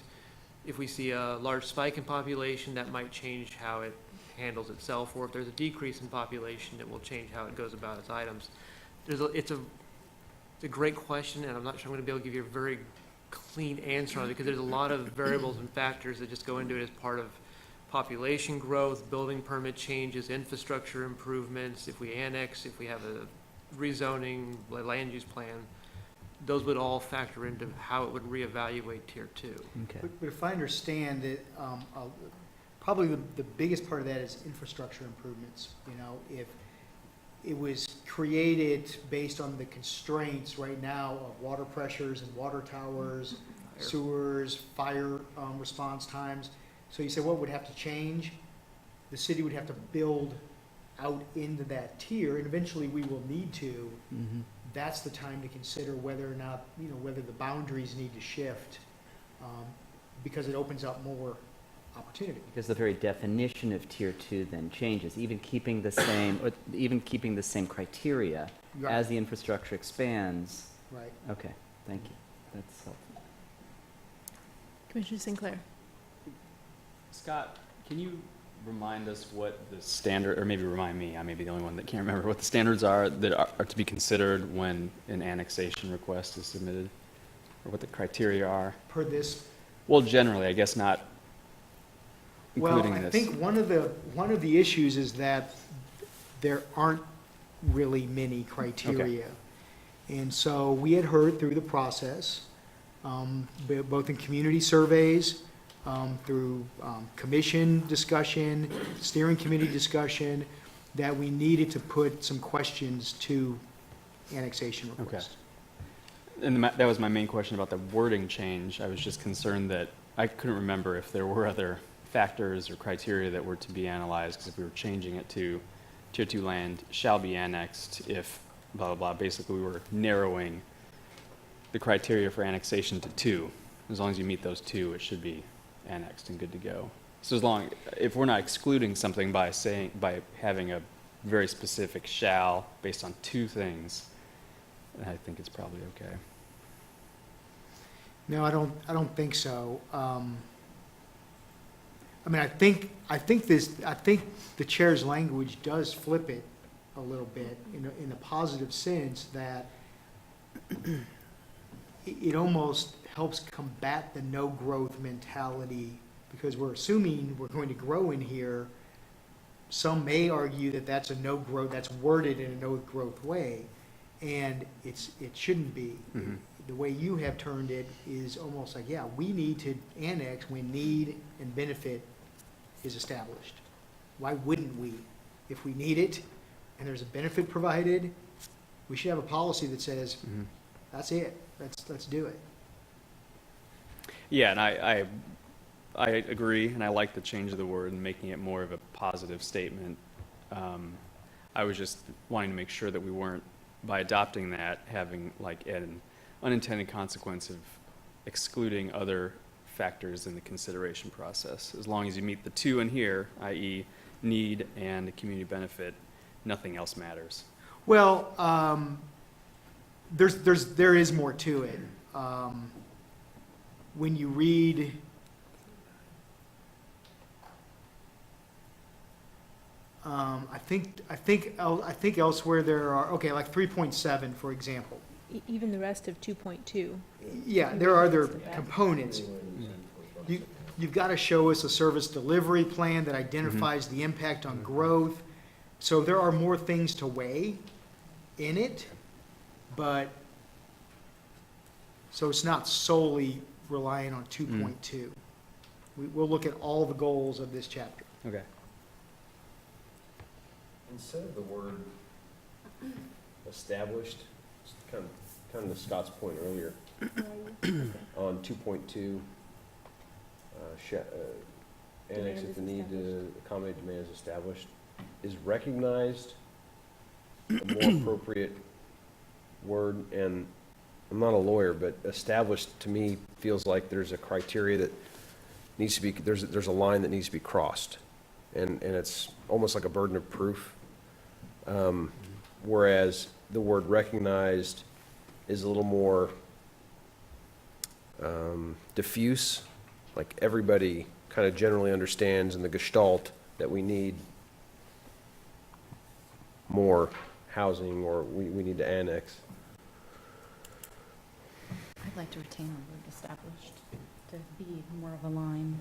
if we see a large spike in population, that might change how it handles itself, or if there's a decrease in population, it will change how it goes about its items. It's a great question, and I'm not sure I'm going to be able to give you a very clean answer on it, because there's a lot of variables and factors that just go into it as part of population growth, building permit changes, infrastructure improvements, if we annex, if we have a rezoning, land use plan. Those would all factor into how it would reevaluate Tier 2. Okay. But if I understand it, probably the biggest part of that is infrastructure improvements. If it was created based on the constraints right now of water pressures and water towers, sewers, fire response times. So you say what would have to change? The city would have to build out into that tier, and eventually we will need to. Mm-hmm. That's the time to consider whether or not, whether the boundaries need to shift, because it opens up more opportunity. Because the very definition of tier two then changes, even keeping the same, or even keeping the same criteria Right. as the infrastructure expands. Right. Okay, thank you. That's helpful. Commissioner Sinclair. Scott, can you remind us what the standard, or maybe remind me, I may be the only one that can't remember, what the standards are that are to be considered when an annexation request is submitted? Or what the criteria are? Per this, Well, generally, I guess not well, including I this. think one of the issues is that there aren't really many criteria. And so we had heard through the process, both in community surveys, through commission discussion, steering committee discussion, that we needed to put some questions to annexation requests. And that was my main question about the wording change. I was just concerned that I couldn't remember if there were other factors or criteria that were to be analyzed, because if we were changing it to tier two land shall be annexed if blah, blah, blah, basically we were narrowing the criteria for annexation to two. As long as you meet those two, it should be annexed and good to go. So as long, if we're not excluding something by saying, by having a very specific shall based on two things, I think it's probably okay. No, I don't think so. I mean, I think the chair's language does flip it a little bit in a positive sense, that it almost helps combat the no-growth mentality, because we're assuming we're going to grow in here. Some may argue that that's a no-growth, that's worded in a no-growth way, and it shouldn't be. Mm-hmm. The way you have turned it is almost like, yeah, we need to annex when need and benefit is established. Why wouldn't we? If we need it and there's a benefit provided, we should have a policy that says, Mm-hmm. that's it, let's do it. Yeah, and I agree, and I like the change of the word and making it more of a positive statement. I was just wanting to make sure that we weren't, by adopting that, having like an unintended consequence of excluding other factors in the consideration process. As long as you meet the two in here, i.e. need and community benefit, nothing else matters. Well, there is more to it. When you read, I think elsewhere there are, okay, like 3.7, for example. Even the rest of 2.2. Yeah, there are other components. You've got to show us a service delivery plan that identifies the impact on growth. So there are more things to weigh in it, but, so it's not solely relying on 2.2. We'll look at all the goals of this chapter. Okay. Instead of the word established, kind of to Scott's point earlier, on 2.2, annex if the need to accommodate demand is established, is recognized a more appropriate word? And I'm not a lawyer, but established to me feels like there's a criteria that needs to be, there's a line that needs to be crossed, and it's almost like a burden of proof. Whereas the word recognized is a little more diffuse, like everybody kind of generally understands in the gestalt that we need more housing, or we need to annex. I'd like to retain the word established to be more of a line,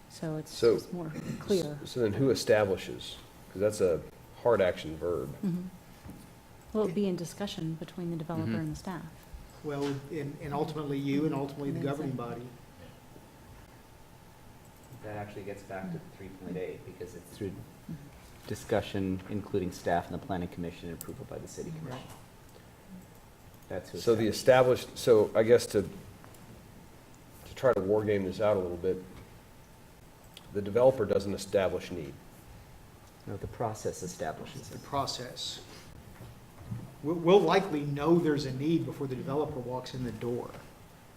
so it's So- just more clear. So then who establishes? Because that's a hard action verb. Mhm. Well, it'd be in discussion between the developer Mhm. and the staff. Well, and ultimately you, and ultimately the governing body. That actually gets back to 3.8, because it's through discussion, including staff and the planning commission, and approval by the city commission. That's who So the established, so I guess to try to war game this out a little bit, the developer doesn't establish need. No, the process establishes The it. process. We'll likely know there's a need before the developer walks in the door.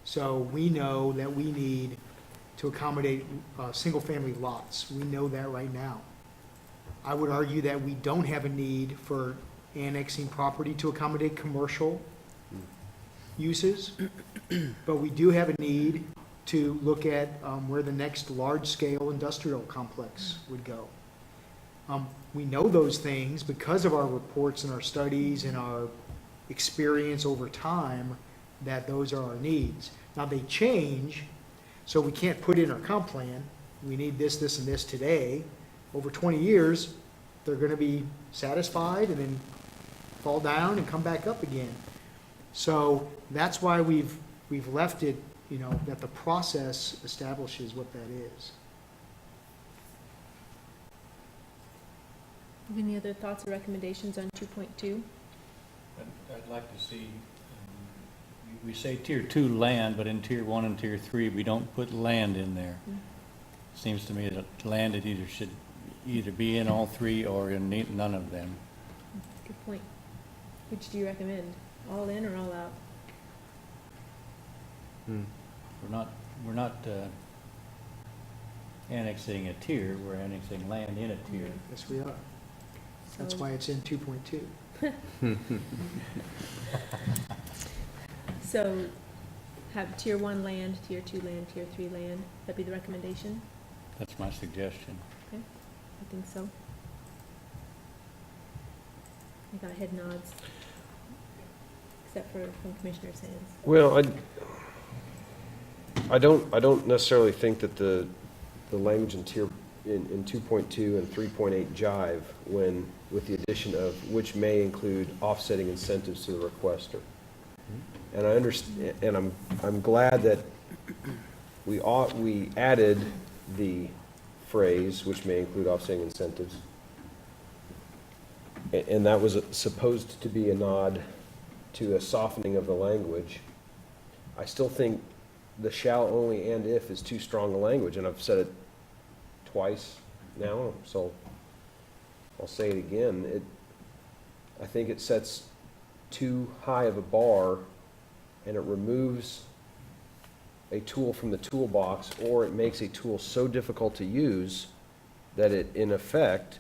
So we know that we need to accommodate single-family lots. We know that right now. I would argue that we don't have a need for annexing property to accommodate commercial uses, but we do have a need to look at where the next large-scale industrial complex would go. We know those things because of our reports and our studies and our experience over time, that those are our needs. Now, they change, so we can't put in our comp plan, we need this, this, and this today. Over 20 years, they're gonna be satisfied and then fall down and come back up again. So that's why we've left it, you know, that the process establishes what that is. Any other thoughts or recommendations on 2.2? I'd like to see, we say tier 2 land, but in tier 1 and tier 3, we don't put land in there. Seems to me that land it should either be in all three or in none of them. Good point. Which do you recommend? All in or all out? We're not annexing a tier, we're annexing land in a tier. Yes, we are. That's So- why it's in 2.2. So have tier 1 land, tier 2 land, tier 3 land, that'd be the recommendation? That's my suggestion. Okay, I think so. I got head nods. Except for from Commissioner Sands. Well, I don't necessarily think that the language in tier, in 2.2 and 3.8 jive when, with the addition of which may include offsetting incentives to the requester. And I understand, and I'm glad that we added the phrase, which may include offsetting incentives. And that was supposed to be a nod to a softening of the language. I still think the shall only and if is too strong a language, and I've said it twice now, so I'll say it again. I think it sets too high of a bar, and it removes a tool from the toolbox, or it makes a tool so difficult to use that it, in effect,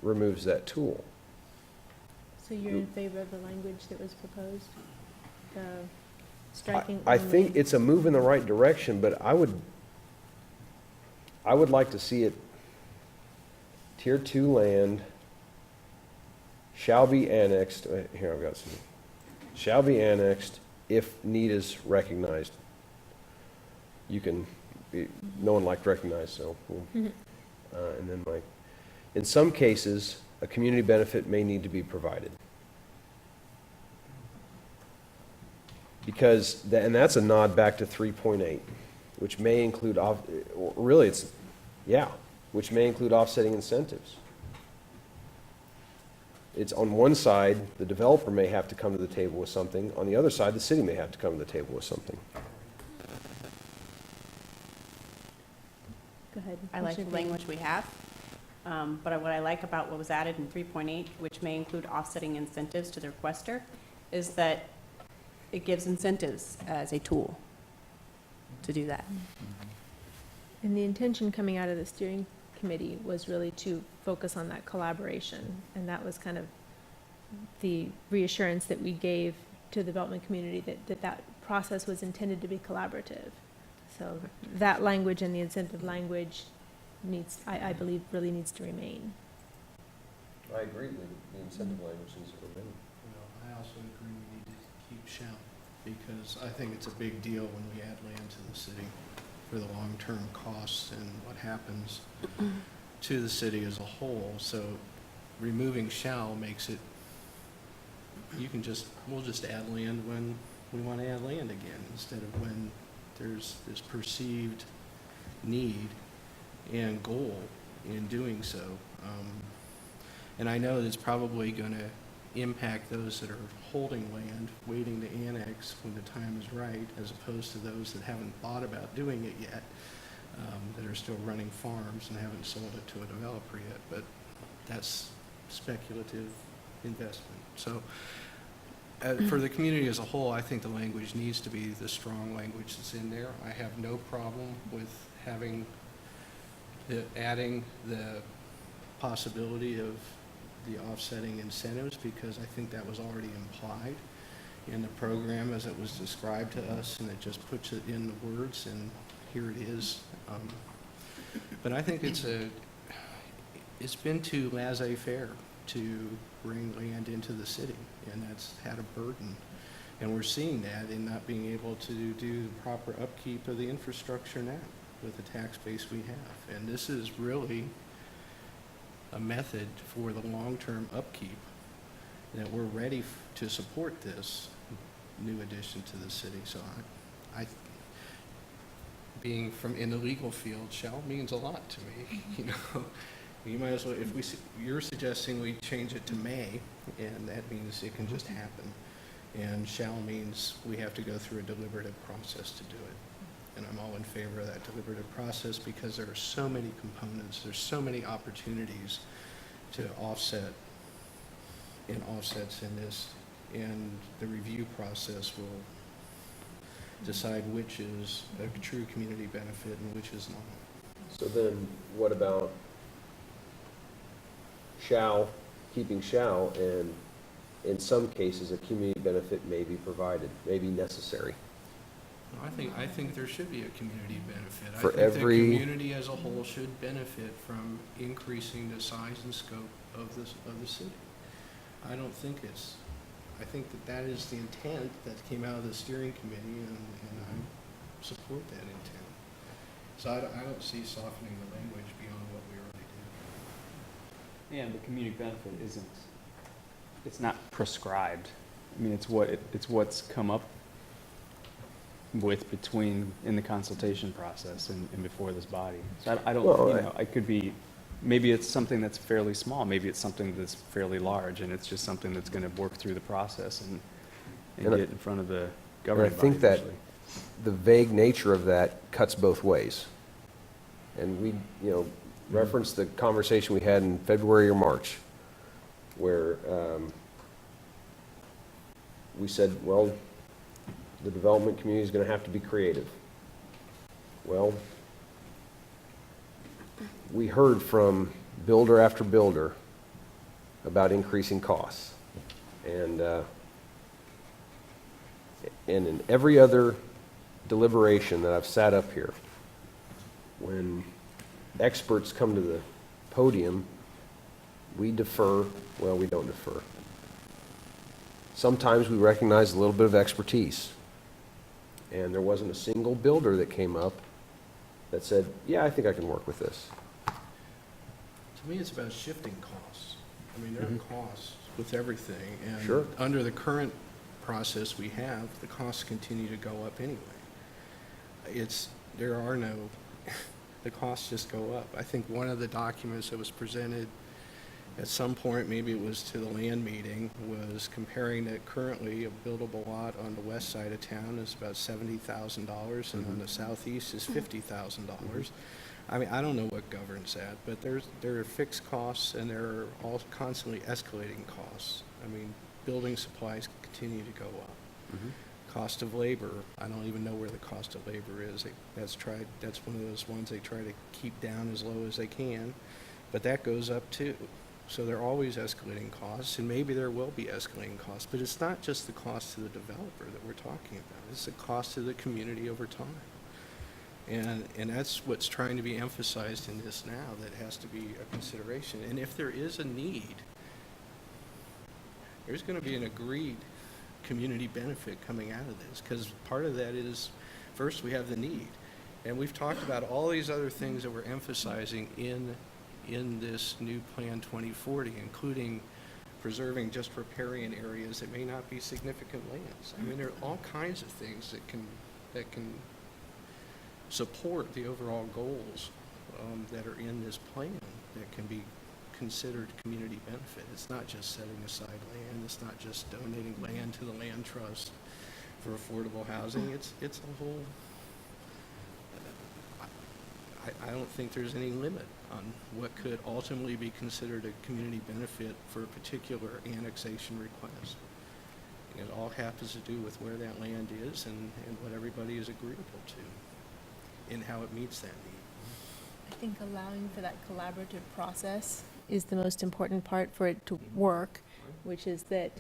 removes that tool. So you're in favor of the language that was proposed? The striking I only? think it's a move in the right direction, but I would like to see it, tier 2 land shall be annexed, here I've got some, shall be annexed if need is recognized. You can, no one liked recognized, so, and then in some cases, a community benefit may need to be provided. Because, and that's a nod back to 3.8, which may include, really it's, yeah, which may include offsetting incentives. It's on one side, the developer may have to come to the table with something. On the other side, the city may have to come to the table with something. Go ahead. I like the Commissioner language we have, but what I like about what was added in 3.8, which may include offsetting incentives to the requester, is that it gives incentives as a tool to do that. And the intention coming out of the steering committee was really to focus on that collaboration, and that was kind of the reassurance that we gave to the development community, that process was intended to be collaborative. So that language and the incentive language needs, I believe, really needs to remain. I agree, the incentive language needs to remain. Well, I also agree we need to keep shall, because I think it's a big deal when we add land to the city for the long-term costs and what happens to the city as a whole. So removing shall makes it, we'll just add land when we want to add land again, instead of when there's this perceived need and goal in doing so. And I know that's probably going to impact those that are holding land, waiting to annex when the time is right, as opposed to those that haven't thought about doing it yet, that are still running farms and haven't sold it to a developer yet. But that's speculative investment. So For the community as a whole, I think the language needs to be the strong language that's in there. I have no problem with adding the possibility of the offsetting incentives, because I think that was already implied in the program as it was described to us, and it just puts it in the words, and here it is. But I think it's been too laissez-faire to bring land into the city, and that's had a burden. And we're seeing that in not being able to do the proper upkeep of the infrastructure now with the tax base we have. And this is really a method for the long-term upkeep that we're ready to support this new addition to the city. So being from in the legal field, shall means a lot to me. You know, you might as well, you're suggesting we change it to may, and that means it can just happen. And shall means we have to go through a deliberative process to do it. And I'm all in favor of that deliberative process, because there are so many components, there's so many opportunities to offset and offsets in this, and the review process will decide which is a true community benefit and which is not. So then what about keeping shall, and in some cases a community benefit may be provided, may be necessary? I think there should be a community benefit. For I think every- the community as a whole should benefit from increasing the size and scope of the city. I think that is the intent that came out of the steering committee, and I support that intent. So I don't see softening the language beyond what we already do. And the community benefit it's not prescribed. I mean, it's what's come up with in the consultation process and before this body. So I don't, Well, I could be, maybe it's something that's fairly small, maybe it's something that's fairly large, and it's just something that's gonna work through the process and And get in front of the And I governing body think that eventually. the vague nature of that cuts both ways. And we, reference the conversation we had in February or March, where we said, well, the development community is going to have to be creative. Well, we heard from builder after builder about increasing costs. And in every other deliberation that I've sat up here, when experts come to the podium, we defer. Well, we don't defer. Sometimes we recognize a little bit of expertise. And there wasn't a single builder that came up that said, yeah, I think I can work with this. To me, it's about shifting costs. I mean, there are costs with everything, and Sure. under the current process we have, the costs continue to go up anyway. The costs just go up. I think one of the documents that was presented at some point, maybe it was to the land meeting, was comparing that currently a buildable lot on the west side of town is about $70,000, and on the southeast is $50,000. I mean, I don't know what governs that, but there are fixed costs, and there are all constantly escalating costs. I mean, building supplies continue to go up. Cost of labor, I don't even know where the cost of labor is. That's one of those ones they try to keep down as low as they can, but that goes up too. So they're always escalating costs, and maybe there will be escalating costs, but it's not just the cost to the developer that we're talking about. It's the cost to the community over time. And that's what's trying to be emphasized in this now, that has to be a consideration. And if there is a need, there's going to be an agreed community benefit coming out of this, because part of that is, first, we have the need. And we've talked about all these other things that we're emphasizing in this new Plan 2040, including preserving just riparian areas that may not be significant lands. I mean, there are all kinds of things that can support the overall goals that are in this plan that can be considered community benefit. It's not just setting aside land. It's not just donating land to the land trust for affordable housing. It's a whole. I don't think there's any limit on what could ultimately be considered a community benefit for a particular annexation request. It all happens to do with where that land is and what everybody is agreeable to and how it meets that need. I think allowing for that collaborative process is the most important part for it to work, which is that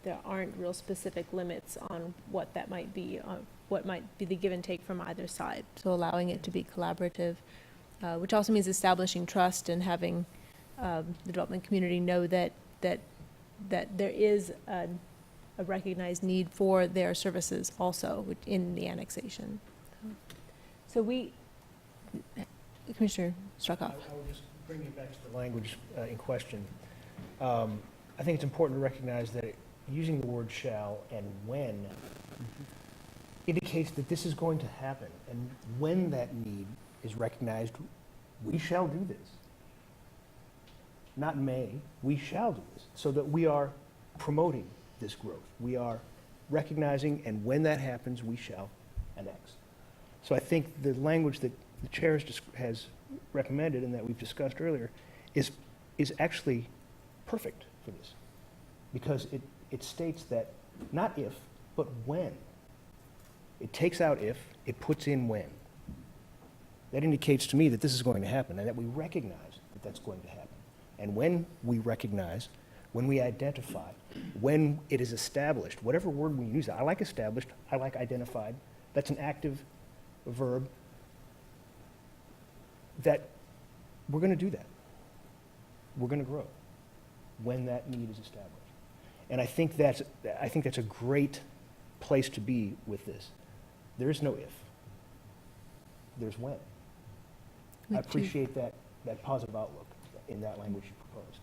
there aren't real specific limits on what that might be, what might be the give and take from either side. So allowing it to be collaborative, which also means establishing trust and having the development community know that there is a recognized need for their services also in the annexation. So Commissioner Struckoff. I would just bring you back to the language in question. I think it's important to recognize that using the word shall and when indicates that this is going to happen. And when that need is recognized, we shall do this. Not may, we shall do this. So that we are promoting this growth. We are recognizing, and when that happens, we shall annex. So I think the language that the chair has recommended and that we've discussed earlier is actually perfect for this. Because it states that not if, but when. It takes out if, it puts in when. That indicates to me that this is going to happen and that we recognize that that's going to happen. And when we recognize, when we identify, when it is established, whatever word we use, I like established, I like identified, that's an active verb, that we're going to do that. We're going to grow when that need is established. And I think that's a great place to be with this. There is no if. There's when. I appreciate that positive outlook in that language you proposed.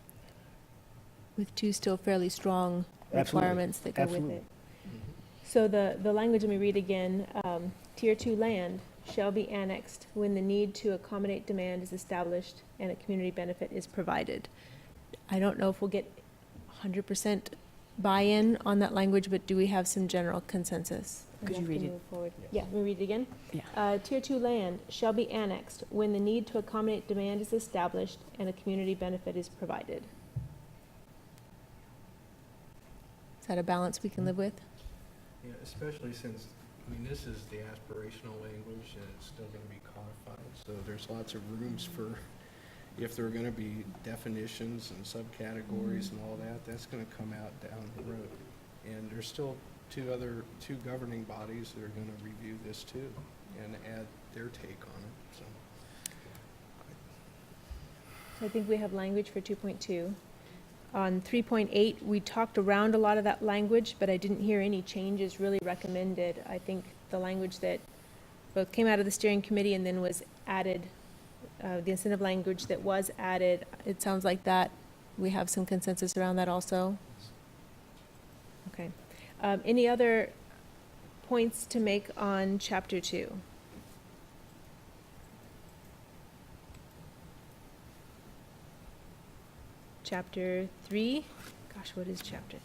With two still fairly strong requirements that go with it. Mhm. So the language, let me read again. Tier 2 land shall be annexed when the need to accommodate demand is established and a community benefit is provided. I don't know if we'll get 100% buy-in on that language, but do we have some general consensus? Could you read it? Forward. Yes. Yeah, let me read it again. Yeah. Tier 2 land shall be annexed when the need to accommodate demand is established and a community benefit is provided. Is that a balance we can live with? Yeah, especially since, this is the aspirational language and it's still going to be codified. So there's lots of rooms for, if there are going to be definitions and subcategories and all that, that's going to come out down the road. And there's still two governing bodies that are going to review this too and add their take on it, so. So I think we have language for 2.2. On 3.8, we talked around a lot of that language, but I didn't hear any changes really recommended. I think the language that both came out of the steering committee and then was added, the incentive language that was added, it sounds like that we have some consensus around that also. Okay. Any other points to make on Chapter 2? Chapter 3, gosh, what is Chapter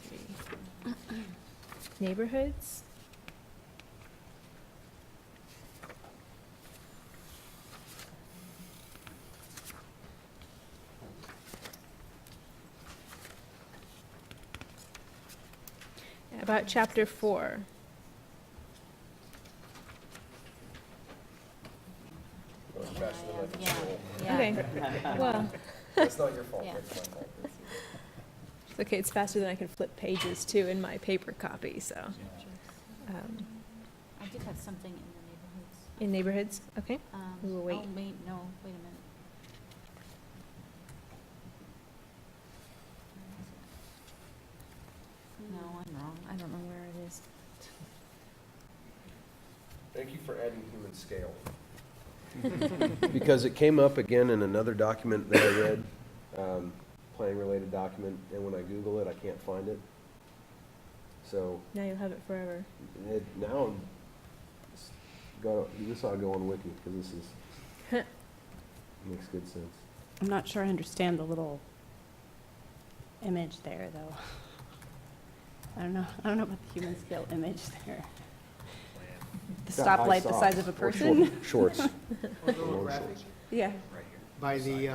3? Neighborhoods? About Chapter 4. Okay, well. That's not your fault. Yeah. That's my fault. It's okay, it's faster than I can flip pages too in my paper copy, so. I did have something in the neighborhoods. In neighborhoods, okay, we will wait. Oh, wait a minute. No, I'm wrong. I don't know where it is. Thank you for adding human scale. Because it came up again in another document that I read, planning-related document, and when I Google it, I can't find it. So Now you'll have it forever. now, this ought to go on Wiki, because this is, makes good sense. I'm not sure I understand the little image there, though. I don't know about the human scale image there. The Got high stoplight the socks size of a or person? Shorts. Or the little graphic Yeah, by the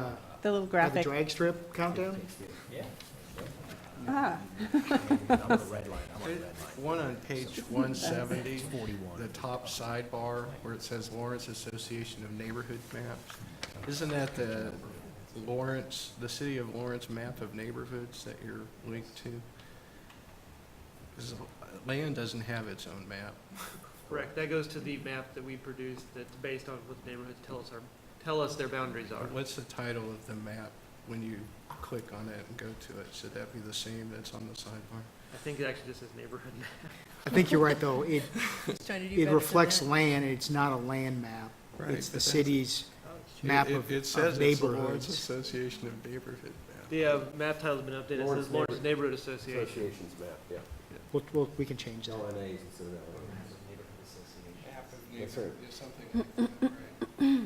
the little by the graphic. drag strip countdown? Ah. One on page 170, the top sidebar where it says Lawrence Association of Neighborhood Maps. Isn't that the Lawrence, the city of Lawrence map of neighborhoods that you're linked to? Because land doesn't have its own map. Correct, that goes to the map that we produced that's based on what the neighborhoods tell us their boundaries are. What's the title of the map when you click on it and go to it? Should that be the same that's on the sidebar? I think it actually just says neighborhood map. I think you're right, though. It Trying to do it better reflects than land, and it's not a land map. Right, It's the but that's- city's map It of says it's the Lawrence neighborhoods. Association of Neighborhood map. The map title's been updated, it Lawrence says Lawrence Neighborhood Association. Association's map, yeah. We can change that. LNAs instead of LNAs. That's right. It's something like that, right?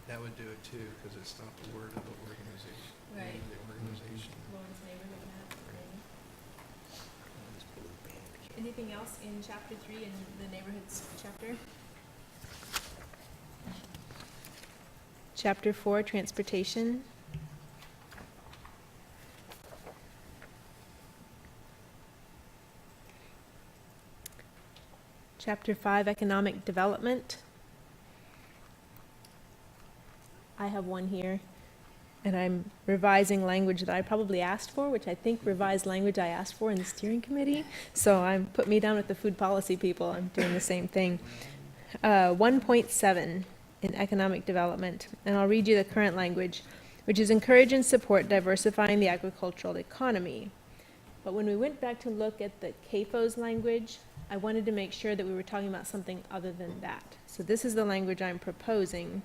That would do it too, because it's not the word of the organization. Right. Name of the organization. Lawrence neighborhood map. Anything else in chapter 3 in the neighborhoods chapter? Chapter 4, transportation. Chapter 5, economic development. I have one here, and I'm revising language that I probably asked for, which I think revised language I asked for in the steering committee. So put me down with the food policy people. I'm doing the same thing. 1.7 in economic development, and I'll read you the current language, which is encourage and support diversifying the agricultural economy. But when we went back to look at the CAFO's language, I wanted to make sure that we were talking about something other than that. So this is the language I'm proposing,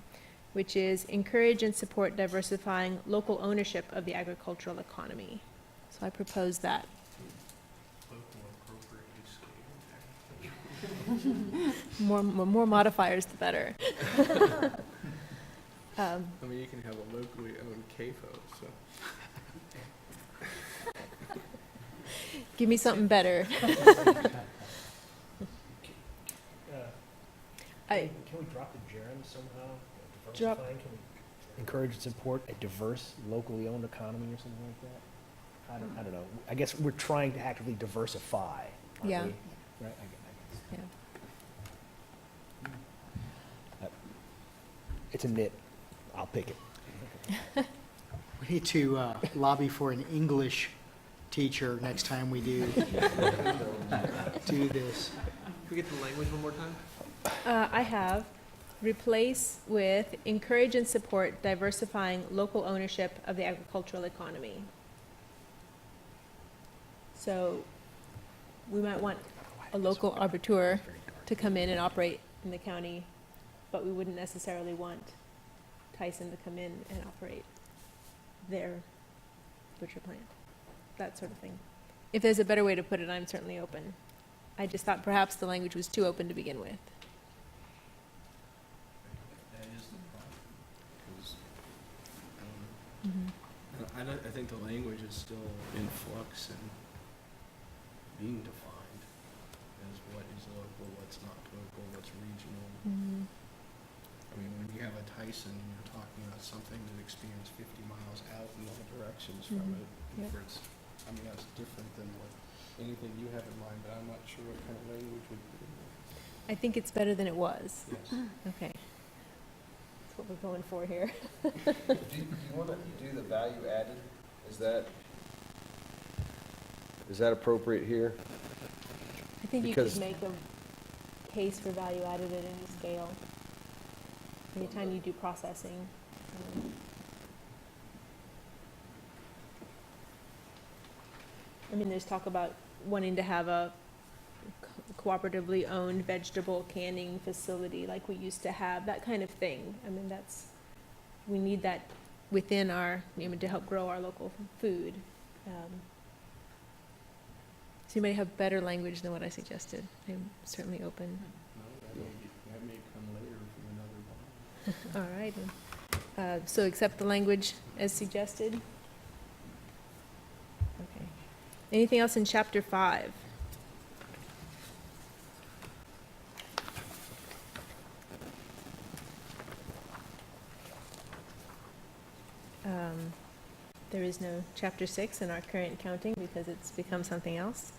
which is encourage and support diversifying local ownership of the agricultural economy. So I propose that. More modifiers, the better. I mean, you can have a locally owned CAFO, so. Give me something better. Can we drop the gerund somehow? Drop- Diversifying, can we encourage and support a diverse, locally owned economy or something like that? I don't know. I guess we're trying to actively diversify, aren't Yeah. we? Right, I guess. It's a nit. I'll pick it. We need to lobby for an English teacher next time we do this. Can we get the language one more time? I have replace with encourage and support diversifying local ownership of the agricultural economy. So we might want a local arbiter to come in and operate in the county, but we wouldn't necessarily want Tyson to come in and operate their butcher plant, that sort of thing. If there's a better way to put it, I'm certainly open. I just thought perhaps the language was too open to begin with. That is the problem, because, I think the language is still in flux and being defined as what is local, what's not local, what's regional. I mean, when you have a Tyson, you're talking about something that expands 50 miles out in all directions from it. Yep. Where it's, I mean, that's different than what, anything you have in mind, but I'm not sure what kind of language would be. I think it's better than it was. Yes. Okay. That's what we're going for here. Do you want to do the value added? Is that appropriate here? I think you Because- could make a case for value added at any scale. Anytime you do processing. I mean, there's talk about wanting to have a cooperatively owned vegetable canning facility like we used to have, that kind of thing. I mean, we need that within our, to help grow our local food. So you might have better language than what I suggested. I'm certainly open. That may come later from another body. All right. So accept the language as suggested? Okay. Anything else in chapter 5? There is no chapter 6 in our current counting because it's become something else.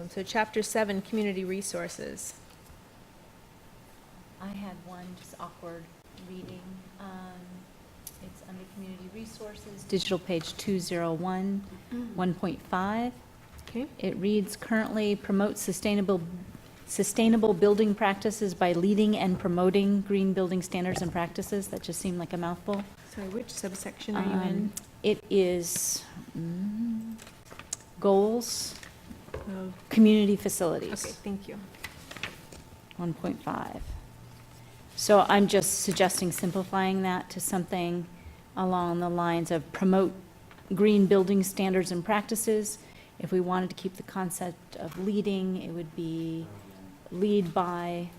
So chapter 7, community resources. I had one just awkward reading. It's under community resources, digital page 201, 1.5. Okay. It reads, currently promote sustainable building practices by leading and promoting green building standards and practices. That just seemed like a mouthful. Sorry, which subsection are you in? It is goals, Oh, community facilities. okay, thank you. 1.5. So I'm just suggesting simplifying that to something along the lines of promote green building standards and practices. If we wanted to keep the concept of leading, it would be lead by,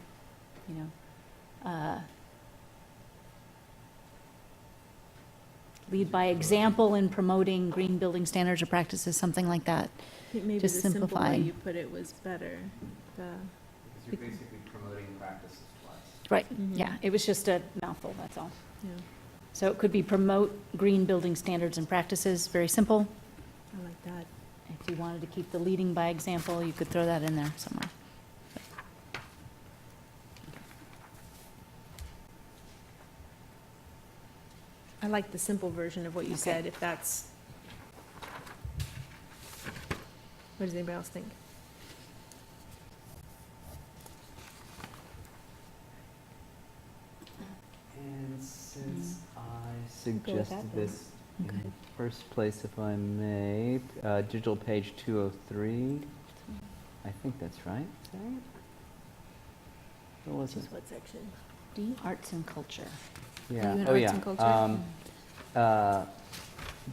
lead by example in promoting green building standards or practices, something like that. I think maybe the Just simple way simplifying. you put it was better. Because you're basically promoting practices twice. Right, Mhm. yeah, it was just a mouthful, that's all. Yeah, So it could be promote green building standards and practices, very simple. I like that. If you wanted to keep the leading by example, you could throw that in there somewhere. I like the simple version of what you Okay. said, if that's, what does anybody else think? And since I Go with that suggested then. this in Okay. the first place, if I may, digital page 203, I think that's right. Is that right? What was it? Just what section? D, arts and culture. Yeah, you in oh arts yeah. and culture?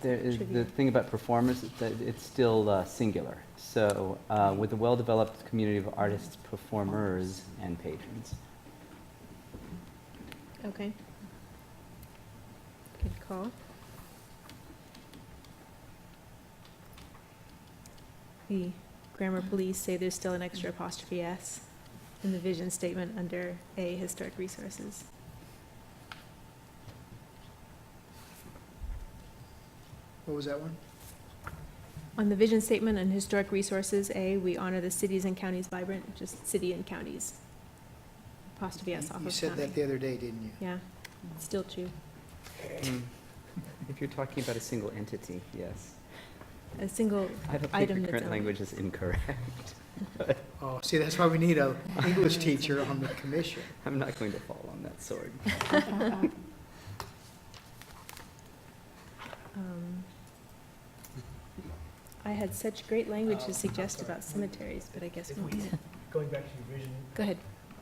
There is the Trivia. thing about performers, that it's still singular. So with a well-developed community of artists, performers, and patrons. Okay. Good call. The grammar police say there's still an extra apostrophe S in the vision statement under A, historic resources. What was that one? On the vision statement and historic resources, A, we honor the cities and counties vibrant, just city and counties. Apostrophe S off of You said that county. the other day, didn't you? Yeah, it's still true. If you're talking about a single entity, yes. A single I don't think item the that's current owned. language is incorrect. Oh, see, that's why we need a English teacher on the commission. I'm not going to fall on that sword. I had such great language to suggest about cemeteries, but I guess If we we, won't. going back to your vision, Go ahead.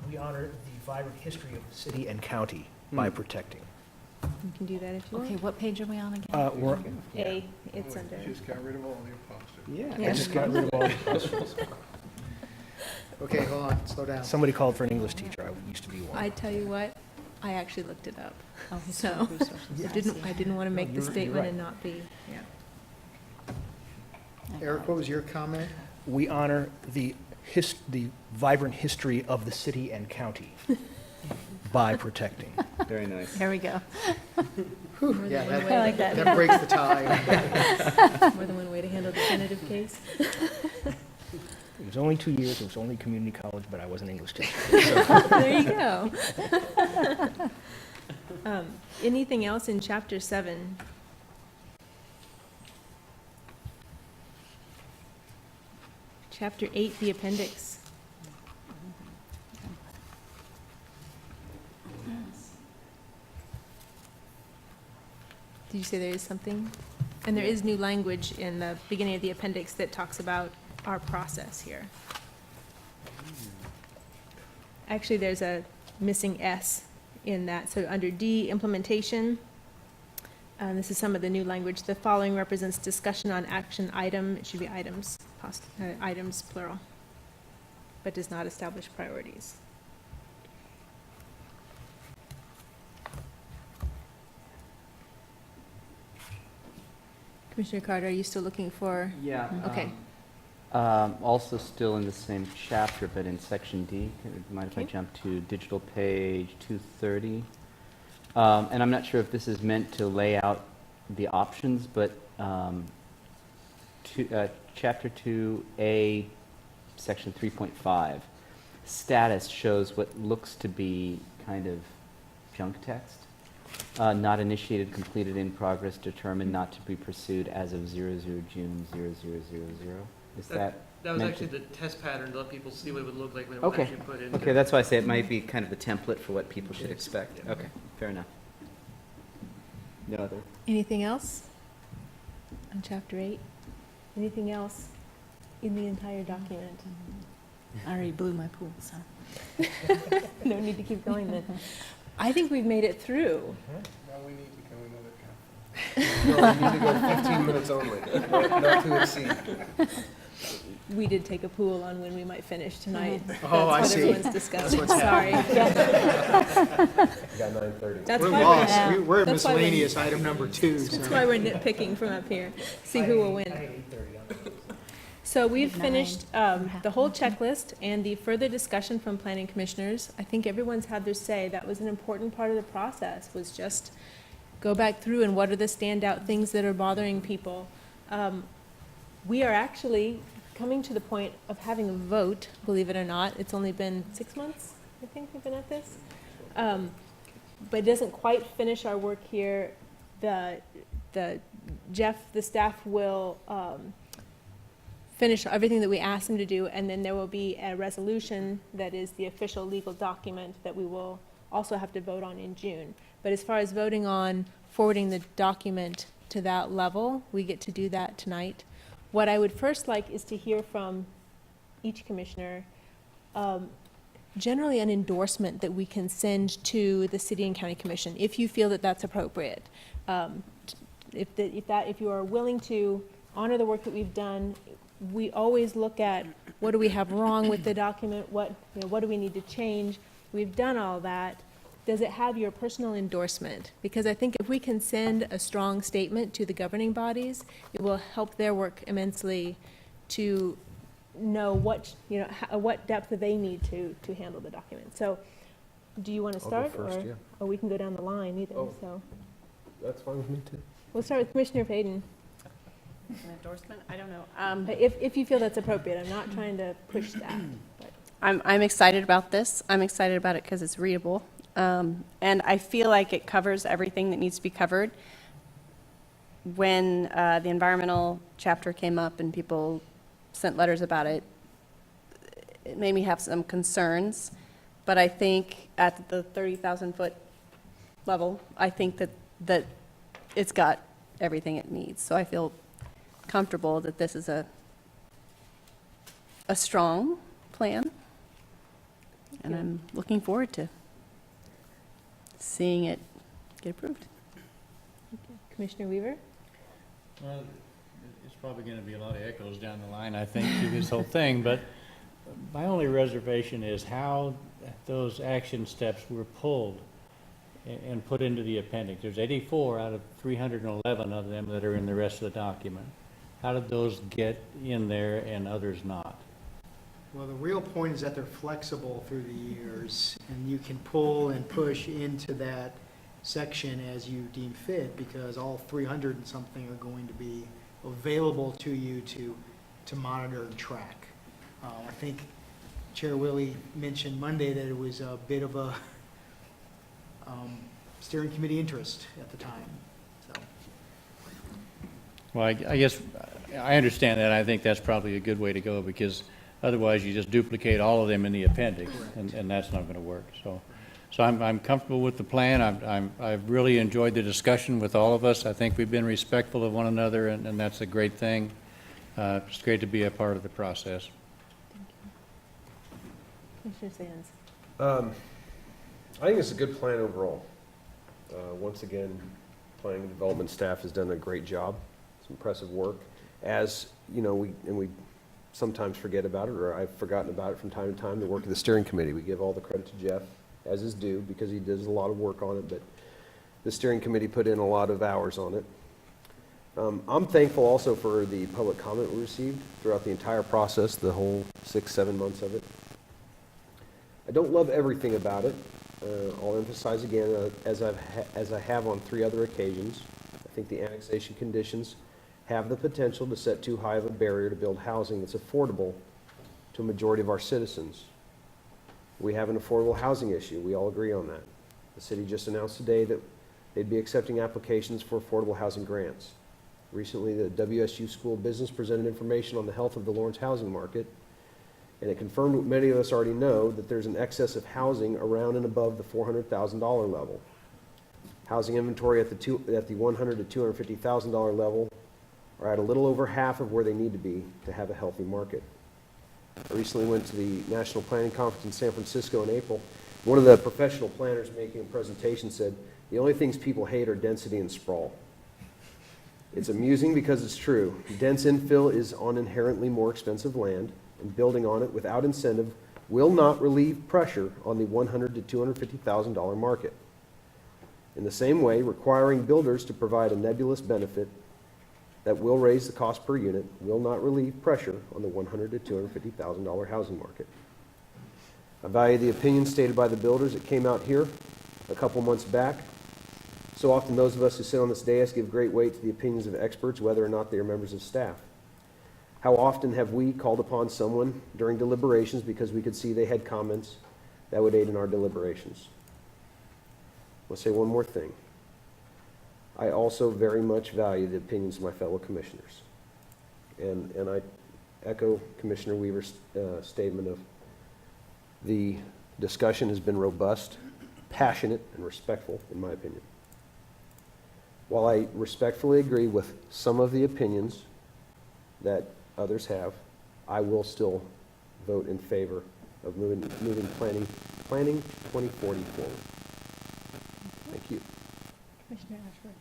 we honor the vibrant history of the city and county by protecting. You can do that if you Okay, want. what page are we on again? We're, A, it's Oh, under. you just got rid of all the apostrophes. Yeah. I just got rid of all the apostrophes. Okay, hold on, slow down. Somebody called for an English teacher. I used to be one. I tell you what, I actually looked it up. Oh, So, historic resources. I didn't want to make the you're statement right. and not be, yeah. Eric, what was your comment? We honor the vibrant history of the city and county by protecting. Very nice. There we go. More than Yeah, one that- way. I like that. That breaks the tie. More than one way to handle the definitive case. It was only 2 years, it was only community college, but I was an English teacher. There you go. Anything else in chapter 7? Chapter 8, the appendix. Did you say there is something? And there is new language in the beginning of the appendix that talks about our process here. Actually, there's a missing S in that. So under D, implementation, this is some of the new language. The following represents discussion on action item. It should be items, items plural, but does not establish priorities. Commissioner Carter, are you still looking for? Yeah. Okay. Also still in the same chapter, but in section D. Mind if I Okay. jump to digital page 230? And I'm not sure if this is meant to lay out the options, but Chapter 2A, Section 3.5, status shows what looks to be kind of junk text. Not initiated, completed, in progress, determined, not to be pursued as of 00 June 0000. Is that? That was meant actually to- the test pattern to let people see what it would look like when it was Okay, actually put in. okay, that's why I say it might be kind of the template for what people should expect. Okay, fair enough. No other? Anything else on chapter 8? Anything else in the entire document? I already blew my pool, so. No need to keep going then. I think we've made it through. Now we need to go another conference. No, we need to go 15 minutes only, not to exceed. We did take a pool on when we might finish tonight. Oh, I That's see. what everyone's discussing. That's what's Sorry. Got 9:30. That's We're why lost. we're, We're at that's why we're- miscellaneous item number 2. that's why we're nitpicking from up here. See who will win. So we've finished the whole checklist and the further discussion from planning commissioners. I think everyone's had their say. That was an important part of the process, was just go back through and what are the standout things that are bothering people. We are actually coming to the point of having a vote, believe it or not. It's only been 6 months, I think, we've been at this. But it doesn't quite finish our work here. Jeff, the staff will finish everything that we asked him to do, and then there will be a resolution that is the official legal document that we will also have to vote on in June. But as far as voting on forwarding the document to that level, we get to do that tonight. What I would first like is to hear from each commissioner, generally an endorsement that we can send to the city and county commission, if you feel that that's appropriate. If you are willing to honor the work that we've done, we always look at what do we have wrong with the document, what do we need to change. We've done all that. Does it have your personal endorsement? Because I think if we can send a strong statement to the governing bodies, it will help their work immensely to know what depth they need to handle the document. So, do you want to I'll go start, first, yeah. or we can go down the line either? Oh. So That's fine with me, too. we'll start with Commissioner Payton. An endorsement? I don't know. If you feel that's appropriate, I'm not trying to push that. But. I'm excited about this. I'm excited about it because it's readable. And I feel like it covers everything that needs to be covered. When the environmental chapter came up and people sent letters about it, it made me have some concerns. But I think at the 30,000-foot level, I think that it's got everything it needs. So I feel comfortable that this is a strong plan. And I'm looking forward to seeing it get approved. Commissioner Weaver? Well, it's probably going to be a lot of echoes down the line, I think, to this whole thing, but my only reservation is how those action steps were pulled and put into the appendix. There's 84 out of 311 of them that are in the rest of the document. How did those get in there and others not? Well, the real point is that they're flexible through the years, and you can pull and push into that section as you deem fit, because all 300 and something are going to be available to you to monitor and track. I think Chair Willie mentioned Monday that it was a bit of a steering committee interest at the time, so. Well, I guess I understand that. I think that's probably a good way to go, because otherwise you just duplicate all of them in the appendix, and that's not going to work. So I'm comfortable with the plan. I've really enjoyed the discussion with all of us. I think we've been respectful of one another, and that's a great thing. It's great to be a part of the process. Commissioner Sands? I think it's a good plan overall. Once again, planning and development staff has done a great job. It's impressive work. As you know, we sometimes forget about it, or I've forgotten about it from time to time, the work of the steering committee. We give all the credit to Jeff, as is due, because he does a lot of work on it, but the steering committee put in a lot of hours on it. I'm thankful also for the public comment we received throughout the entire process, the whole 6-7 months of it. I don't love everything about it. I'll emphasize again, as I have on 3 other occasions, I think the annexation conditions have the potential to set too high of a barrier to build housing that's affordable to a majority of our citizens. We have an affordable housing issue. We all agree on that. The city just announced today that they'd be accepting applications for affordable housing grants. Recently, the WSU School of Business presented information on the health of the Lawrence housing market, and it confirmed what many of us already know, that there's an excess of housing around and above the $400,000 level. Housing inventory at the $100,000 to $250,000 level are at a little over half of where they need to be to have a healthy market. I recently went to the National Planning Conference in San Francisco in April. One of the professional planners making a presentation said, the only things people hate are density and sprawl. It's amusing because it's true. Dense infill is on inherently more expensive land, and building on it without incentive will not relieve pressure on the $100,000 to $250,000 market. In the same way, requiring builders to provide a nebulous benefit that will raise the cost per unit will not relieve pressure on the $100,000 to $250,000 housing market. I value the opinions stated by the builders that came out here a couple months back. So often those of us who sit on this dais give great weight to the opinions of experts, whether or not they are members of staff. How often have we called upon someone during deliberations because we could see they had comments that would aid in our deliberations? I'll say one more thing. I also very much value the opinions of my fellow commissioners. And I echo Commissioner Weaver's statement of the discussion has been robust, passionate, and respectful, in my opinion. While I respectfully agree with some of the opinions that others have, I will still vote in favor of moving planning 2040 forward. Thank you. Commissioner Ashford.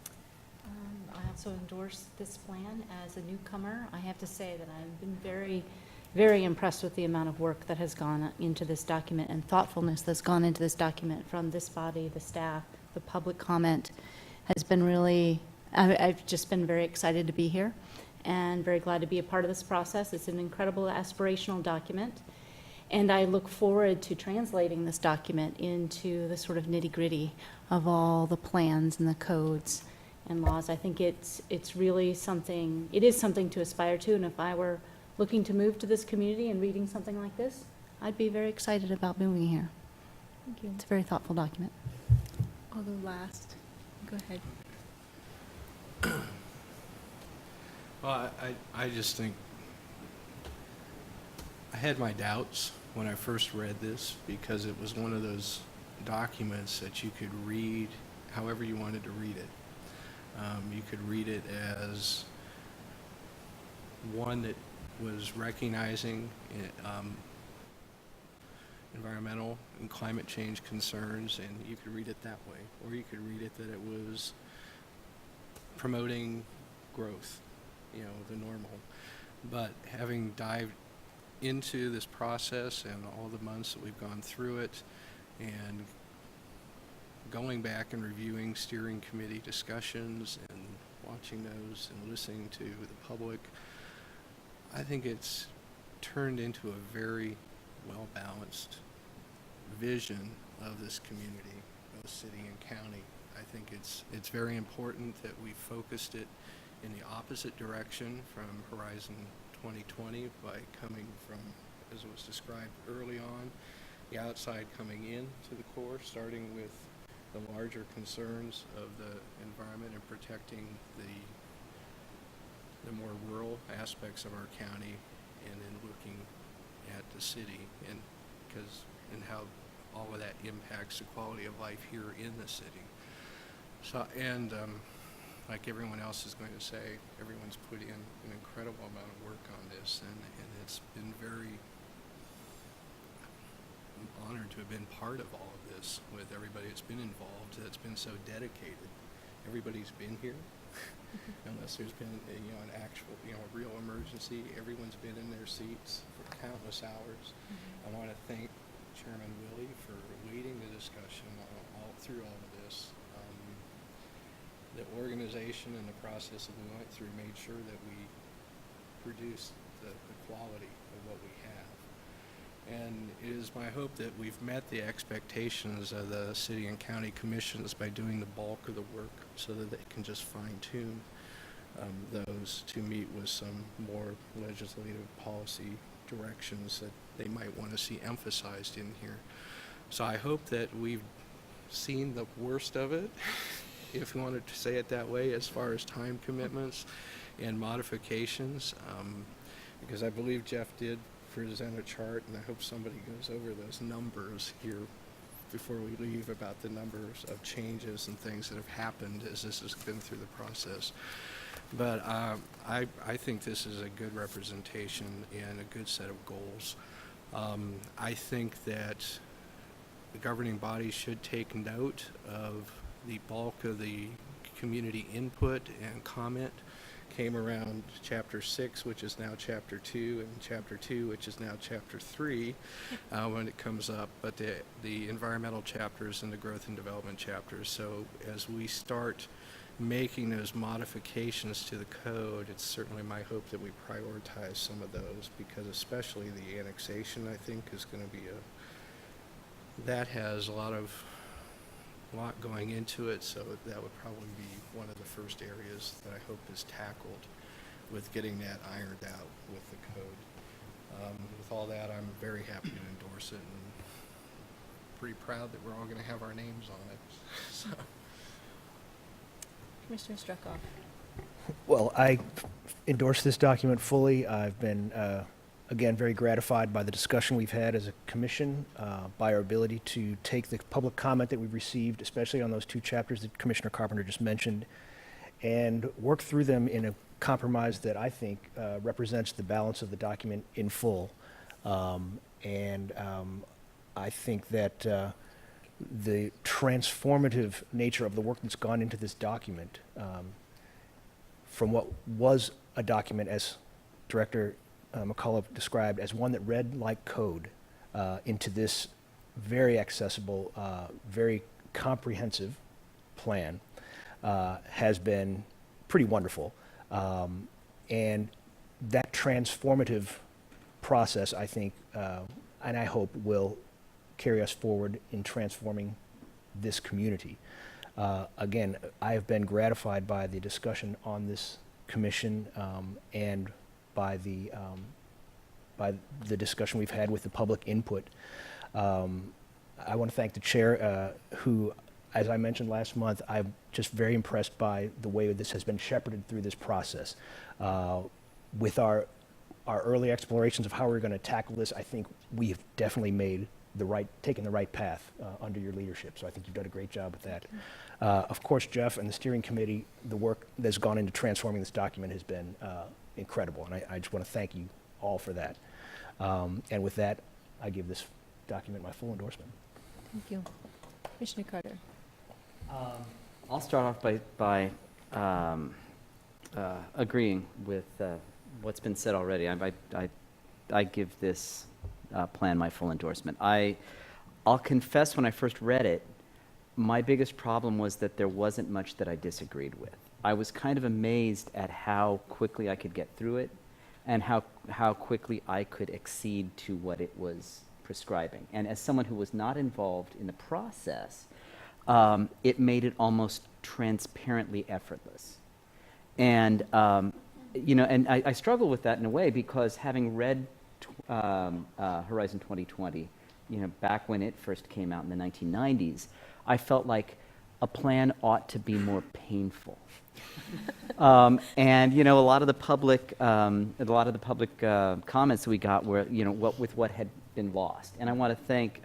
I also endorse this plan as a newcomer. I have to say that I've been very, very impressed with the amount of work that has gone into this document and thoughtfulness that's gone into this document from this body, the staff, the public comment has been really, I've just been very excited to be here and very glad to be a part of this process. It's an incredible aspirational document, and I look forward to translating this document into the sort of nitty-gritty of all the plans and the codes and laws. I think it's really something, it is something to aspire to, and if I were looking to move to this community and reading something like this, I'd be very excited about moving here. Thank you. It's a very thoughtful document. I'll go last. Go ahead. Well, I just think, I had my doubts when I first read this because it was one of those documents that you could read however you wanted to read it. You could read it as one that was recognizing environmental and climate change concerns, and you could read it that way. Or you could read it that it was promoting growth, you know, the normal. But having dived into this process and all the months that we've gone through it, and going back and reviewing steering committee discussions and watching those and listening to the public, I think it's turned into a very well-balanced vision of this community, both city and county. I think it's very important that we focused it in the opposite direction from Horizon 2020 by coming from, as it was described early on, the outside coming in to the core, starting with the larger concerns of the environment and protecting the more rural aspects of our county, and then looking at the city and how all of that impacts the quality of life here in the city. So, and like everyone else is going to say, everyone's put in an incredible amount of work on this, and it's been very, I'm honored to have been part of all of this with everybody that's been involved, that's been so dedicated. Everybody's been here. Unless there's been an actual, a real emergency, everyone's been in their seats for countless hours. I want to thank Chairman Willie for leading the discussion all through all of this. The organization and the process that we went through made sure that we produced the quality of what we have. And it is my hope that we've met the expectations of the city and county commissions by doing the bulk of the work so that they can just fine tune those to meet with some more legislative policy directions that they might want to see emphasized in here. So I hope that we've seen the worst of it, if you wanted to say it that way, as far as time commitments and modifications, because I believe Jeff did present a chart, and I hope somebody goes over those numbers here before we leave about the numbers of changes and things that have happened as this has been through the process. But I think this is a good representation and a good set of goals. I think that the governing body should take note of the bulk of the community input and comment came around Chapter 6, which is now Chapter 2, and Chapter 2, which is now Chapter 3, when it comes up, but the environmental chapters and the growth and development chapters. So as we start making those modifications to the code, it's certainly my hope that we prioritize some of those, because especially the annexation, I think, is going to be that has a lot going into it, so that would probably be one of the first areas that I hope is tackled with getting that ironed out with the code. With all that, I'm very happy to endorse it, and pretty proud that we're all going to have our names on it. So. Commissioner Struckoff. Well, I endorse this document fully. I've been, again, very gratified by the discussion we've had as a commission, by our ability to take the public comment that we've received, especially on those two chapters that Commissioner Carpenter just mentioned, and work through them in a compromise that I think represents the balance of the document in full. I think that the transformative nature of the work that's gone into this document, from what was a document, as Director McCullough described, as one that read like code, into this very accessible, very comprehensive plan, has been pretty wonderful. And that transformative process, I think, and I hope, will carry us forward in transforming this community. Again, I have been gratified by the discussion on this commission, and by the discussion we've had with the public input. I want to thank the chair, who, as I mentioned last month, I'm just very impressed by the way this has been shepherded through this process. With our early explorations of how we're going to tackle this, I think we've definitely taken the right path under your leadership. So I think you've done a great job with that. Of course, Jeff and the steering committee, the work that's gone into transforming this document has been incredible, and I just want to thank you all for that. And with that, I give this document my full endorsement. Thank you. Commissioner Carter. I'll start off by agreeing with what's been said already. I give this plan my full endorsement. I'll confess, when I first read it, my biggest problem was that there wasn't much that I disagreed with. I was kind of amazed at how quickly I could get through it, and how quickly I could accede to what it was prescribing. And as someone who was not involved in the process, it made it almost transparently effortless. And and I struggle with that in a way, because having read Horizon 2020, back when it first came out in the 1990s, I felt like a plan ought to be more painful. And a lot of the public comments we got were, what had been lost. And I want to thank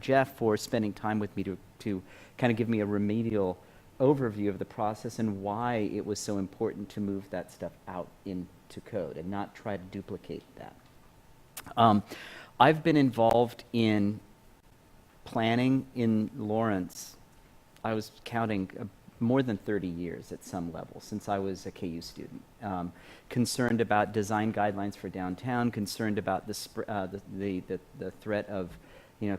Jeff for spending time with me to kind of give me a remedial overview of the process and why it was so important to move that stuff out into code and not try to duplicate that. I've been involved in planning in Lawrence, I was counting more than 30 years at some level, since I was a KU student. Concerned about design guidelines for downtown, concerned about the threat of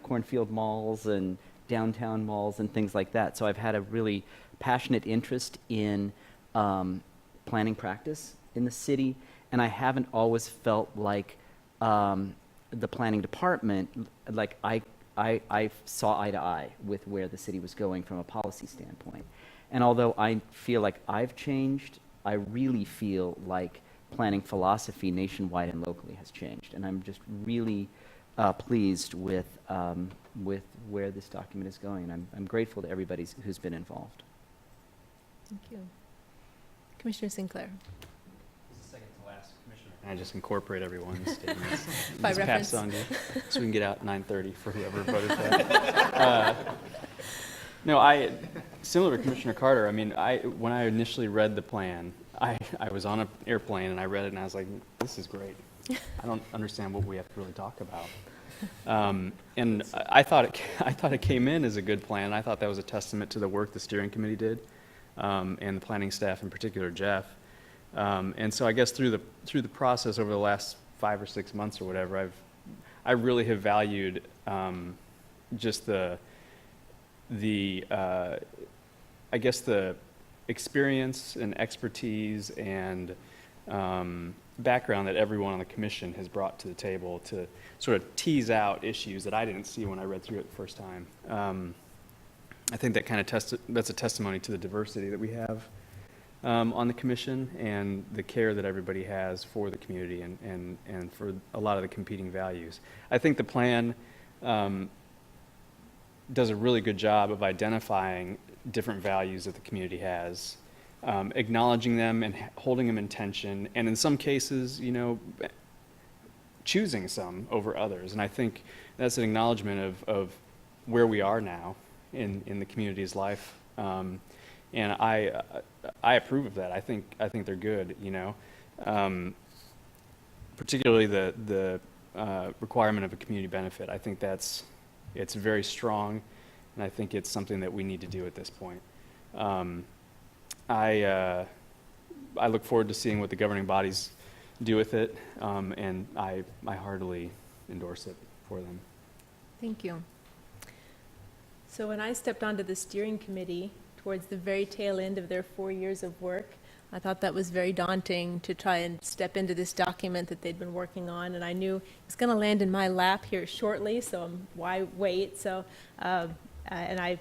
cornfield malls and downtown malls and things like that. So I've had a really passionate interest in planning practice in the city, and I haven't always felt like the planning department, like I saw eye to eye with where the city was going from a policy standpoint. And although I feel like I've changed, I really feel like planning philosophy nationwide and locally has changed. And I'm just really pleased with where this document is going. And I'm grateful to everybody who's been involved. Thank you. Commissioner Sinclair. This is second to last, Commissioner. And I just incorporate everyone's statements. By Just reference. pass on to you, so we can get out at 9:30 for whoever voted for that. No, similar to Commissioner Carter, I mean, when I initially read the plan, I was on an airplane and I read it and I was like, this is great. I don't understand what we have to really talk about. And I thought it came in as a good plan. I thought that was a testament to the work the steering committee did, and the planning staff, in particular Jeff. And so I guess through the process over the last 5 or 6 months or whatever, I really have valued just the I guess the experience and expertise and background that everyone on the commission has brought to the table to sort of tease out issues that I didn't see when I read through it the first time. I think that kind of that's a testimony to the diversity that we have on the commission and the care that everybody has for the community and for a lot of the competing values. I think the plan does a really good job of identifying different values that the community has, acknowledging them and holding them in tension, and in some cases, choosing some over others. And I think that's an acknowledgement of where we are now in the community's life. And I approve of that. I think they're good, particularly the requirement of a community benefit. I think it's very strong, and I think it's something that we need to do at this point. I look forward to seeing what the governing bodies do with it, and I heartily endorse it for them. Thank you. So when I stepped onto the steering committee towards the very tail end of their 4 years of work, I thought that was very daunting to try and step into this document that they'd been working on, and I knew it was going to land in my lap here shortly, so why wait? So, and I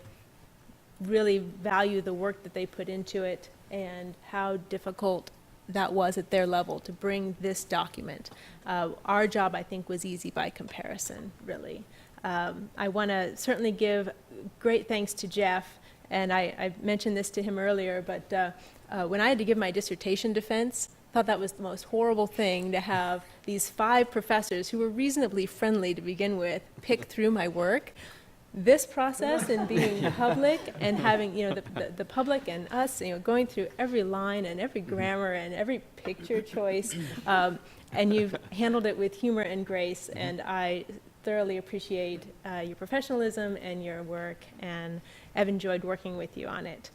really value the work that they put into it and how difficult that was at their level to bring this document. Our job, I think, was easy by comparison, really. I want to certainly give great thanks to Jeff, and I mentioned this to him earlier, but when I had to give my dissertation defense, I thought that was the most horrible thing to have these 5 professors who were reasonably friendly to begin with pick through my work. This process and being public and having, the public and us, going through every line and every grammar and every picture choice, and you've handled it with humor and grace, and I thoroughly appreciate your professionalism and your work, and I've enjoyed working with you on it.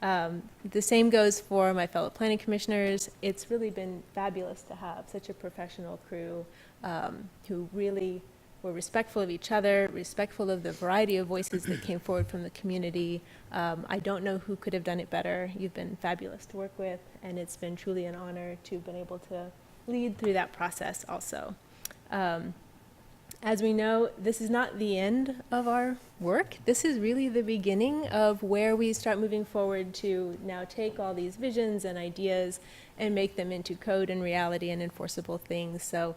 The same goes for my fellow planning commissioners. It's really been fabulous to have such a professional crew who really were respectful of each other, respectful of the variety of voices that came forward from the community. I don't know who could have done it better. You've been fabulous to work with, and it's been truly an honor to have been able to lead through that process also. As we know, this is not the end of our work. This is really the beginning of where we start moving forward to now take all these visions and ideas and make them into code and reality and enforceable things. So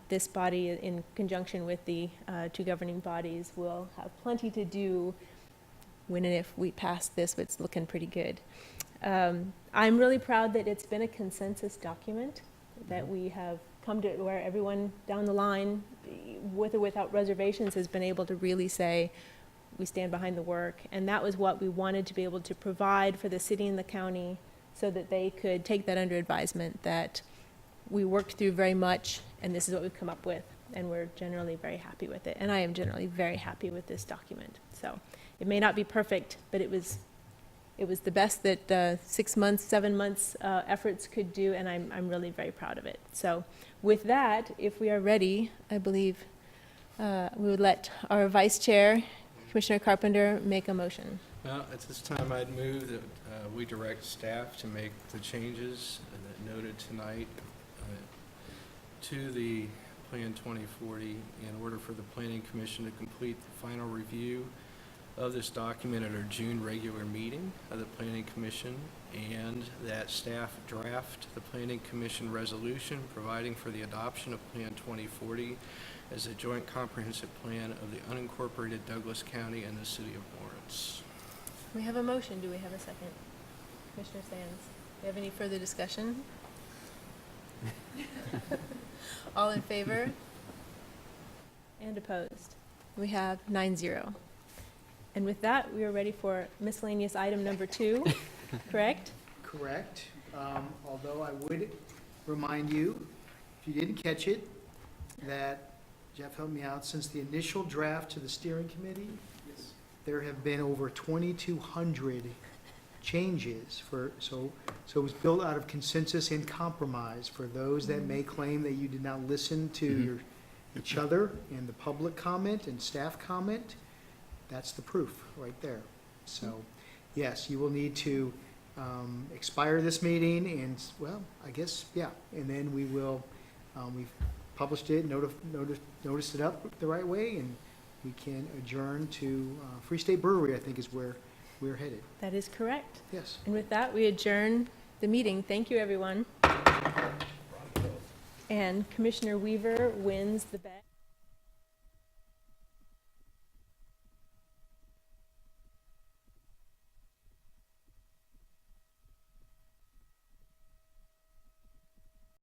this body, in conjunction with the 2 governing bodies, will have plenty to do when and if we pass this, but it's looking pretty good. I'm really proud that it's been a consensus document, that we have come to where everyone down the line, with or without reservations, has been able to really say, we stand behind the work. And that was what we wanted to be able to provide for the city and the county, so that they could take that under advisement, that we worked through very much, and this is what we've come up with, and we're generally very happy with it. And I am generally very happy with this document. So it may not be perfect, but it was the best that 6 months, 7 months efforts could do, and I'm really very proud of it. So with that, if we are ready, I believe we would let our Vice Chair, Commissioner Carpenter, make a motion. Well, at this time, I'd move that we direct staff to make the changes that noted tonight to the Plan 2040 in order for the Planning Commission to complete the final review of this document at our June regular meeting of the Planning Commission, and that staff draft the Planning Commission resolution providing for the adoption of Plan 2040 as a joint comprehensive plan of the unincorporated Douglas County and the City of Lawrence. We have a motion. Do we have a second? Commissioner Sands, do you have any further discussion? All in favor? And opposed? We have 9-0. And with that, we are ready for miscellaneous item number 2, correct? Correct. Although I would remind you, if you didn't catch it, that Jeff helped me out, since the initial draft to the steering committee, there have been over 2,200 changes so it was built out of consensus and compromise for those that may claim that you did not listen to each other and the public comment and staff comment. That's the proof right there. So, yes, you will need to expire this meeting and, well, I guess, yeah, and then we will, we've published it, noticed it up the right way, and we can adjourn to Free State Brewery, I think is where we're headed. That is correct. Yes. And with that, we adjourn the meeting. Thank you, everyone. And Commissioner Weaver wins the bet.